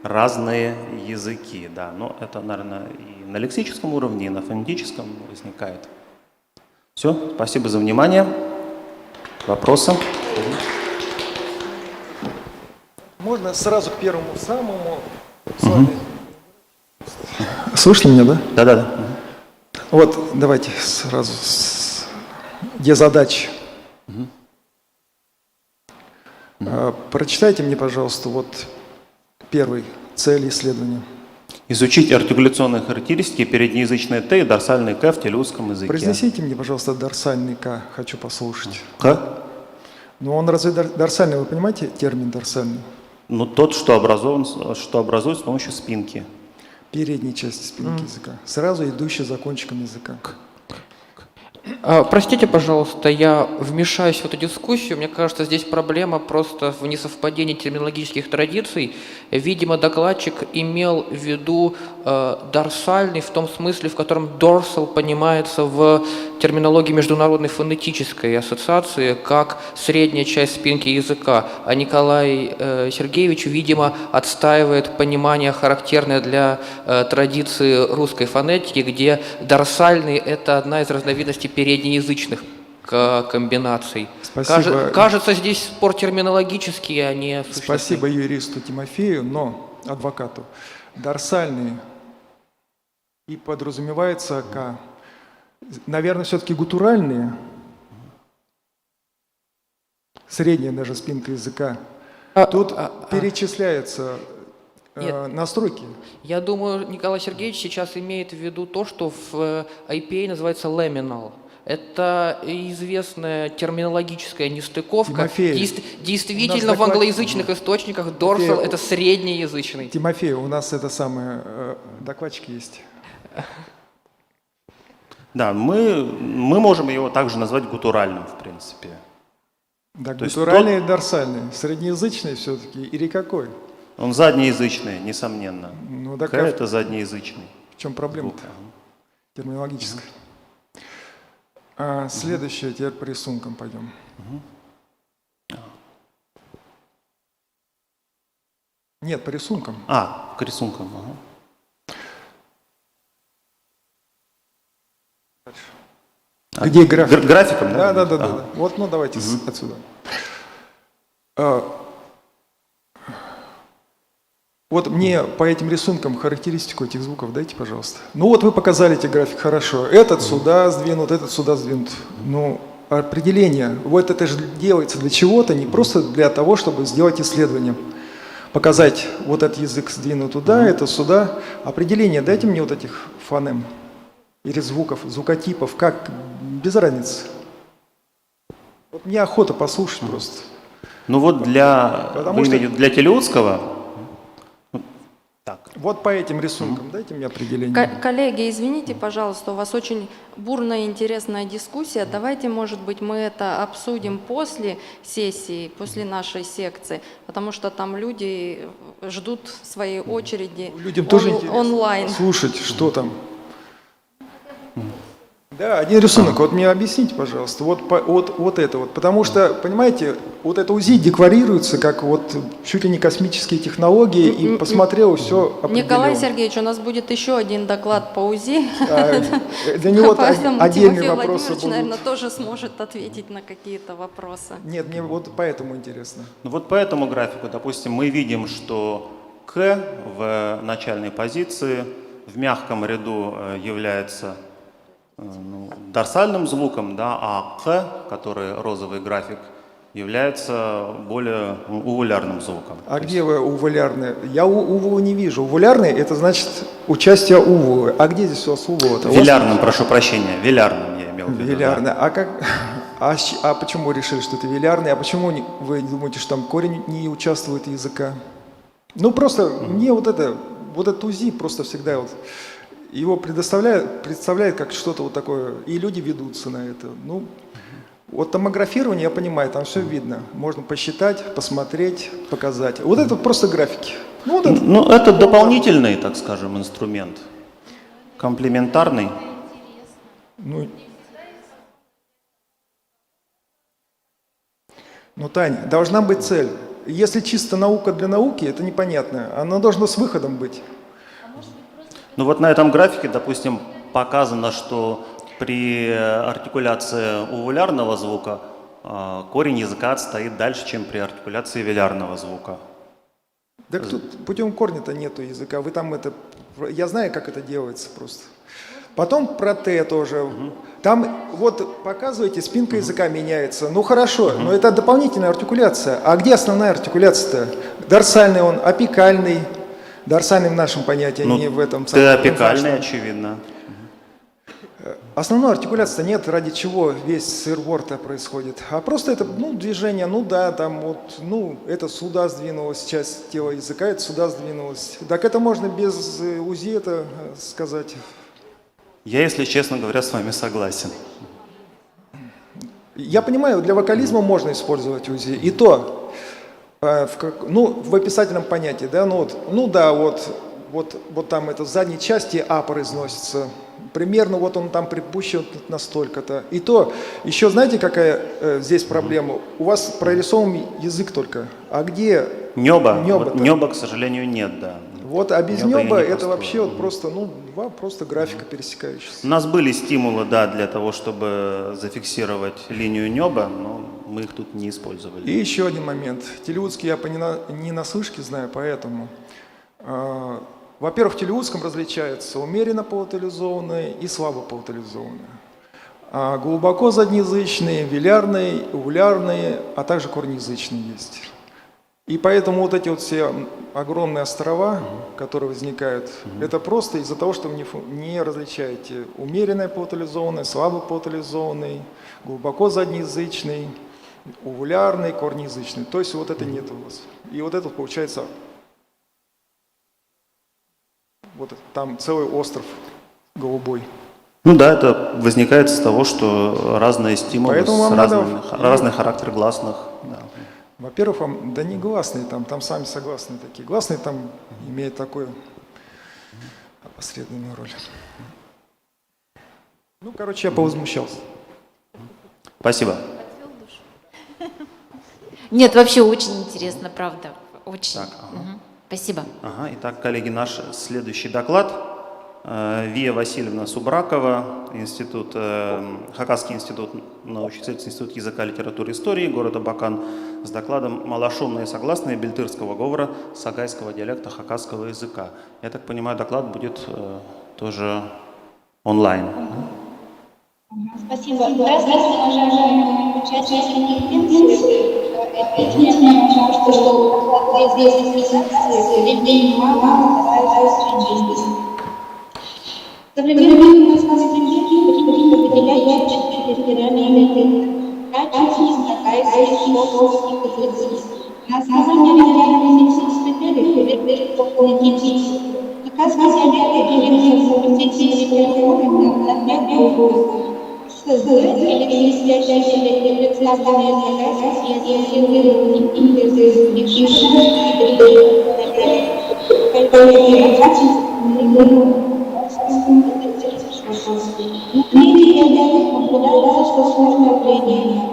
разные языки. Да. Но это, наверное, и на лексическом уровне, и на фонетическом возникает. Все, спасибо за внимание. Вопросы? Можно сразу к первому самому слайду? Слышно меня, да? Да-да-да. Вот, давайте сразу где задачи. Прочитайте мне, пожалуйста, вот первый цель исследования. Изучить артикуляционные характеристики переднеязычной «т» и дорсальной «к» в телеутском языке. Произнесите мне, пожалуйста, дорсальный «к», хочу послушать. «К»? Ну, он разве дорсальный, вы понимаете термин дорсальный? Ну, тот, что образуется с помощью спинки. Передней части спинки языка, сразу идущий за кончиком языка. Простите, пожалуйста, я вмешаюсь в эту дискуссию. Мне кажется, здесь проблема просто в несовпадении терминологических традиций. Видимо, докладчик имел в виду дорсальный в том смысле, в котором dorsal понимается в терминологии Международной фонетической ассоциации как средняя часть спинки языка. А Николай Сергеевич, видимо, отстаивает понимание, характерное для традиции русской фонетики, где дорсальный – это одна из разновидностей переднеязычных комбинаций. Спасибо. Кажется, здесь спор терминологический, а не сущностный. Спасибо юристу Тимофею, но адвокату. Дорсальный и подразумевается как, наверное, все-таки гутуральные, средняя даже спинка языка. Тут перечисляются настройки. Я думаю, Николай Сергеевич сейчас имеет в виду то, что в IPA называется laminal. Это известная терминологическая нестыковка. Действительно, в англоязычных источниках dorsal – это среднеязычный. Тимофей, у нас это самое, докладчик есть. Да, мы можем его также назвать гутуральным, в принципе. Да, гутуральный и дорсальный. Среднеязычный все-таки или какой? Он заднеязычный, несомненно. Ну, так это заднеязычный. В чем проблема-то? Терминологическая. Следующее, теперь по рисункам пойдем. Нет, по рисункам. К рисункам. Где график? Графиком, да? Да. Вот, ну давайте отсюда. Вот мне по этим рисункам характеристику этих звуков дайте, пожалуйста. Ну вот вы показали эти график хорошо. Этот сюда сдвинут, этот сюда сдвинут. Ну, определение. Вот это же делается для чего-то, не просто для того, чтобы сделать исследование. Показать, вот этот язык сдвинут туда, это сюда. Определение дайте мне вот этих фонем. Или звуков, звукотипов, как, без разницы. Вот мне охота послушать просто. Ну вот для телеутского. Так. Вот по этим рисункам дайте мне определение. Коллеги, извините, пожалуйста, у вас очень бурная и интересная дискуссия. Давайте, может быть, мы это обсудим после сессии, после нашей секции, потому что там люди ждут своей очереди. Людям тоже интересно онлайн. слушать, что там. Да, один рисунок. Вот мне объясните, пожалуйста, вот это вот. Потому что, понимаете, вот это УЗИ декларируется как вот чуть ли не космические технологии, и посмотрел, все определил. Николай Сергеевич, у нас будет еще один доклад по УЗИ. Для него Поэтому отдельные Тимофей вопросы Владимирович, будут. наверное, тоже сможет ответить на какие-то вопросы. Нет, мне вот поэтому интересно. Ну вот по этому графику, допустим, мы видим, что К в начальной позиции в мягком ряду является дорсальным звуком, да, а К, который розовый график, является более увулярным звуком. А где вы увулярные? Я увулу не вижу. Увулярный – это значит участие увулы. А где здесь у вас увула? Вилярным, прошу прощения, вилярным я имел в виду. Вилярный. Да. А почему вы решили, что это вилярный? А почему вы думаете, что там корень не участвует языка? Ну просто мне вот этот УЗИ просто всегда вот его представляет как что-то вот такое, и люди ведутся на это. Ну, вот томографирование, я понимаю, там все видно. Можно посчитать, посмотреть, показать. Вот это просто графики. Ну, это дополнительный, так скажем, инструмент. Комплементарный. Ну, Тань, должна быть цель. Если чисто наука для науки, это непонятно. Она должна с выходом быть. Ну вот на этом графике, допустим, показано, что при артикуляции увулярного звука корень языка отстоит дальше, чем при артикуляции вилярного звука. Так тут путем корня-то нету языка. Вы там это... Я знаю, как это делается просто. Потом про Т тоже. Там вот показываете, спинка языка меняется. Ну хорошо, но это дополнительная артикуляция. А где основная артикуляция-то? Дорсальный он, апикальный. Дорсальный в нашем понятии, не в этом. Т апикальный, очевидно. Основной артикуляции нет, ради чего весь сырбор-то происходит. А просто это движение, там вот, это сюда сдвинулась часть тела языка, это сюда сдвинулось. Так это можно без УЗИ это сказать. Я, если честно говоря, с вами согласен. Я понимаю, для вокализма можно использовать УЗИ, и то в описательном понятии, да, вот там это в задней части А произносится, примерно вот он там припущен настолько-то. И то, еще знаете, какая здесь проблема? У вас прорисован язык только, а где Неба, к сожалению, нет, да. Вот, а без неба это вообще вот просто графика пересекающаяся. У нас были стимулы, да, для того, чтобы зафиксировать линию неба, но мы их тут не использовали. И еще один момент. Телеутский я не на слышке знаю, поэтому... Во-первых, в телеутском различается умеренно паутализованные и слабо паутализованные. А глубоко заднеязычные, вилярные, увулярные, а также корнеязычные есть. И поэтому вот эти вот все огромные острова, которые возникают, это просто из-за того, что вы не различаете умеренно паутализованный, слабо паутализованный, глубоко заднеязычный, увулярный, корнеязычный. То есть вот это нет у вас. И вот это получается... Вот там целый остров голубой. Ну да, это возникает с того, что разные стимулы, разный характер гласных. Да. Во-первых, да не гласные, там сами согласные такие. Гласные там имеют такую опосредованную роль. Я повозмущался. Спасибо. Нет, вообще очень интересно, правда. Очень. Так, Спасибо. Итак, коллеги, наш следующий доклад. Вия Васильевна Субракова, Хакасский институт, научно-исследовательский институт языка, литературы и истории, город Абакан, с докладом «Малошумные согласные бельтырского говора сагайского диалекта хакасского языка». Я так понимаю, доклад будет тоже онлайн. Спасибо. Здравствуйте, уважаемые участники конференции. Извините, пожалуйста, что известной презентации времени мало, стараюсь здесь. Современные национальные языки выделяют территориальные языки, качественные, хакасские, шоловские языки. На основании региональных критериев фонетически. Хакасский диалект делится в фонетические формы на 5 групп. Или связанные представленные На мере диалектов наблюдается сложное явление.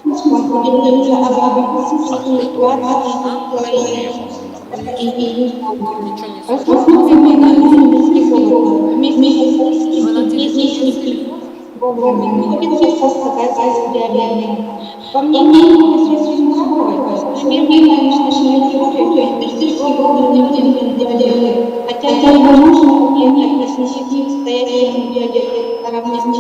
Удивляется образованности ситуации и рассматриваем английский говор вместе с находится создаватель диалекта. По мнению профессора, примерно наша теория диалект, хотя невозможно не отнести к стоящему диалекту равномерно,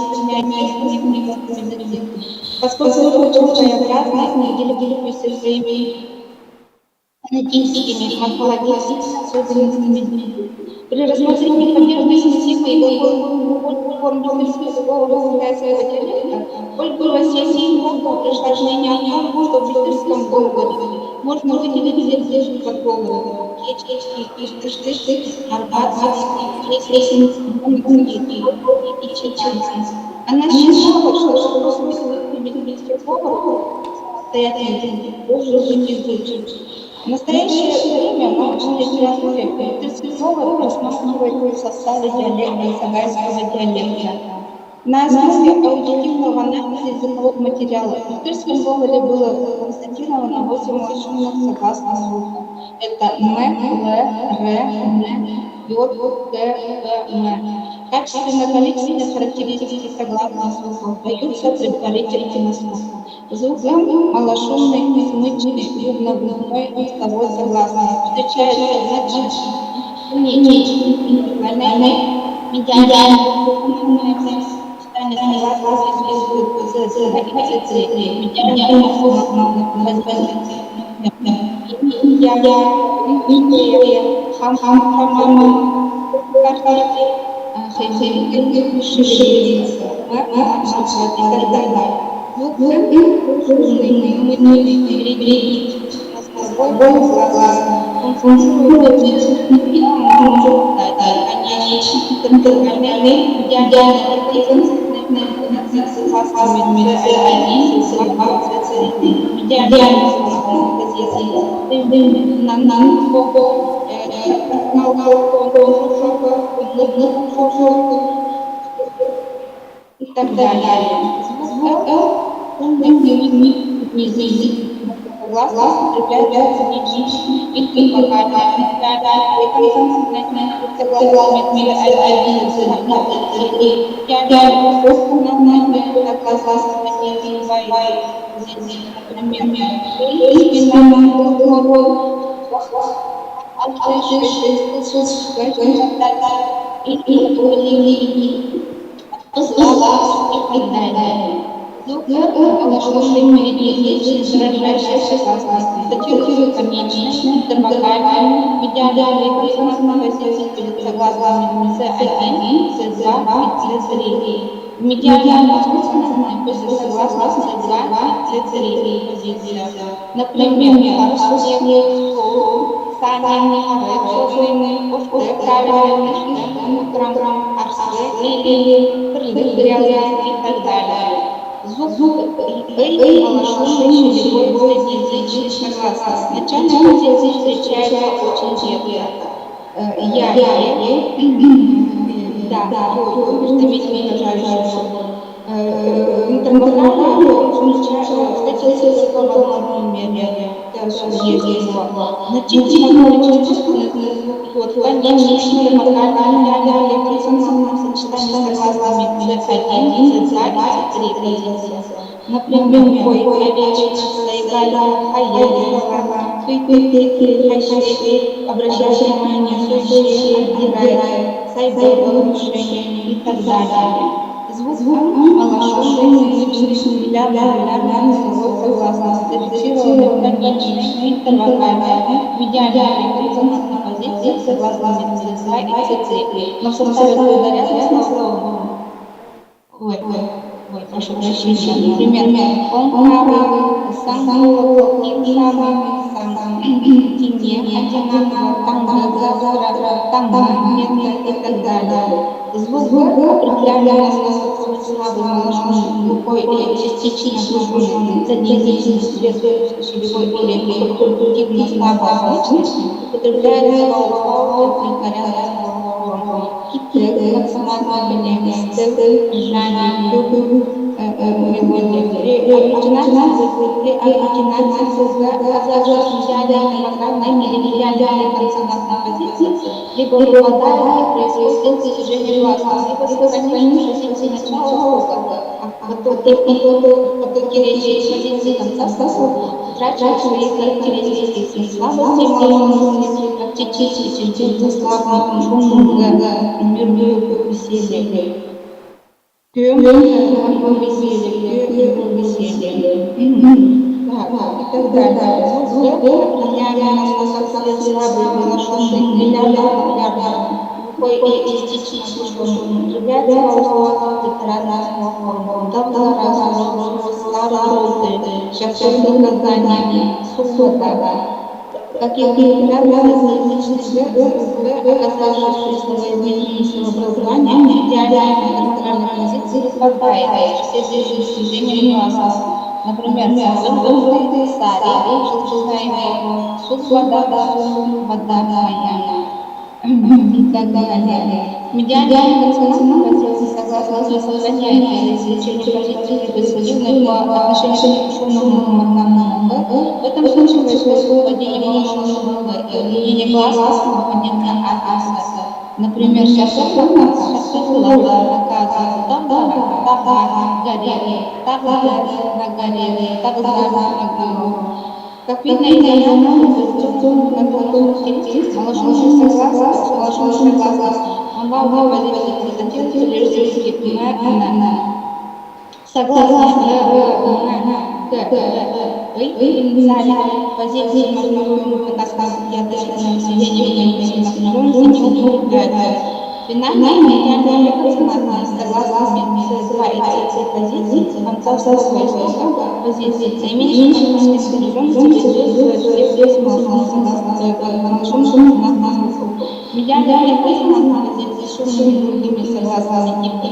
поскольку своеобразность неделимся своими фонетическими, морфологическими особенностями. При рассмотрении поддержанной системы и форм языкового диалекта пользовалась сильным происхождения о том, что в бишкекском говоре можно выделить здесь подговоры. Кечкешский, арбатский, лесенский и чеченский. Она считала, что смысл бишкекского состоятельности тоже изучить. В настоящее время в научной литературе говор рассматривают в составе диалекта сагайского диалекта. На основе аудитивного анализа языковых материалов в тырском говоре было констатировано 8 машинных согласных звуков. Это м, л, р, н, й, г, м. Качественно-количественные характеристики согласных звуков даются предварительно слухом. Звук М, малошумный, смычный, губно-губной, устовой согласный, встречается значительно интеллектуальной, медиальной, и так далее. Звук язык согласно употребляются и вокальные, и консонантные согласные Медиальная позиция согласно позиция. Например, сани, шофыны, правильные, утром, арсы, крылья и так далее. Звук «эй» малошумный любой позиции согласно. Начальная позиция встречается очень редко. Представитель выражающего. Интермодальная встречается в одном мере. Значительно количество звуков, конечно, интермодальная диалект в сочетании с согласными «один», «за» и «три». Например, «ой», «овечка», «стояла», «хаела», «ты», «хащи», «обращай внимание», «сущие», «отдирай», «сайбай», «нарушение» и так далее. Звук малошумный, звучный, ля-ля-ля-ля, согласно, зафиксированный, конечный, интервокальный, медиальный, резонансной позиции, согласно, «за» и «ци». Но в составе ударяется слово. Прошу прощения. Например, он правый, сам тине, одинаково, там, и так далее. Звук определяемый слабый, малошумный, глухой или частично слышный, задерживающий щелевой или культурно слабо слышный, употребляется в порядке максимальное стиль, ржание, мелодия. Оригинация слога оказавшись идеальной или идеальной консонантной позиции, либо выпадает и происходит достижение гласных, либо сохранившись начала слога. Потоки речи позиции конца слога утрачивают свои характеристики, слабости, маломыслие, практически, слабый, шумный, мирную веселье. Веселье. И так далее. Влияние на слабый, приглашенный, эстетично слушаем, является литературной формой, давно разложенного старой шахтерных названий, суббота. Каких различных оказавшись словоизменительного образования, идеальной театральной позиции хватает все движения глаза. Например, «Золотые сари», «Желтознаемые», «Суббота», «Вода моя» и так далее. Медиальная консонантная позиция, согласно сохраняет изучение позиции происходительной по отношению к шумному одному. В этом случае происходит падение малошумного влияние глаза на оппонента аса. Например, шахтер наказывает, на горе, как видно, идеально малошумный согласно, он вам позиции лишь согласно позиции маркируемых ядерным населением финальная медиальная консонантная согласно эти позиции конца слова позиции имеющие медиальная консонантная позиции шумными другими согласными типа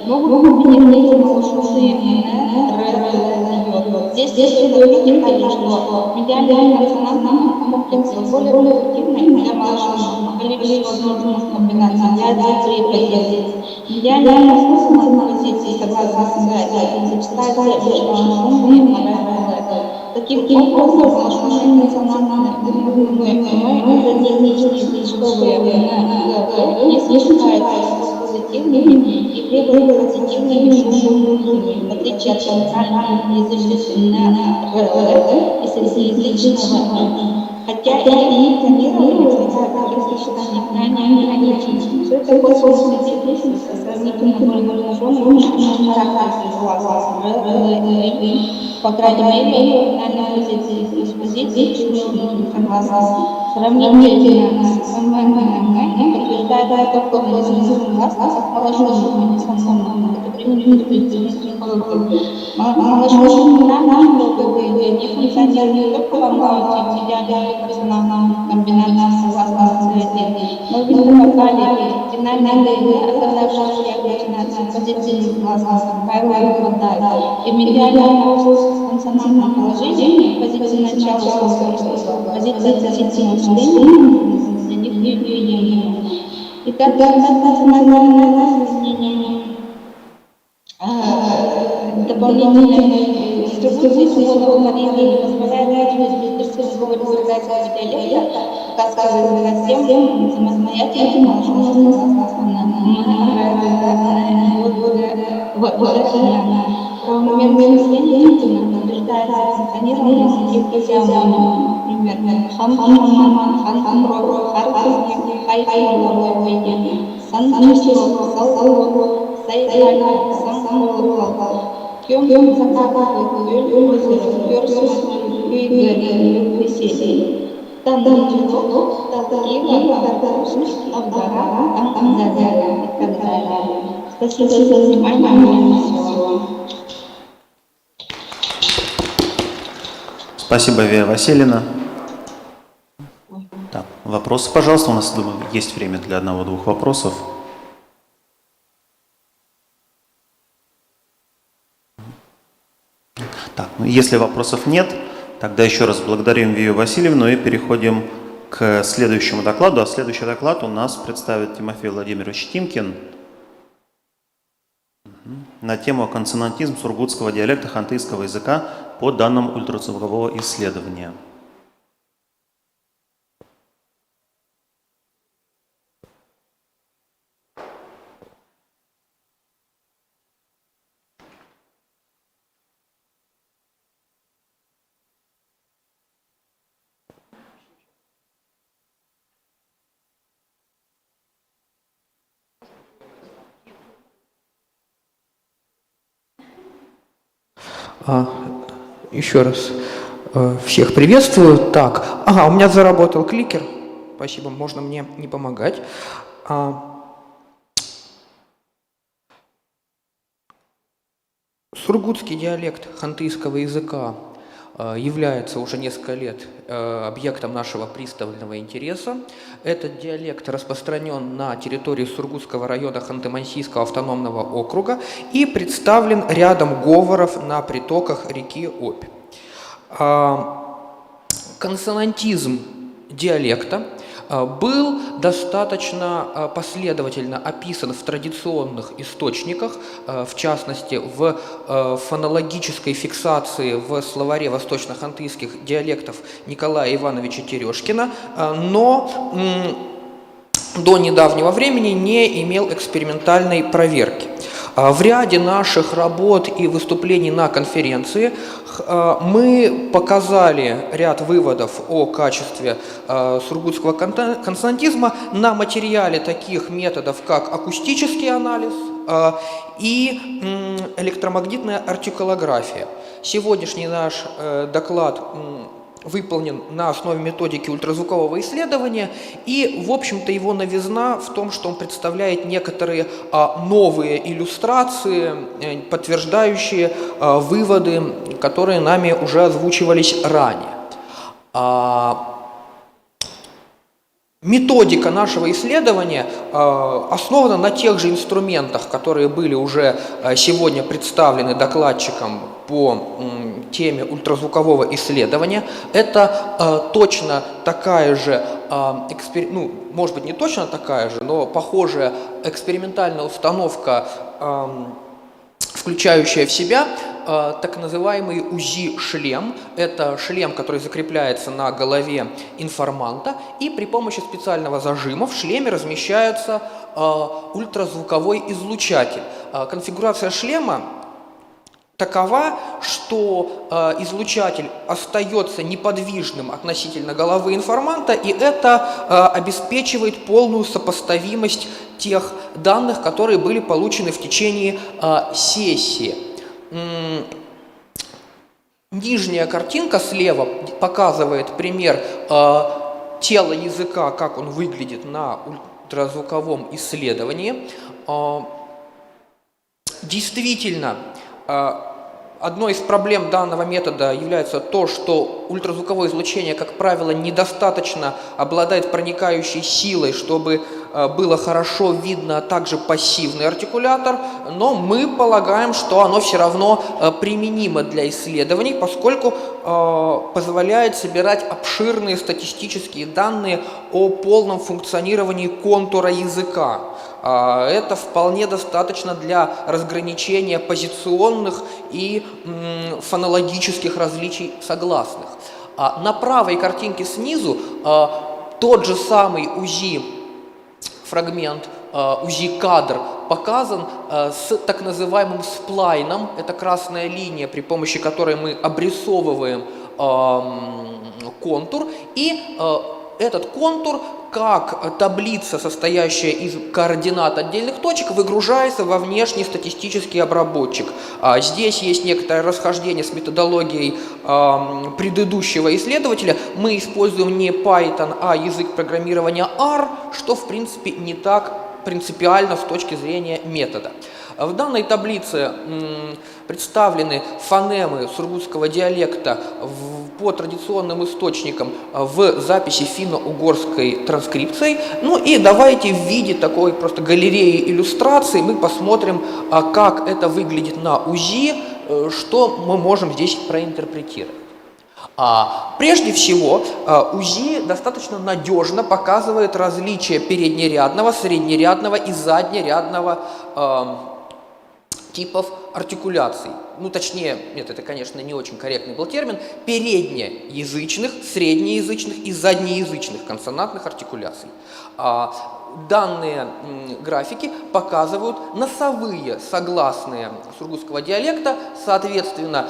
могут объединить малошумные Здесь следует отметить, что медиальная консонантная комплекс более эффективна для малошумных, количество возможных комбинаций для позиций. Медиальная консонантная позиция согласно сочетается лишь малошумные моральные. Таким образом, малошумные консонантные задействуют не сочетаются позитивными и требуют позитивными шумными, в отличие от центрального язычественного и среднеязычного. Хотя и планировали ранее ограничены. Все это косвенные действия сравнительно более шумным характером глаза. По крайней мере, на позиции глаза сравнительно подтверждает подобный глаз малошумным несомненно. Малошумные не функционируют только во многих идеальных персональных комбинациях согласных но в вокале финальная оказавшаяся комбинация позиции глаза и медиальная консонантное положение, позиции начала слова, позиции значительного члена, для них неприемлемо. И когда национальное изменение дополнительной дистрибуции слова не позволяет разговор диалекта, показывает всем самостоятельно равномерное мышление утверждается функционированием языке например, Спасибо за внимание. Спасибо, Вера Васильевна. Так, вопросы, пожалуйста. У нас, думаю, есть время для одного-двух вопросов. Так, ну, если вопросов нет, тогда еще раз благодарим Веру Васильевну и переходим к следующему докладу. А следующий доклад у нас представит Тимофей Владимирович Тимкин на тему «Консонантизм сургутского диалекта хантыйского языка по данным ультразвукового исследования». Еще раз всех приветствую. Так, ага, у меня заработал кликер. Спасибо, можно мне не помогать. Сургутский диалект хантыйского языка является уже несколько лет объектом нашего пристального интереса. Этот диалект распространен на территории Сургутского района Ханты-Мансийского автономного округа и представлен рядом говоров на притоках реки Обь. Консонантизм диалекта был достаточно последовательно описан в традиционных источниках, в частности, в фонологической фиксации в словаре восточно-хантыйских диалектов Николая Ивановича Терешкина, но до недавнего времени не имел экспериментальной проверки. В ряде наших работ и выступлений на конференции мы показали ряд выводов о качестве сургутского консонантизма на материале таких методов, как акустический анализ и электромагнитная артикулография. Сегодняшний наш доклад выполнен на основе методики ультразвукового исследования, и, в общем-то, его новизна в том, что он представляет некоторые новые иллюстрации, подтверждающие выводы, которые нами уже озвучивались ранее. Методика нашего исследования основана на тех же инструментах, которые были уже сегодня представлены докладчиком по теме ультразвукового исследования. Это точно такая же, может быть, не точно такая же, но похожая экспериментальная установка, включающая в себя так называемый УЗИ-шлем. Это шлем, который закрепляется на голове информанта, и при помощи специального зажима в шлеме размещается ультразвуковой излучатель. Конфигурация шлема такова, что излучатель остается неподвижным относительно головы информанта, и это обеспечивает полную сопоставимость тех данных, которые были получены в течение сессии. Нижняя картинка слева показывает пример тела языка, как он выглядит на ультразвуковом исследовании. Действительно, одной из проблем данного метода является то, что ультразвуковое излучение, как правило, недостаточно обладает проникающей силой, чтобы было хорошо видно также пассивный артикулятор, но мы полагаем, что оно все равно применимо для исследований, поскольку позволяет собирать обширные статистические данные о полном функционировании контура языка. Это вполне достаточно для разграничения позиционных и фонологических различий согласных. На правой картинке снизу тот же самый УЗИ-фрагмент, УЗИ-кадр показан с так называемым сплайном. Это красная линия, при помощи которой мы обрисовываем контур, и этот контур, как таблица, состоящая из координат отдельных точек, выгружается во внешний статистический обработчик. Здесь есть некоторое расхождение с методологией предыдущего исследователя. Мы используем не Python, а язык программирования R, что в принципе не так принципиально с точки зрения метода. В данной таблице представлены фонемы сургутского диалекта по традиционным источникам в записи финно-угорской транскрипции. Ну и давайте в виде такой просто галереи иллюстраций мы посмотрим, как это выглядит на УЗИ, что мы можем здесь проинтерпретировать. Прежде всего, УЗИ достаточно надежно показывает различия переднерядного, среднерядного и заднерядного типов артикуляций. Ну, точнее, нет, это, конечно, не очень корректный был термин, переднеязычных, среднеязычных и заднеязычных консонантных артикуляций. Данные графики показывают носовые согласные сургутского диалекта, соответственно,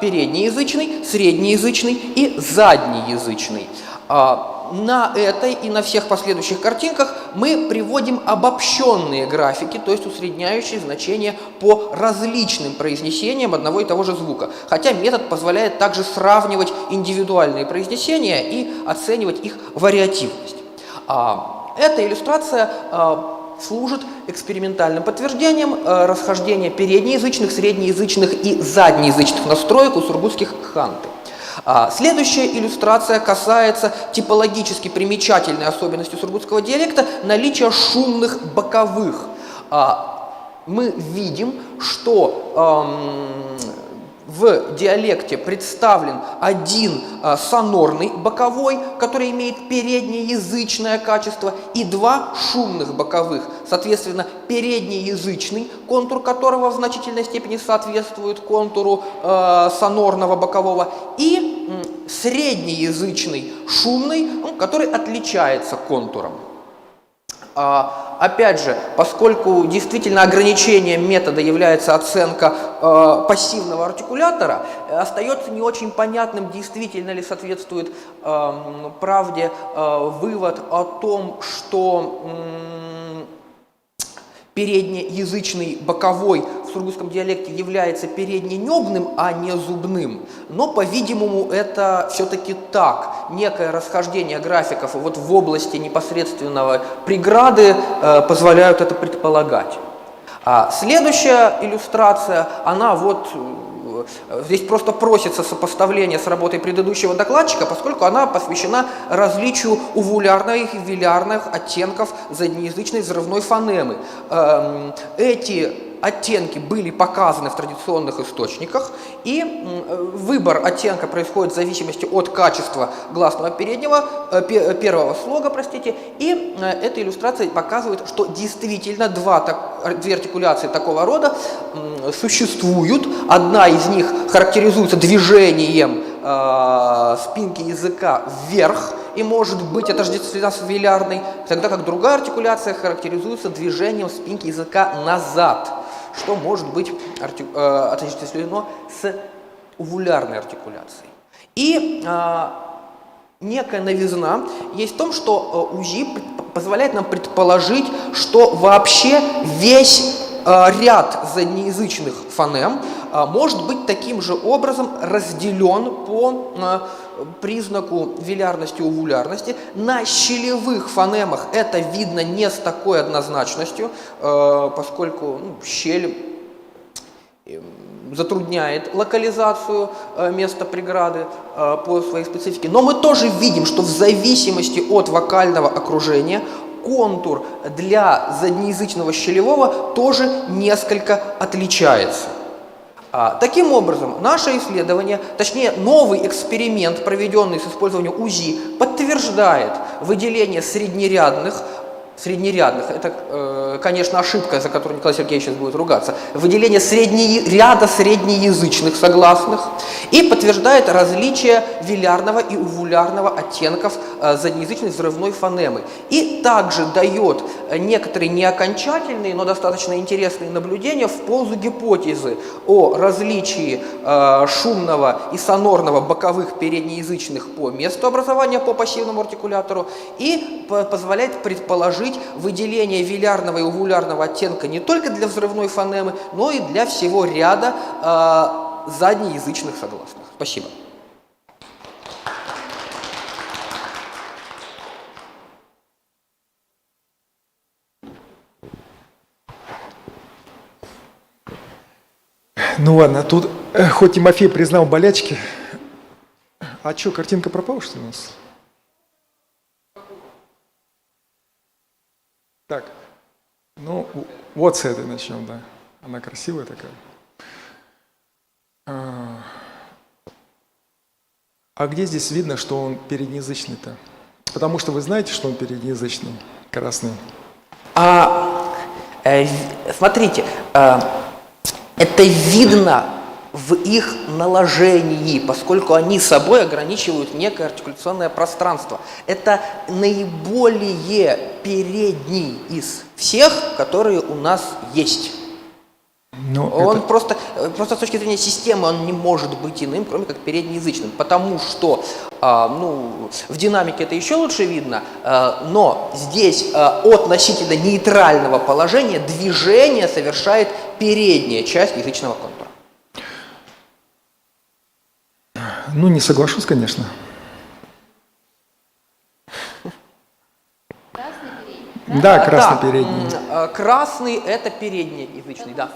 переднеязычный, среднеязычный и заднеязычный. На этой и на всех последующих картинках мы приводим обобщенные графики, то есть усредняющие значения по различным произнесениям одного и того же звука. Хотя метод позволяет также сравнивать индивидуальные произнесения и оценивать их вариативность. Эта иллюстрация служит экспериментальным подтверждением расхождения переднеязычных, среднеязычных и заднеязычных настроек у сургутских ханты. Следующая иллюстрация касается типологически примечательной особенности сургутского диалекта – наличия шумных боковых. Мы видим, что в диалекте представлен один сонорный боковой, который имеет переднеязычное качество, и два шумных боковых, соответственно, переднеязычный, контур которого в значительной степени соответствует контуру сонорного бокового, и среднеязычный шумный, который отличается контуром. Опять же, поскольку действительно ограничением метода является оценка пассивного артикулятора, остается не очень понятным, действительно ли соответствует правде вывод о том, что переднеязычный боковой в сургутском диалекте является передненебным, а не зубным. Но, по-видимому, это все-таки так. Некое расхождение графиков вот в области непосредственного преграды позволяют это предполагать. Следующая иллюстрация, она вот... Здесь просто просится сопоставление с работой предыдущего докладчика, поскольку она посвящена различию увулярных и вилярных оттенков заднеязычной взрывной фонемы. Эти оттенки были показаны в традиционных источниках, и выбор оттенка происходит в зависимости от качества гласного первого слога, и эта иллюстрация показывает, что действительно две артикуляции такого рода существуют. Одна из них характеризуется движением спинки языка вверх и может быть отождествлена с вилярной, тогда как другая артикуляция характеризуется движением спинки языка назад, что может быть отождествлено с увулярной артикуляцией. И некая новизна есть в том, что УЗИ позволяет нам предположить, что вообще весь ряд заднеязычных фонем может быть таким же образом разделен по признаку вилярности и увулярности. На щелевых фонемах это видно не с такой однозначностью, поскольку щель затрудняет локализацию места преграды по своей специфике. Но мы тоже видим, что в зависимости от вокального окружения контур для заднеязычного щелевого тоже несколько отличается. Таким образом, наше исследование, точнее новый эксперимент, проведенный с использованием УЗИ, подтверждает выделение среднерядных, это, конечно, ошибка, за которую Николай Сергеевич сейчас будет ругаться, выделение ряда среднеязычных согласных и подтверждает различие вилярного и увулярного оттенков заднеязычной взрывной фонемы. И также дает некоторые неокончательные, но достаточно интересные наблюдения в пользу гипотезы о различии шумного и сонорного боковых переднеязычных по месту образования по пассивному артикулятору и позволяет предположить выделение вилярного и увулярного оттенка не только для взрывной фонемы, но и для всего ряда заднеязычных согласных. Спасибо. Ну ладно, тут хоть Тимофей признал болячки. А что, картинка пропала, что ли, у нас? Так, ну вот с этой начнем, да. Она красивая такая. А где здесь видно, что он переднеязычный-то? Потому что вы знаете, что он переднеязычный, красный. Смотрите, это видно в их наложении, поскольку они собой ограничивают некое артикуляционное пространство. Это наиболее передний из всех, которые у нас есть. Ну, Он это- просто с точки зрения системы он не может быть иным, кроме как переднеязычным, потому что в динамике это еще лучше видно, но здесь от носителя нейтрального положения движение совершает передняя часть язычного контура. Ну, не соглашусь, конечно. Да, красный передний. Красный это передний язычный, да.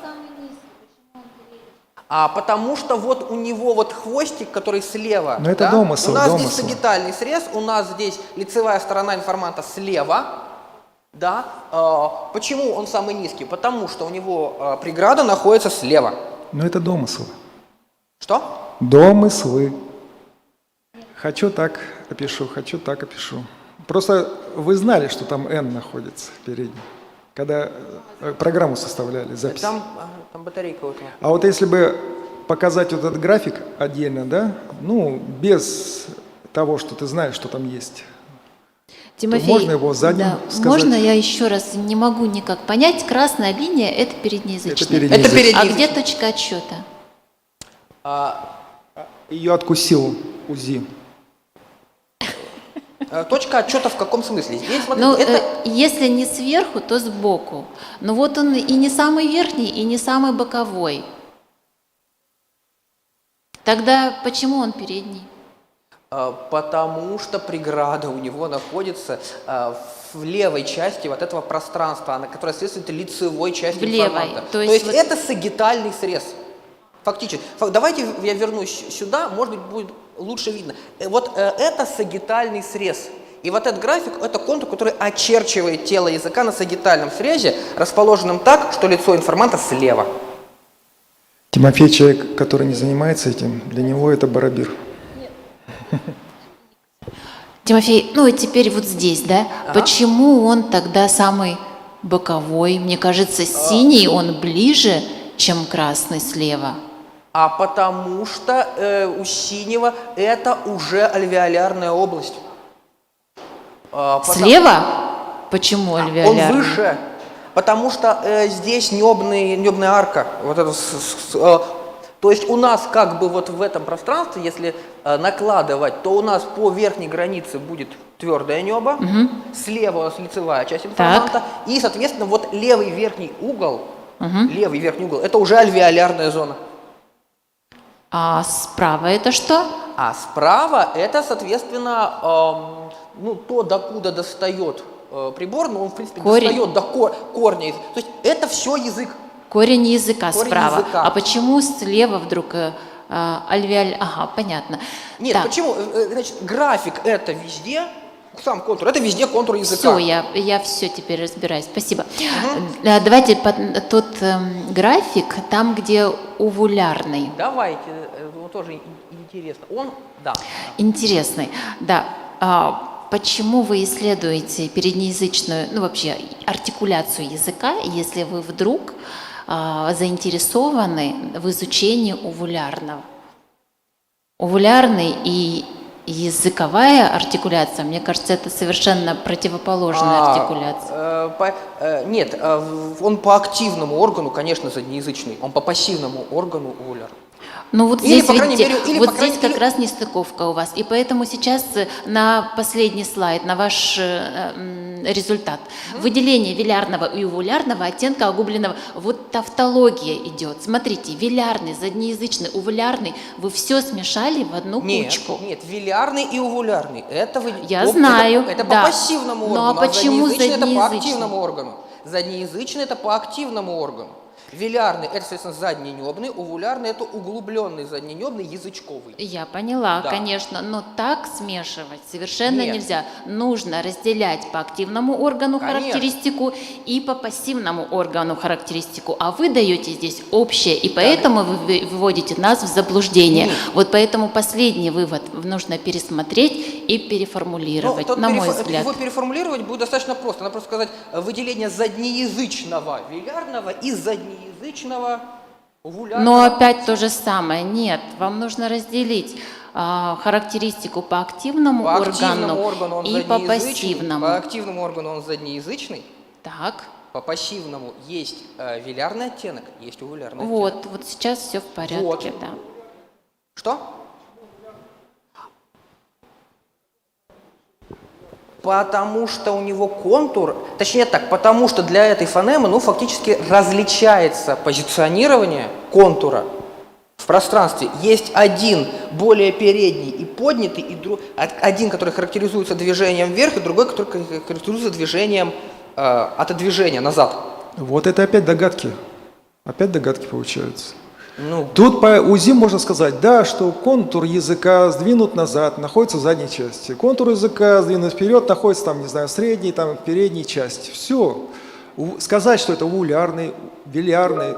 Потому что вот у него вот хвостик, который слева. Но это да? домысел, У нас здесь домысел. сагитальный срез, у нас здесь лицевая сторона информанта слева. Да? Почему он самый низкий? Потому что у него преграда находится слева. Но это домыслы. Что? Домыслы. Хочу так опишу, хочу так опишу. Просто вы знали, что там N находится впереди, когда программу составляли, запись. Там батарейка вот. А вот если бы показать вот этот график отдельно, да, ну, без того, что ты знаешь, что там есть, Тимофей, то можно его задним да, сказать. можно я еще раз не могу никак понять, красная линия – это переднеязычный. Это переднеязычный. А где точка отсчета? Ее откусил УЗИ. Точка отчета в каком смысле? Здесь, смотрите, Ну, это... если не сверху, то сбоку. Но вот он и не самый верхний, и не самый боковой. Тогда почему он передний? Потому что преграда у него находится в левой части вот этого пространства, которое соответствует лицевой части В левой, информанта. то есть вот- это сагитальный срез. Фактически. Давайте я вернусь сюда, может быть, будет лучше видно. Вот это сагитальный срез. И вот этот график – это контур, который очерчивает тело языка на сагитальном срезе, расположенном так, что лицо информанта слева. Тимофей, человек, который не занимается этим, для него это барабир. Тимофей, ну и теперь вот здесь, да? Почему он тогда самый боковой? Мне кажется, синий он ближе, чем красный слева. Потому что у синего это уже альвеолярная область. Слева? Почему Он альвеолярный? выше, потому что здесь небная арка. Вот это, то есть у нас как бы вот в этом пространстве, если накладывать, то у нас по верхней границе будет твердое небо, слева у нас лицевая часть информанта, и, соответственно, вот левый верхний угол, это уже альвеолярная зона. А справа это что? А справа это, соответственно, то, докуда достает прибор, но он, в принципе, Корень. достает до корня. То есть это все язык. Корень языка Корень справа. языка. А почему слева вдруг альвеоль... Ага, понятно. Нет, Так. почему? Значит, график это везде, сам контур, это везде контур языка. Все, я все теперь разбираюсь. Спасибо. Давайте тот график, там, где увулярный. Давайте, тоже интересно. Он, да. Интересный, да. Почему вы исследуете переднеязычную, ну вообще артикуляцию языка, если вы вдруг заинтересованы в изучении увулярного? Увулярный и языковая артикуляция, мне кажется, это совершенно противоположная артикуляция. Нет, он по активному органу, конечно, заднеязычный, он по пассивному органу увулярный. Ну вот Или, здесь, по крайней видите, мере, вот здесь как раз нестыковка у вас. И поэтому сейчас на последний слайд, на ваш результат. Выделение вилярного и увулярного оттенка огубленного. Вот тавтология идет. Смотрите, вилярный, заднеязычный, увулярный. Вы все смешали в одну кучку. Нет, вилярный и увулярный. Это Я знаю, Это да. по пассивному Ну, а органу, почему заднеязычный это по заднеязычный? активному органу. Заднеязычный это по активному органу. Вилярный – это, соответственно, задненебный, увулярный – это углубленный задненебный, язычковый. Я поняла, Да. конечно, но так смешивать совершенно Нет. нельзя. Нужно разделять по активному органу Конечно. характеристику и по пассивному органу характеристику. А вы даете здесь общее, и поэтому вы выводите нас в заблуждение. Нет. Вот поэтому последний вывод нужно пересмотреть и переформулировать, Тот на мой взгляд. Его переформулировать будет достаточно просто. Надо просто сказать выделение заднеязычного вилярного и заднеязычного увулярного. Но опять то же самое. Нет, вам нужно разделить характеристику по активному По активному органу органу он и по заднеязычный, пассивному. По активному органу он заднеязычный. Так. По пассивному есть вилярный оттенок, есть увулярный оттенок. Вот сейчас все в порядке, Вот. да. Что? Потому что у него контур, точнее так, потому что для этой фонемы, ну, фактически различается позиционирование контура в пространстве. Есть один более передний и поднятый, и один, который характеризуется движением вверх, и другой, который характеризуется движением отодвижения назад. Вот это опять догадки. Опять догадки получаются. Ну, Тут по УЗИ можно сказать, да, что контур языка сдвинут назад, находится в задней части. Контур языка сдвинут вперед, находится там, не знаю, в средней, там, в передней части. Все. Сказать, что это увулярный, вилярный,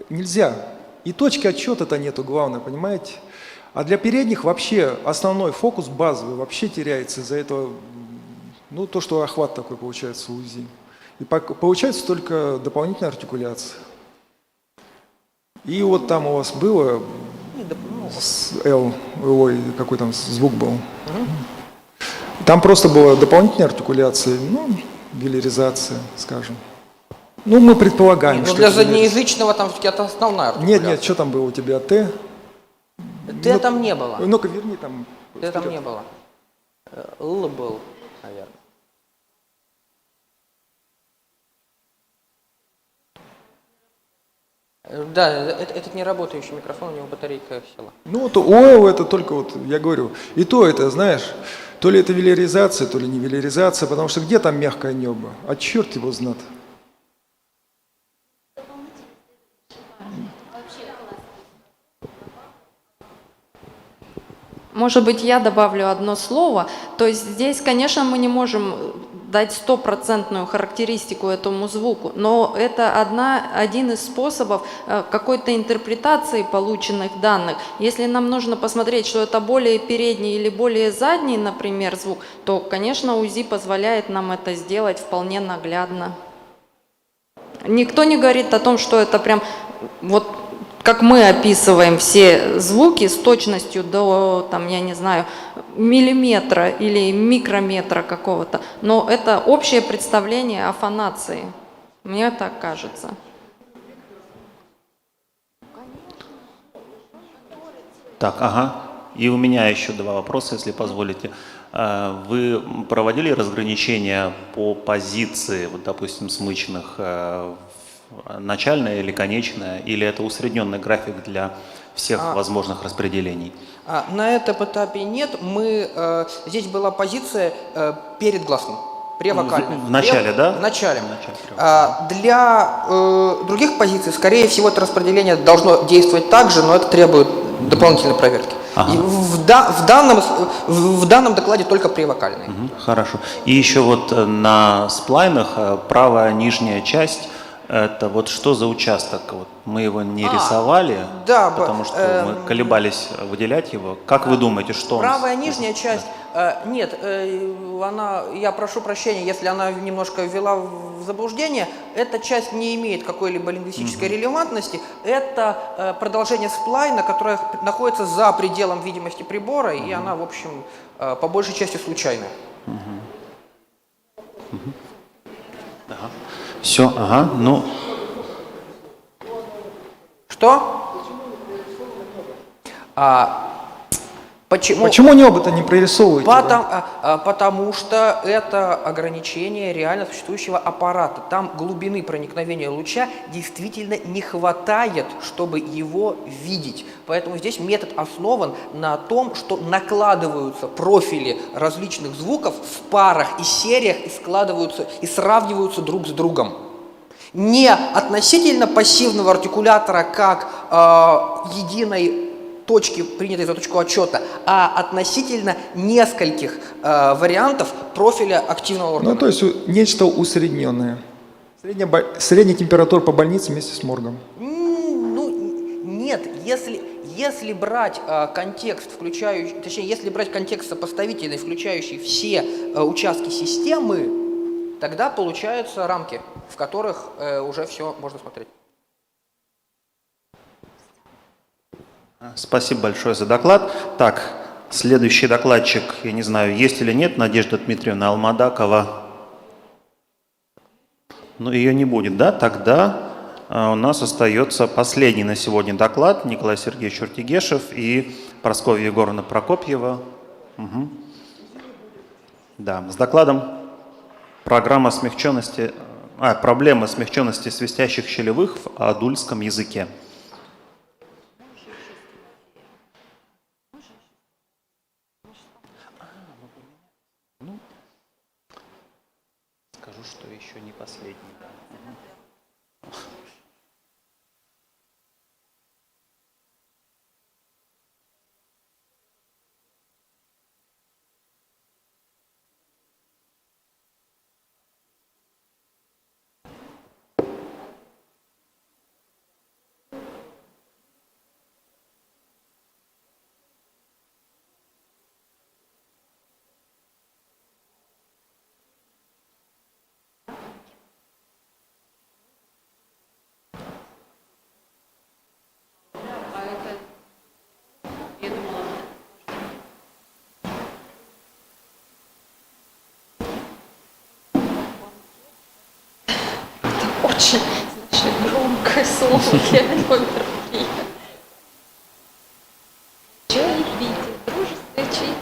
нельзя. И точки отсчета-то нету, главное, понимаете? А для передних вообще основной фокус базовый вообще теряется из-за этого, ну, то, что охват такой получается у УЗИ. И получается только дополнительная артикуляция. И вот там у вас было с L, ой, какой там звук был. Там просто была дополнительная артикуляция, ну, виляризация, скажем. Ну, мы предполагаем, но что... для это заднеязычного там все-таки это основная артикуляция. Нет, что там было у тебя? Т? Т там не было. Ну-ка, верни там. Т там не было. Л был, наверное. Да, этот не работающий микрофон, у него батарейка села. Ну, вот ОЭЛ это только вот, я говорю, и то это, знаешь, то ли это виляризация, то ли не виляризация, потому что где там мягкое небо? А черт его знает. Может быть, я добавлю одно слово. То есть здесь, конечно, мы не можем дать стопроцентную характеристику этому звуку, но это один из способов какой-то интерпретации полученных данных. Если нам нужно посмотреть, что это более передний или более задний, например, звук, то, конечно, УЗИ позволяет нам это сделать вполне наглядно. Никто не говорит о том, что это прям вот как мы описываем все звуки с точностью до, там, я не знаю, миллиметра или микрометра какого-то. Но это общее представление о фонации. Мне так кажется. Так, ага. И у меня еще два вопроса, если позволите. Вы проводили разграничения по позиции, вот, допустим, смычных, начальная или конечная, или это усредненный график для всех возможных распределений? На этом этапе нет. Здесь была позиция перед гласным, превокальная. В начале, да? В начале. Для других позиций, скорее всего, это распределение должно действовать так же, но это требует дополнительной проверки. Ага. И в данном докладе только превокальные. Хорошо. И еще вот на сплайнах правая нижняя часть, это вот что за участок? Вот мы его не рисовали, да, потому что мы колебались выделять его. Как вы думаете, что Правая нижняя часть, нет, я прошу прощения, если она немножко ввела в заблуждение, эта часть не имеет какой-либо лингвистической релевантности, это продолжение сплайна, которое находится за пределом видимости прибора, и она, в общем, по большей части случайная. Все, ага, ну... Что? Почему небо-то не прорисовываете? Потому что это ограничение реально существующего аппарата. Там глубины проникновения луча действительно не хватает, чтобы его видеть. Поэтому здесь метод основан на том, что накладываются профили различных звуков в парах и сериях и складываются и сравниваются друг с другом. Не относительно пассивного артикулятора как единой точки, принятой за точку отчета, а относительно нескольких вариантов профиля активного органа. Ну, то есть нечто усредненное. Средняя температура по больнице вместе с моргом. Ну, нет, если брать контекст, включающий, точнее, если брать контекст сопоставительный, включающий все участки системы, тогда получаются рамки, в которых уже все можно смотреть. Спасибо большое за доклад. Так, следующий докладчик, я не знаю, есть или нет, Надежда Дмитриевна Алмадакова. Ну, ее не будет, да? Тогда у нас остается последний на сегодня доклад. Николай Сергеевич Уртигешев и Прасковья Егоровна Прокопьева. Угу. Да, с докладом проблемы смягченности свистящих щелевых в адульском языке. Скажу, что еще не последний. Да. Очень, значит, громкое слово для мероприятия. Чаепитие, дружеское чаепитие.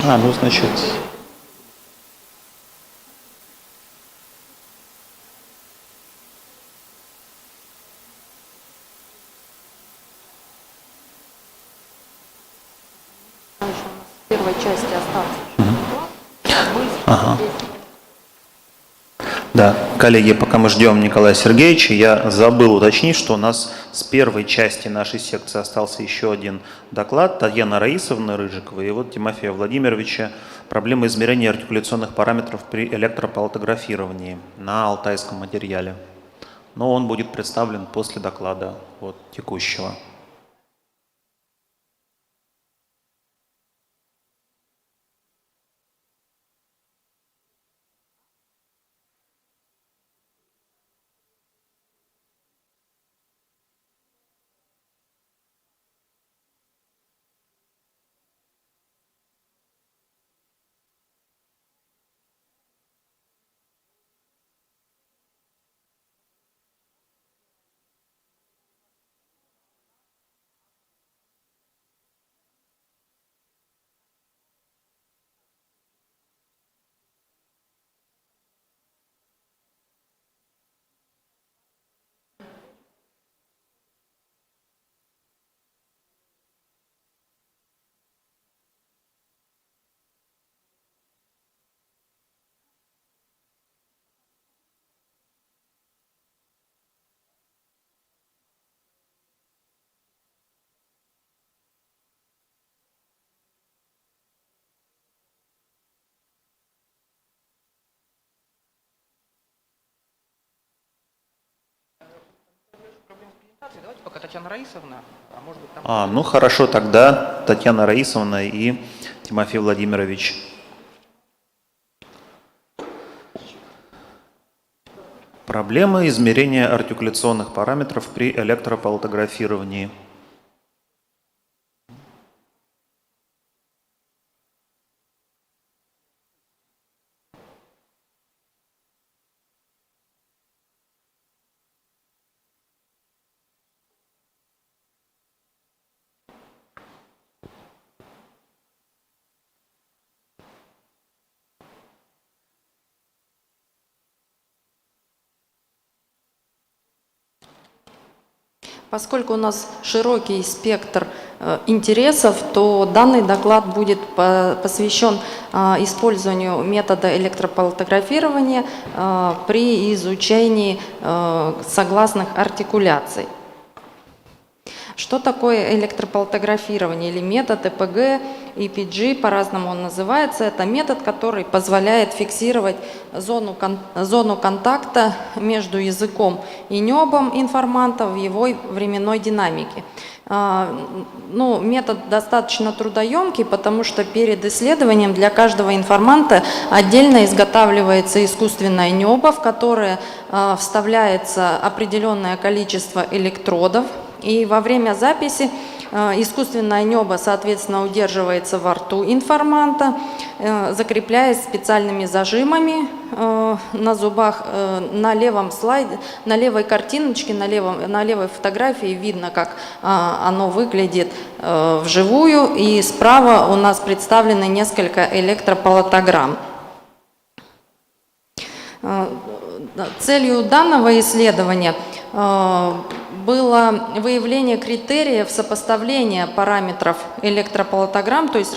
Ну, значит... В первой части остался. Ага. Да, коллеги, пока мы ждем Николая Сергеевича, я забыл уточнить, что у нас с первой части нашей секции остался еще один доклад Татьяны Раисовны Рыжиковой и вот Тимофея Владимировича «Проблемы измерения артикуляционных параметров при электропаутографировании» на алтайском материале. Но он будет представлен после доклада вот, текущего. Давайте пока Татьяна Раисовна, а может быть там... Ну хорошо, тогда Татьяна Раисовна и Тимофей Владимирович. Проблемы измерения артикуляционных параметров при электропаутографировании. Поскольку у нас широкий спектр интересов, то данный доклад будет посвящен использованию метода электропалтографирования при изучении согласных артикуляций. Что такое электропалтографирование или метод ЭПГ, EPG, по-разному он называется? Это метод, который позволяет фиксировать зону контакта между языком и небом информанта в его временной динамике. Метод достаточно трудоемкий, потому что перед исследованием для каждого информанта отдельно изготавливается искусственное небо, в которое вставляется определенное количество электродов. И во время записи искусственное небо, соответственно, удерживается во рту информанта, закрепляясь специальными зажимами на зубах. На левом слайде, на левой картиночке, на левой фотографии видно, как оно выглядит вживую. И справа у нас представлены несколько электропалатограмм. Целью данного исследования было выявление критериев сопоставления параметров электропалатограмм, то есть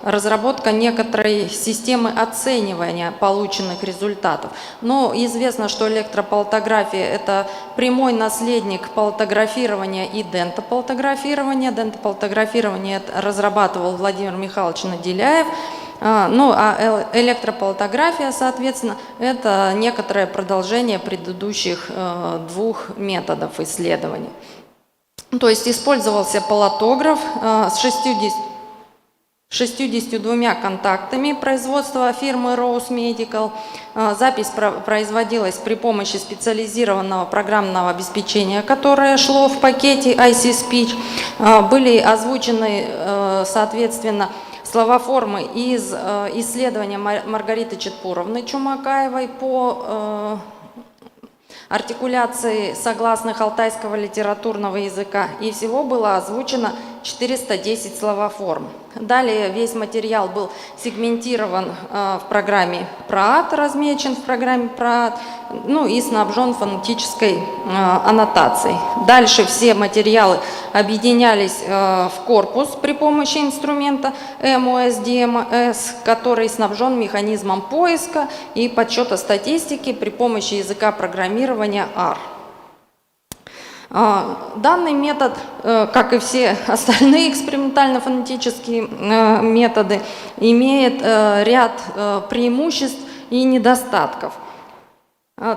разработка некоторой системы оценивания полученных результатов. Но известно, что электропалатография – это прямой наследник палатографирования и дентопалатографирования. Дентопалатографирование разрабатывал Владимир Михайлович Наделяев. А электропалатография, соответственно, это некоторое продолжение предыдущих двух методов исследования. То есть использовался палатограф с 62 контактами производства фирмы Rose Medical. Запись производилась при помощи специализированного программного обеспечения, которое шло в пакете IC Speech. Были озвучены, соответственно, словоформы из исследования Маргариты Четпуровны Чумакаевой по артикуляции согласных алтайского литературного языка. И всего было озвучено 410 словоформ. Далее весь материал был сегментирован в программе ПРААТ, размечен в программе ПРААТ, и снабжен фонетической аннотацией. Дальше все материалы объединялись в корпус при помощи инструмента MOS-DMS, который снабжен механизмом поиска и подсчета статистики при помощи языка программирования R. Данный метод, как и все остальные экспериментально-фонетические методы, имеет ряд преимуществ и недостатков.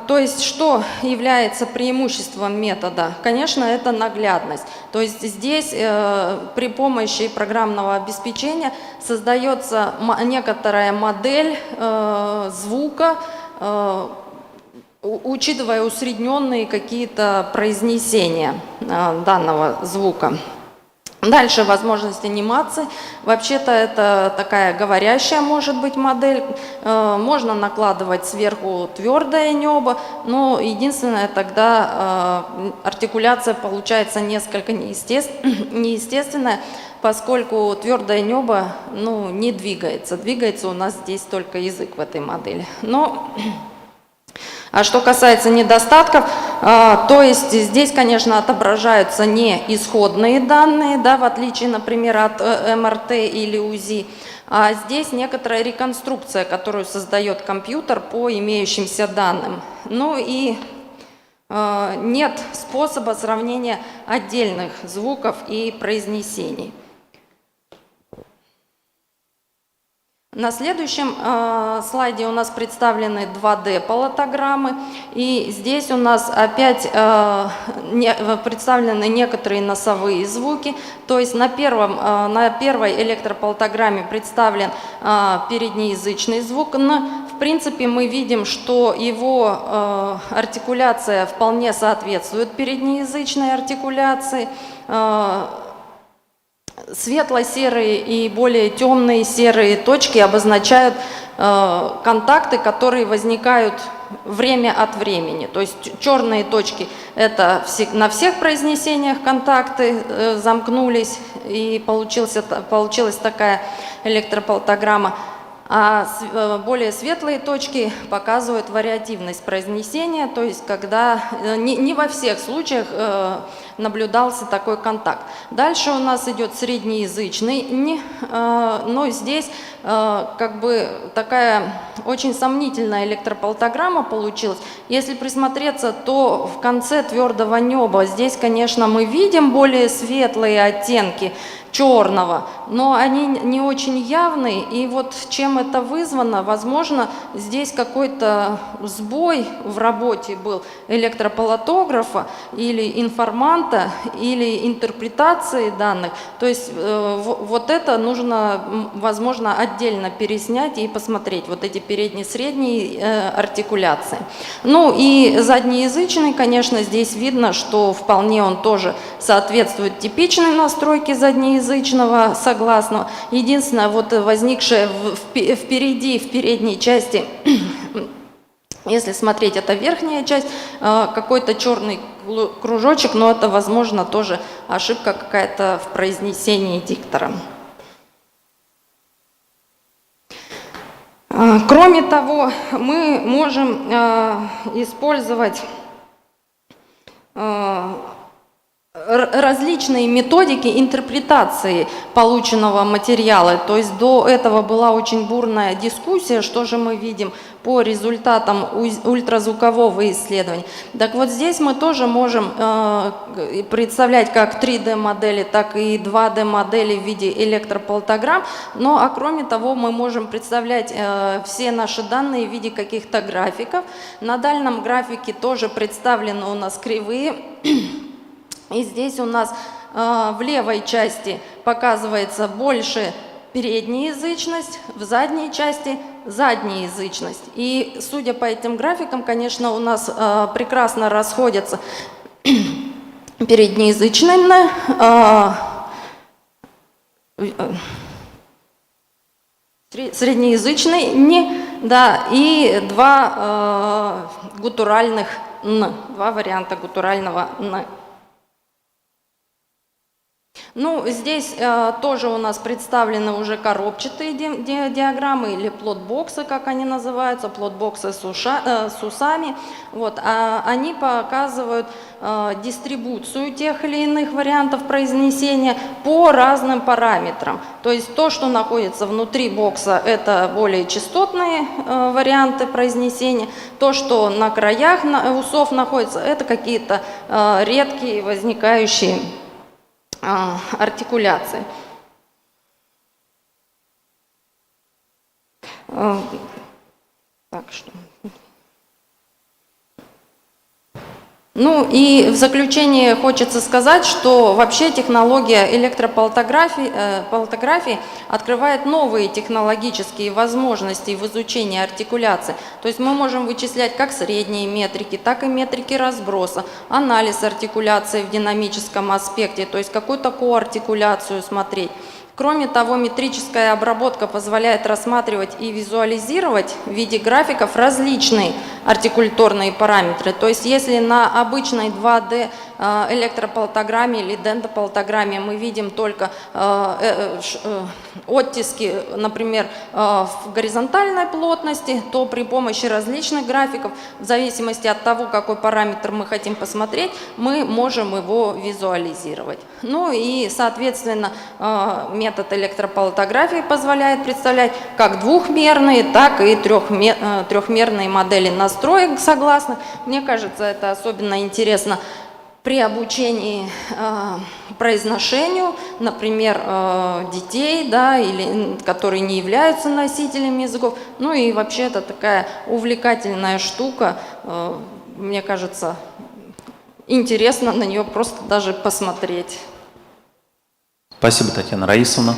То есть, что является преимуществом метода? Конечно, это наглядность. То есть здесь при помощи программного обеспечения создается некоторая модель звука, учитывая усредненные какие-то произнесения данного звука. Дальше возможность анимации. Вообще-то это такая говорящая может быть модель. Можно накладывать сверху твердое небо, но единственное, тогда артикуляция получается несколько неестественная, поскольку твердое небо не двигается. Двигается у нас здесь только язык в этой модели. А что касается недостатков, то есть здесь, конечно, отображаются не исходные данные, в отличие, например, от МРТ или УЗИ, а здесь некоторая реконструкция, которую создает компьютер по имеющимся данным. И нет способа сравнения отдельных звуков и произнесений. На следующем слайде у нас представлены 2D-палатограммы, и здесь у нас опять представлены некоторые носовые звуки. То есть на первой электропалатограмме представлен переднеязычный звук. В принципе, мы видим, что его артикуляция вполне соответствует переднеязычной артикуляции. Светло-серые и более темные серые точки обозначают контакты, которые возникают время от времени. То есть черные точки – это на всех произнесениях контакты замкнулись, и получилась такая электропалатограмма. А более светлые точки показывают вариативность произнесения, то есть когда не во всех случаях наблюдался такой контакт. Дальше у нас идет среднеязычный, но здесь как бы такая очень сомнительная электропалтограмма получилась. Если присмотреться, то в конце твердого неба здесь, конечно, мы видим более светлые оттенки черного, но они не очень явные, и вот чем это вызвано, возможно, здесь какой-то сбой в работе был электропалатографа или информанта, или интерпретации данных, то есть вот это нужно, возможно, отдельно переснять и посмотреть, вот эти передне-средние артикуляции. Ну и заднеязычный, конечно, здесь видно, что вполне он тоже соответствует типичной настройке заднеязычного согласного. Единственное, вот возникшее впереди, в передней части, если смотреть, это верхняя часть, какой-то черный кружочек, но это, возможно, тоже ошибка какая-то в произнесении диктора. Кроме того, мы можем использовать различные методики интерпретации полученного материала. То есть до этого была очень бурная дискуссия, что же мы видим по результатам ультразвукового исследования. Так вот здесь мы тоже можем представлять как 3D-модели, так и 2D-модели в виде электропалтограмм, но а кроме того мы можем представлять все наши данные в виде каких-то графиков. На дальнем графике тоже представлены у нас кривые. И здесь у нас в левой части показывается больше переднеязычность, в задней части заднеязычность. И судя по этим графикам, конечно, у нас прекрасно расходятся переднеязычные, среднеязычный, да, и два гутуральных «н», два варианта гутурального «н». Ну, здесь тоже у нас представлены уже коробчатые диаграммы или плотбоксы, как они называются, плотбоксы с усами. Вот, они показывают дистрибуцию тех или иных вариантов произнесения по разным параметрам. То есть то, что находится внутри бокса, это более частотные варианты произнесения. То, что на краях усов находится, это какие-то редкие возникающие артикуляции. Так что. Ну и в заключение хочется сказать, что вообще технология электропалтографии открывает новые технологические возможности в изучении артикуляции. То есть мы можем вычислять как средние метрики, так и метрики разброса, анализ артикуляции в динамическом аспекте, то есть какую-то коартикуляцию смотреть. Кроме того, метрическая обработка позволяет рассматривать и визуализировать в виде графиков различные артикуляторные параметры. То есть если на обычной 2D электропалтограмме или дентопалтограмме мы видим только оттиски, например, в горизонтальной плотности, то при помощи различных графиков, в зависимости от того, какой параметр мы хотим посмотреть, мы можем его визуализировать. Ну и, соответственно, метод электропалтографии позволяет представлять как двухмерные, так и трехмерные модели настроек согласных. Мне кажется, это особенно интересно при обучении произношению, например, детей, да, или, которые не являются носителями языков. Ну и вообще это такая увлекательная штука. Мне кажется, интересно на нее просто даже посмотреть. Спасибо, Татьяна Раисовна.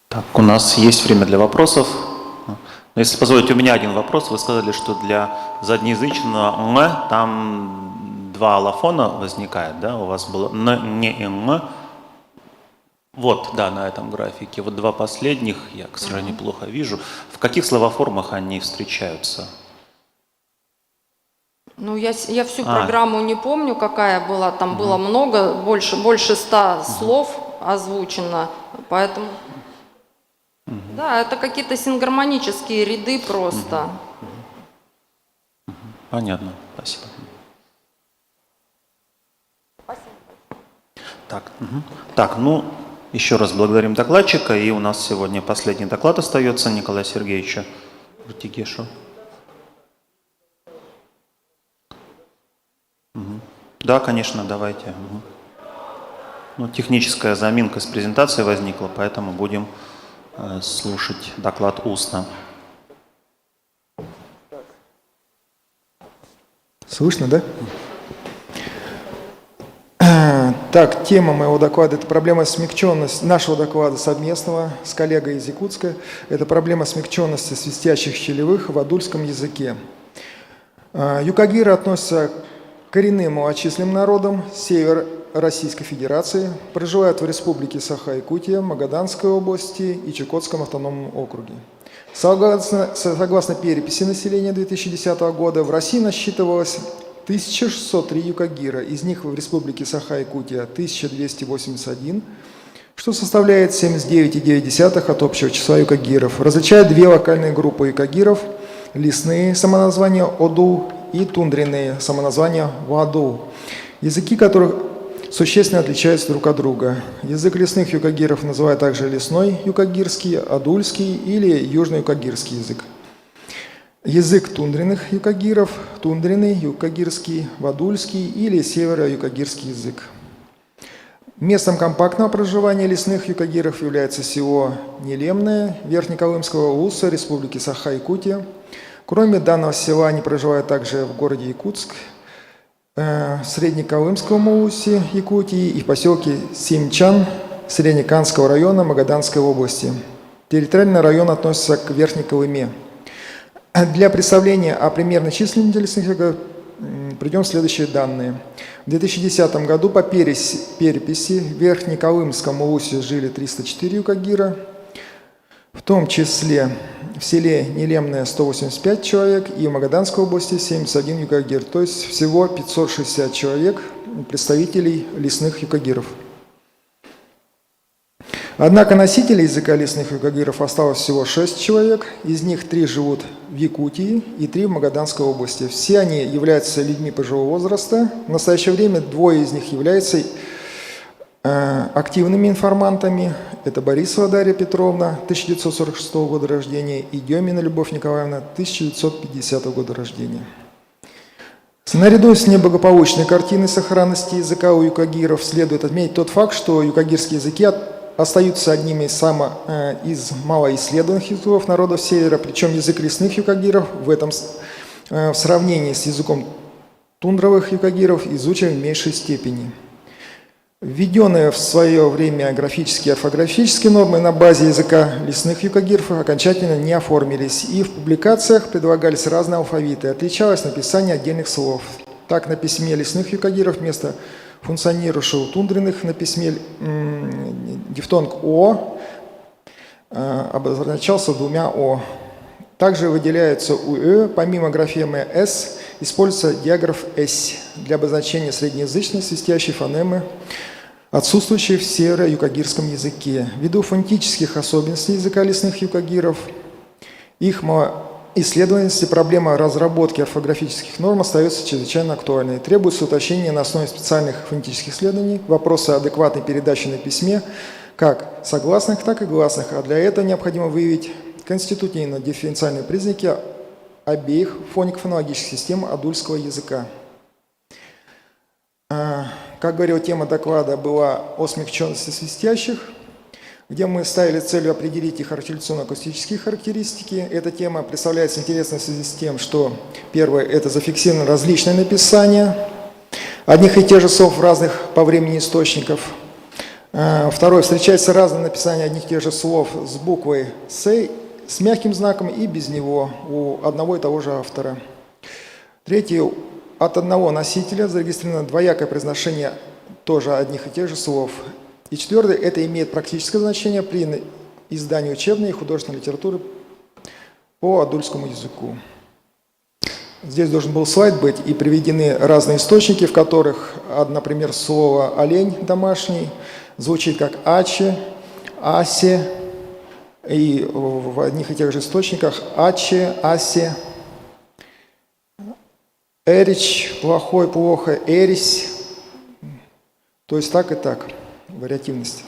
Так, у нас есть время для вопросов. Но если позволите, у меня один вопрос. Вы сказали, что для заднеязычного «м» там два аллофона возникает, да? У вас было «н», «не» и «м». Вот, да, на этом графике. Вот два последних, я, к сожалению, плохо вижу. В каких словоформах они встречаются? Ну, я всю программу не помню, какая была. Там было много, больше 100 слов. озвучено, поэтому... Да, это какие-то сингармонические ряды просто. Понятно, спасибо. Так, ну, еще раз благодарим докладчика, и у нас сегодня последний доклад остается Николая Сергеевича Рутигешу. Да, конечно, давайте. Ну, техническая заминка с презентацией возникла, поэтому будем слушать доклад устно. Слышно, да? Так, тема моего доклада – это проблема смягченности, нашего доклада совместного с коллегой из Якутска. Это проблема смягченности свистящих щелевых в адульском языке. Юкагиры относятся к коренным малочисленным народам севера Российской Федерации, проживают в республике Саха-Якутия, Магаданской области и Чукотском автономном округе. Согласно переписи населения 2010 года, в России насчитывалось 1603 юкагира, из них в республике Саха-Якутия 1281, что составляет 79,9% от общего числа юкагиров. Различают две локальные группы юкагиров – лесные самоназвания Оду и тундренные самоназвания Ваду, языки которых существенно отличаются друг от друга. Язык лесных юкагиров называют также лесной юкагирский, адульский или южно-юкагирский язык. Язык тундренных юкагиров – тундренный, юкагирский, вадульский или северо-юкагирский язык. Местом компактного проживания лесных юкагиров является село Нелемное Верхнеколымского улуса Республики Саха-Якутия. Кроме данного села они проживают также в городе Якутск, в Среднеколымском улусе Якутии и в поселке Симчан Среднеканского района Магаданской области. Территориальный район относится к Верхней Колыме. Для представления о примерной численности лесных юкагиров приведем следующие данные. В 2010 году по переписи в Верхнеколымском улусе жили 304 юкагира, в том числе в селе Нелемное 185 человек и в Магаданской области 71 юкагир, то есть всего 560 человек, представителей лесных юкагиров. Однако носителей языка лесных юкагиров осталось всего 6 человек, из них 3 живут в Якутии и 3 в Магаданской области. Все они являются людьми пожилого возраста. В настоящее время 2 из них являются активными информантами. Это Борисова Дарья Петровна, 1946 года рождения, и Демина Любовь Николаевна, 1950 года рождения. Наряду с неблагополучной картиной сохранности языка у юкагиров следует отметить тот факт, что юкагирские языки остаются одними из малоисследованных языков народов Севера, причем язык лесных юкагиров в сравнении с языком тундровых юкагиров изучен в меньшей степени. Введенные в свое время графические и орфографические нормы на базе языка лесных юкагиров окончательно не оформились, и в публикациях предлагались разные алфавиты, отличалось написание отдельных слов. Так, на письме лесных юкагиров вместо функционирующего тундренных на письме дифтонг «о» обозначался 2 «о». Также выделяется УЭ, помимо графемы «с», используется диаграф «с» для обозначения среднеязычной свистящей фонемы, отсутствующей в северо-юкагирском языке. Ввиду фонетических особенностей языка лесных юкагиров, их исследовательности, проблема разработки орфографических норм остается чрезвычайно актуальной. Требуется уточнение на основе специальных фонетических исследований, вопросы адекватной передачи на письме, как согласных, так и гласных, а для этого необходимо выявить конститутивно-дифференциальные признаки обеих фонико-фонологических систем адульского языка. Как говорил, тема доклада была о смягченности свистящих, где мы ставили целью определить их артикуляционно-акустические характеристики. Эта тема представляется интересной в связи с тем, что первое – это зафиксировано различное написание одних и тех же слов в разных по времени источников. Второе – встречается разное написание одних и тех же слов с буквой «С», с мягким знаком и без него у одного и того же автора. Третье – от одного носителя зарегистрировано двоякое произношение тоже одних и тех же слов. И четвертое – это имеет практическое значение при издании учебной и художественной литературы по адульскому языку. Здесь должен был слайд быть, и приведены разные источники, в которых, например, слово «олень» домашний звучит как аче, асе, и в одних и тех же источниках аче, асе, эрич, плохой, плохо, эрись. То есть так и так, вариативность.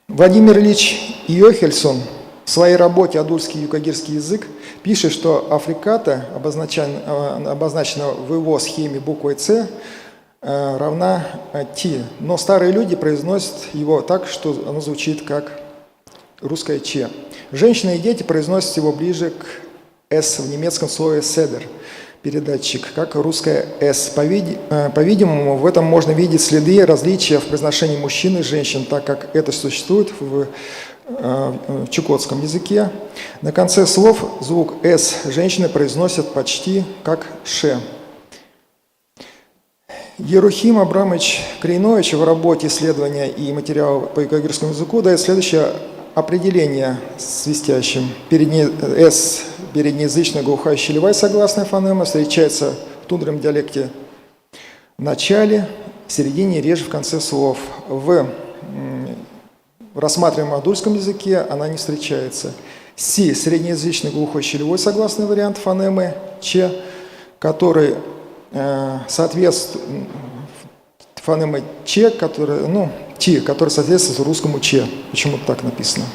Владимир Ильич Йохельсон в своей работе «Адульский и юкагирский язык» пишет, что африката, обозначена в его схеме буквой «С», равна «Ти». Но старые люди произносят его так, что оно звучит как русское «Че». Женщины и дети произносят его ближе к «С» в немецком слове «седер», передатчик, как русское «С». По-видимому, в этом можно видеть следы различия в произношении мужчин и женщин, так как это существует в чукотском языке. На конце слов звук «С» женщины произносят почти как «Ш». Ерухим Абрамович Крейнович в работе «Исследования и материал по юкагирскому языку» дает следующее определение свистящим. «С» переднеязычная глухая щелевая согласная фонема встречается в тундровом диалекте в начале, в середине и реже в конце слов. В рассматриваемом адульском языке она не встречается. Си – среднеязычный глухой щелевой согласный вариант фонемы Че, который соответствует фонемы Че, Ти, который соответствует русскому Че. Почему-то так написано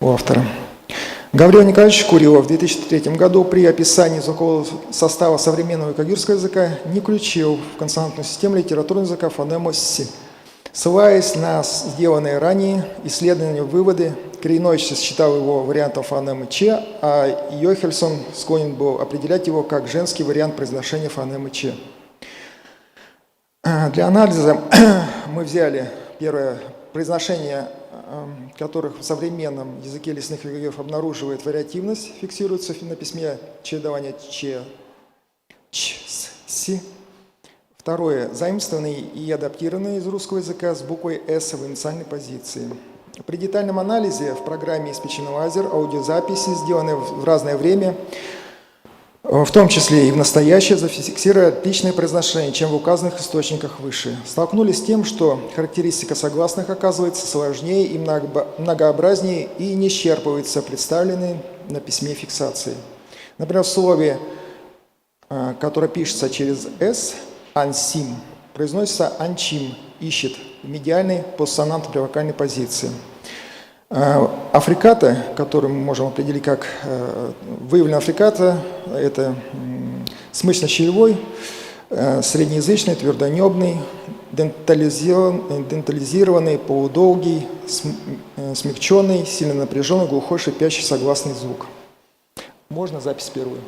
у автора. Гаврил Николаевич Курилов в 2003 году при описании языкового состава современного юкагирского языка не включил в консонантную систему литературного языка фонему «С». Ссылаясь на сделанные ранее исследования, выводы, Крейнович считал его вариантом фонемы «Че», а Йохельсон склонен был определять его как женский вариант произношения фонемы «Че». Для анализа мы взяли первое произношение, которых в современном языке лесных юкагиров обнаруживает вариативность, фиксируется на письме чередование «че», «ч», «си». Второе – заимствованные и адаптированные из русского языка с буквой «с» в инициальной позиции. При детальном анализе в программе «Испеченный лазер» аудиозаписи, сделанные в разное время, в том числе и в настоящее, зафиксировали отличное произношение, чем в указанных источниках выше. Столкнулись с тем, что характеристика согласных оказывается сложнее и многообразнее и не исчерпывается представленной на письме фиксации. Например, в слове, которое пишется через «с», «ансим», произносится «анчим», «ищет» в медиальной постсонантной привокальной позиции. Африката, которую мы можем определить как выявленная африката, это смычно-щелевой, среднеязычный, твердонебный, дентализированный, полудолгий, смягченный, сильно напряженный, глухой, шипящий согласный звук. Можно запись первую?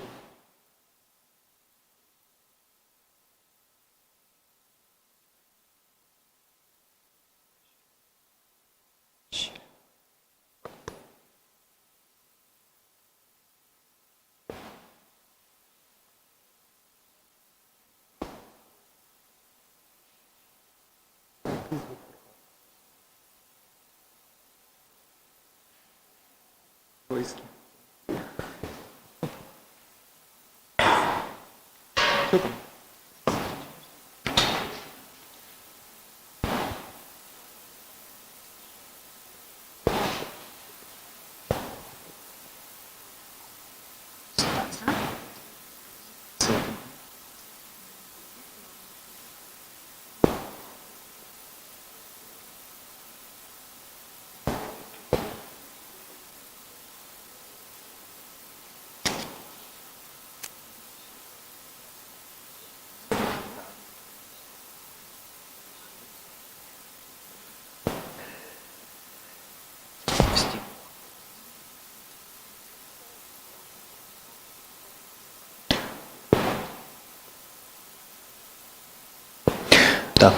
Так.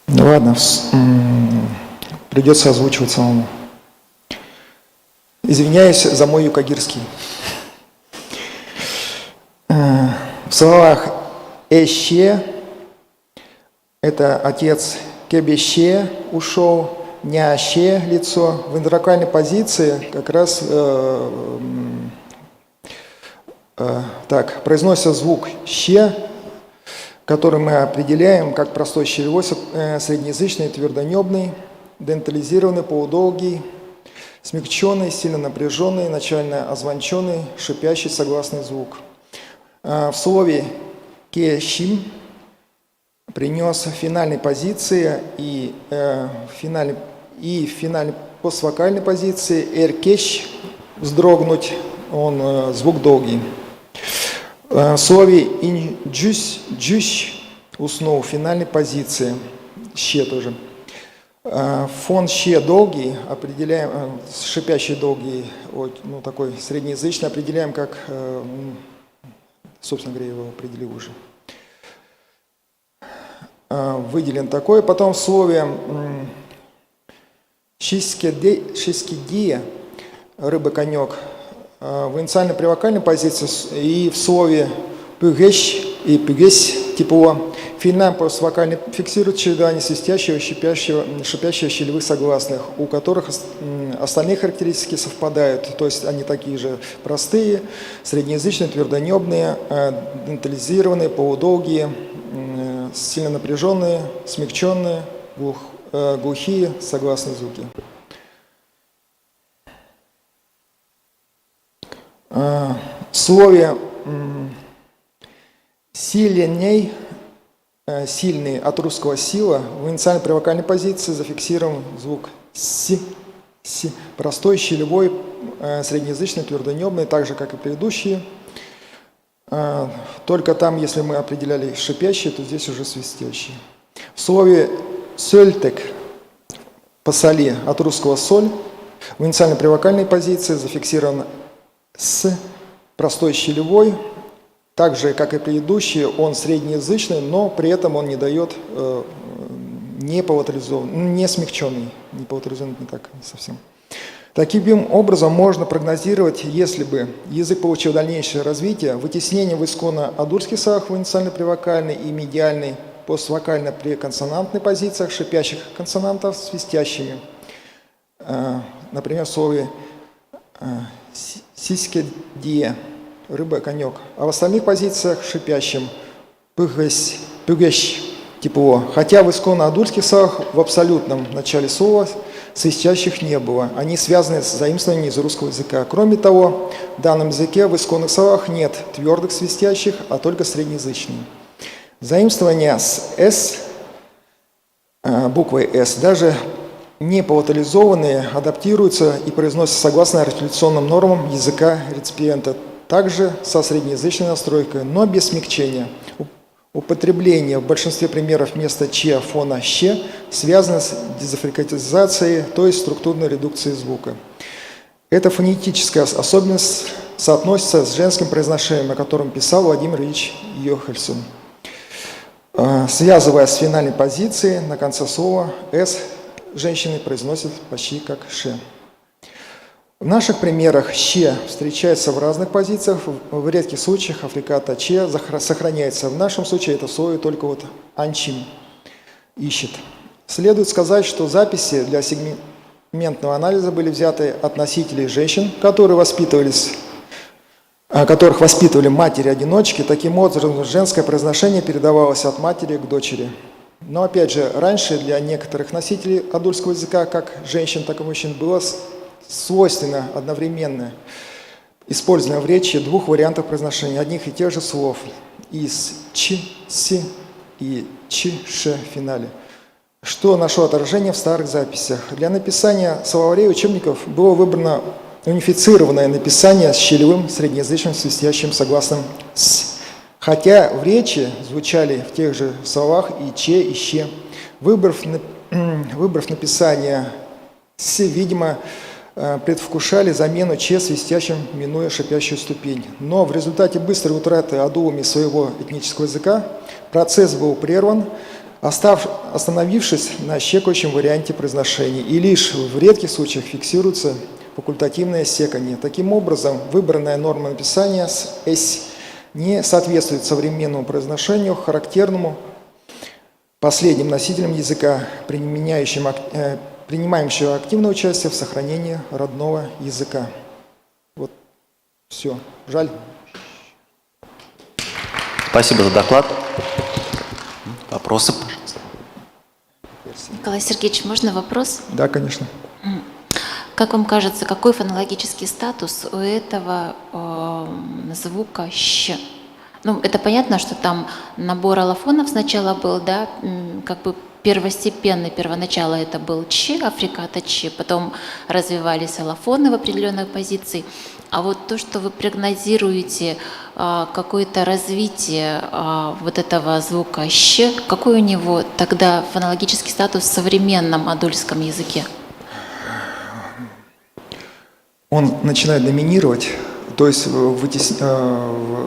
Ну ладно, придется озвучивать самому. Извиняюсь за мой юкагирский. В словах «эще» – это отец «кебеще» ушел, «няще» – лицо. В интервокальной позиции как раз произносится звук «ще», который мы определяем как простой щелевой, среднеязычный, твердонебный, дентализированный, полудолгий, смягченный, сильно напряженный, начально озвонченный, шипящий согласный звук. В слове «кешим» принес в финальной позиции и в финальной поствокальной позиции «эркеш» вздрогнуть, он звук долгий. В слове «инджюс» «джюс» уснул в финальной позиции, «ще» тоже. Фон «ще» долгий, определяем, шипящий долгий, ну, такой среднеязычный, определяем как, собственно говоря, его определил уже. Выделен такой. Потом в слове «шискидия» рыба-конек в инициально-привокальной позиции и в слове «пюгеш» и «пюгес» тепло. Финальная поствокальная фиксирует чередование свистящего, шипящего щелевых согласных, у которых остальные характеристики совпадают, то есть они такие же простые, среднеязычные, твердонебные, дентализированные, полудолгие, сильно напряженные, смягченные, глухие, согласные звуки. В слове «сильней», сильный от русского «сила» в инициально-привокальной позиции зафиксирован звук «си», простой, щелевой, среднеязычный, твердонебный, так же, как и предыдущие. Только там, если мы определяли шипящие, то здесь уже свистящие. В слове «сёльтек» по соли от русского «соль» в инициально-привокальной позиции зафиксирован «с», простой, щелевой, так же, как и предыдущие, он среднеязычный, но при этом он не дает не палатализованный, не смягченный, не палатализованный не так совсем. Таким образом, можно прогнозировать, если бы язык получил дальнейшее развитие, вытеснение в исконно-адурских словах в инициально-привокальной и медиальной поствокально-преконсонантной позициях шипящих консонантов свистящими. Например, в слове «сискедие» рыба-конек, а в остальных позициях шипящим «пюгеш» тепло. Хотя в исконно-адурских словах в абсолютном начале слова свистящих не было. Они связаны с заимствованием из русского языка. Кроме того, в данном языке в исконных словах нет твердых свистящих, а только среднеязычные. Заимствования с «с», буквой «с», даже не палатализованные, адаптируются и произносятся согласно артикуляционным нормам языка реципиента, также со среднеязычной настройкой, но без смягчения. Употребление в большинстве примеров вместо «че» фона «ще» связано с дезафрикатизацией, то есть структурной редукцией звука. Эта фонетическая особенность соотносится с женским произношением, о котором писал Владимир Ильич Йохельсон. Связывая с финальной позицией, на конце слова «с» женщины произносят почти как «ше». В наших примерах «ще» встречается в разных позициях, в редких случаях африката «че» сохраняется. В нашем случае это слово только вот «анчим» ищет. Следует сказать, что записи для сегментного анализа были взяты от носителей женщин, которых воспитывали матери-одиночки. Таким образом, женское произношение передавалось от матери к дочери. Но опять же, раньше для некоторых носителей адурского языка, как женщин, так и мужчин, было свойственно одновременно использование в речи двух вариантов произношения одних и тех же слов из «ч», «си» и «ч», «ш» в финале, что нашло отражение в старых записях. Для написания словарей учебников было выбрано унифицированное написание с щелевым среднеязычным свистящим согласным «с», хотя в речи звучали в тех же словах и «че», и «ще». Выбрав написание «с», видимо, предвкушали замену «че» свистящим, минуя шипящую ступень. Но в результате быстрой утраты адулами своего этнического языка процесс был прерван, остановившись на щекающем варианте произношения, и лишь в редких случаях фиксируется факультативное секанье. Таким образом, выбранная норма написания с «с» не соответствует современному произношению, характерному последним носителям языка, принимающего активное участие в сохранении родного языка. Вот, все. Жаль. Спасибо за доклад. Вопросы? Николай Сергеевич, можно вопрос? Да, конечно. Как вам кажется, какой фонологический статус у этого звука «щ»? Ну, это понятно, что там набор аллофонов сначала был, да, как бы первостепенный, первоначало это был «ч», африката «ч», потом развивались аллофоны в определенной позиции. А вот то, что вы прогнозируете какое-то развитие вот этого звука «щ», какой у него тогда фонологический статус в современном адульском языке? Он начинает доминировать, то есть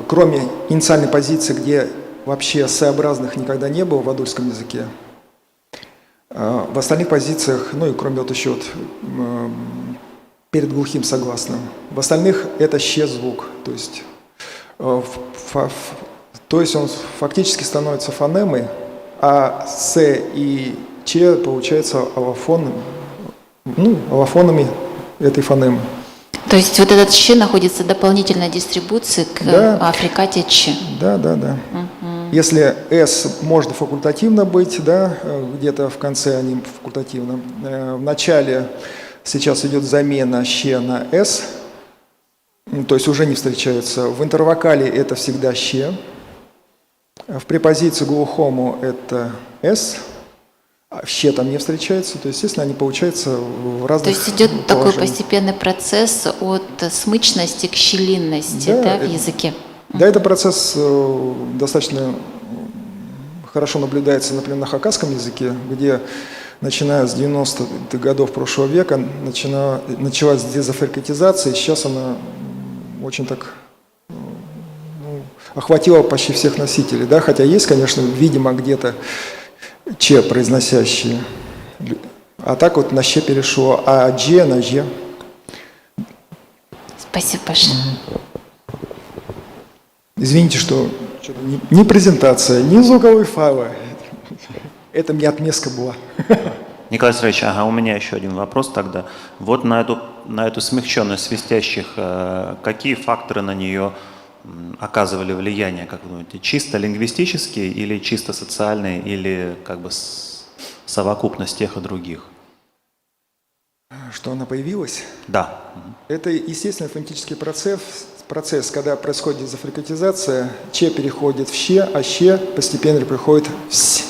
кроме инициальной позиции, где вообще сообразных никогда не было в адульском языке, в остальных позициях, ну и кроме вот еще вот, перед глухим согласным, в остальных это «щ» звук, то есть он фактически становится фонемой, а «с» и «ч» получается аллофонами этой фонемы. То есть вот этот «щ» находится в дополнительной дистрибуции к африкате «ч». Да. Угу. Если «с» можно факультативно быть, да, где-то в конце они факультативно. В начале сейчас идет замена «щ» на «с», то есть уже не встречаются. В интервокале это всегда «щ». В препозиции глухому это «с», а «щ» там не встречается, то есть, естественно, они получаются в разных То есть идет такой положениях. постепенный процесс от смычности к щелинности, да, в языке? Да, этот процесс достаточно хорошо наблюдается, например, на хакасском языке, где, начиная с 90-х годов прошлого века, началась дезафрикатизация, и сейчас она очень так охватила почти всех носителей, да, хотя есть, конечно, видимо, где-то «ч» произносящие, а так вот на «щ» перешло, а «дж» на «ж». Спасибо большое. Извините, что ни презентация, ни звуковые файлы. Это мне отместка была. Николай Сергеевич, у меня еще один вопрос тогда. Вот на эту смягченность свистящих, какие факторы на нее оказывали влияние, как вы думаете, чисто лингвистические или чисто социальные, или как бы совокупность тех и других? Что она появилась? Да. Это естественный фонетический процесс, когда происходит дезафрикатизация, «ч» переходит в «щ», а «щ» постепенно переходит в «с».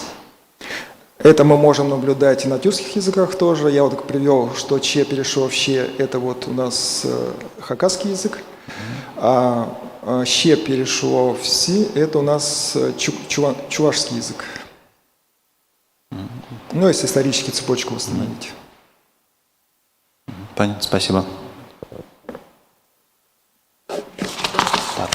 Это мы можем наблюдать и на тюркских языках тоже. Я вот привел, что «ч» перешел в «щ», это вот у нас хакасский язык, а «щ» перешло в «с», это у нас чувашский язык. Ну, если исторически цепочку восстановить. Понятно, спасибо. Так,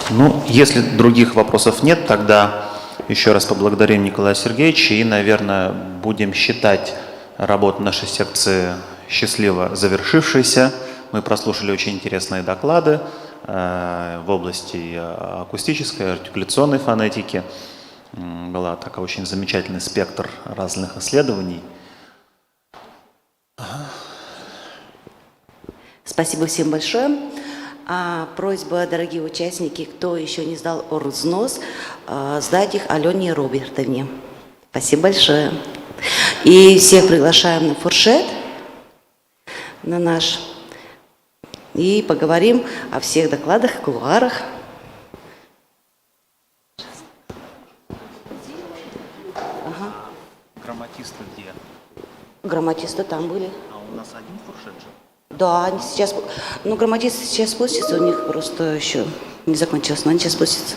если других вопросов нет, тогда еще раз поблагодарим Николая Сергеевича и, наверное, будем считать работу нашей секции счастливо завершившейся. Мы прослушали очень интересные доклады в области акустической, артикуляционной фонетики. Была такой очень замечательный спектр разных исследований. Спасибо всем большое. Просьба, дорогие участники, кто еще не сдал оргвзнос, сдать их Алене Робертовне. Спасибо большое. И всех приглашаем на фуршет, на наш, и поговорим о всех докладах, кулуарах. Грамматисты где? Грамматисты там были. А у нас один фуршет же? Да, они сейчас, грамматисты сейчас спустятся, у них просто еще не закончилось, но они сейчас спустятся.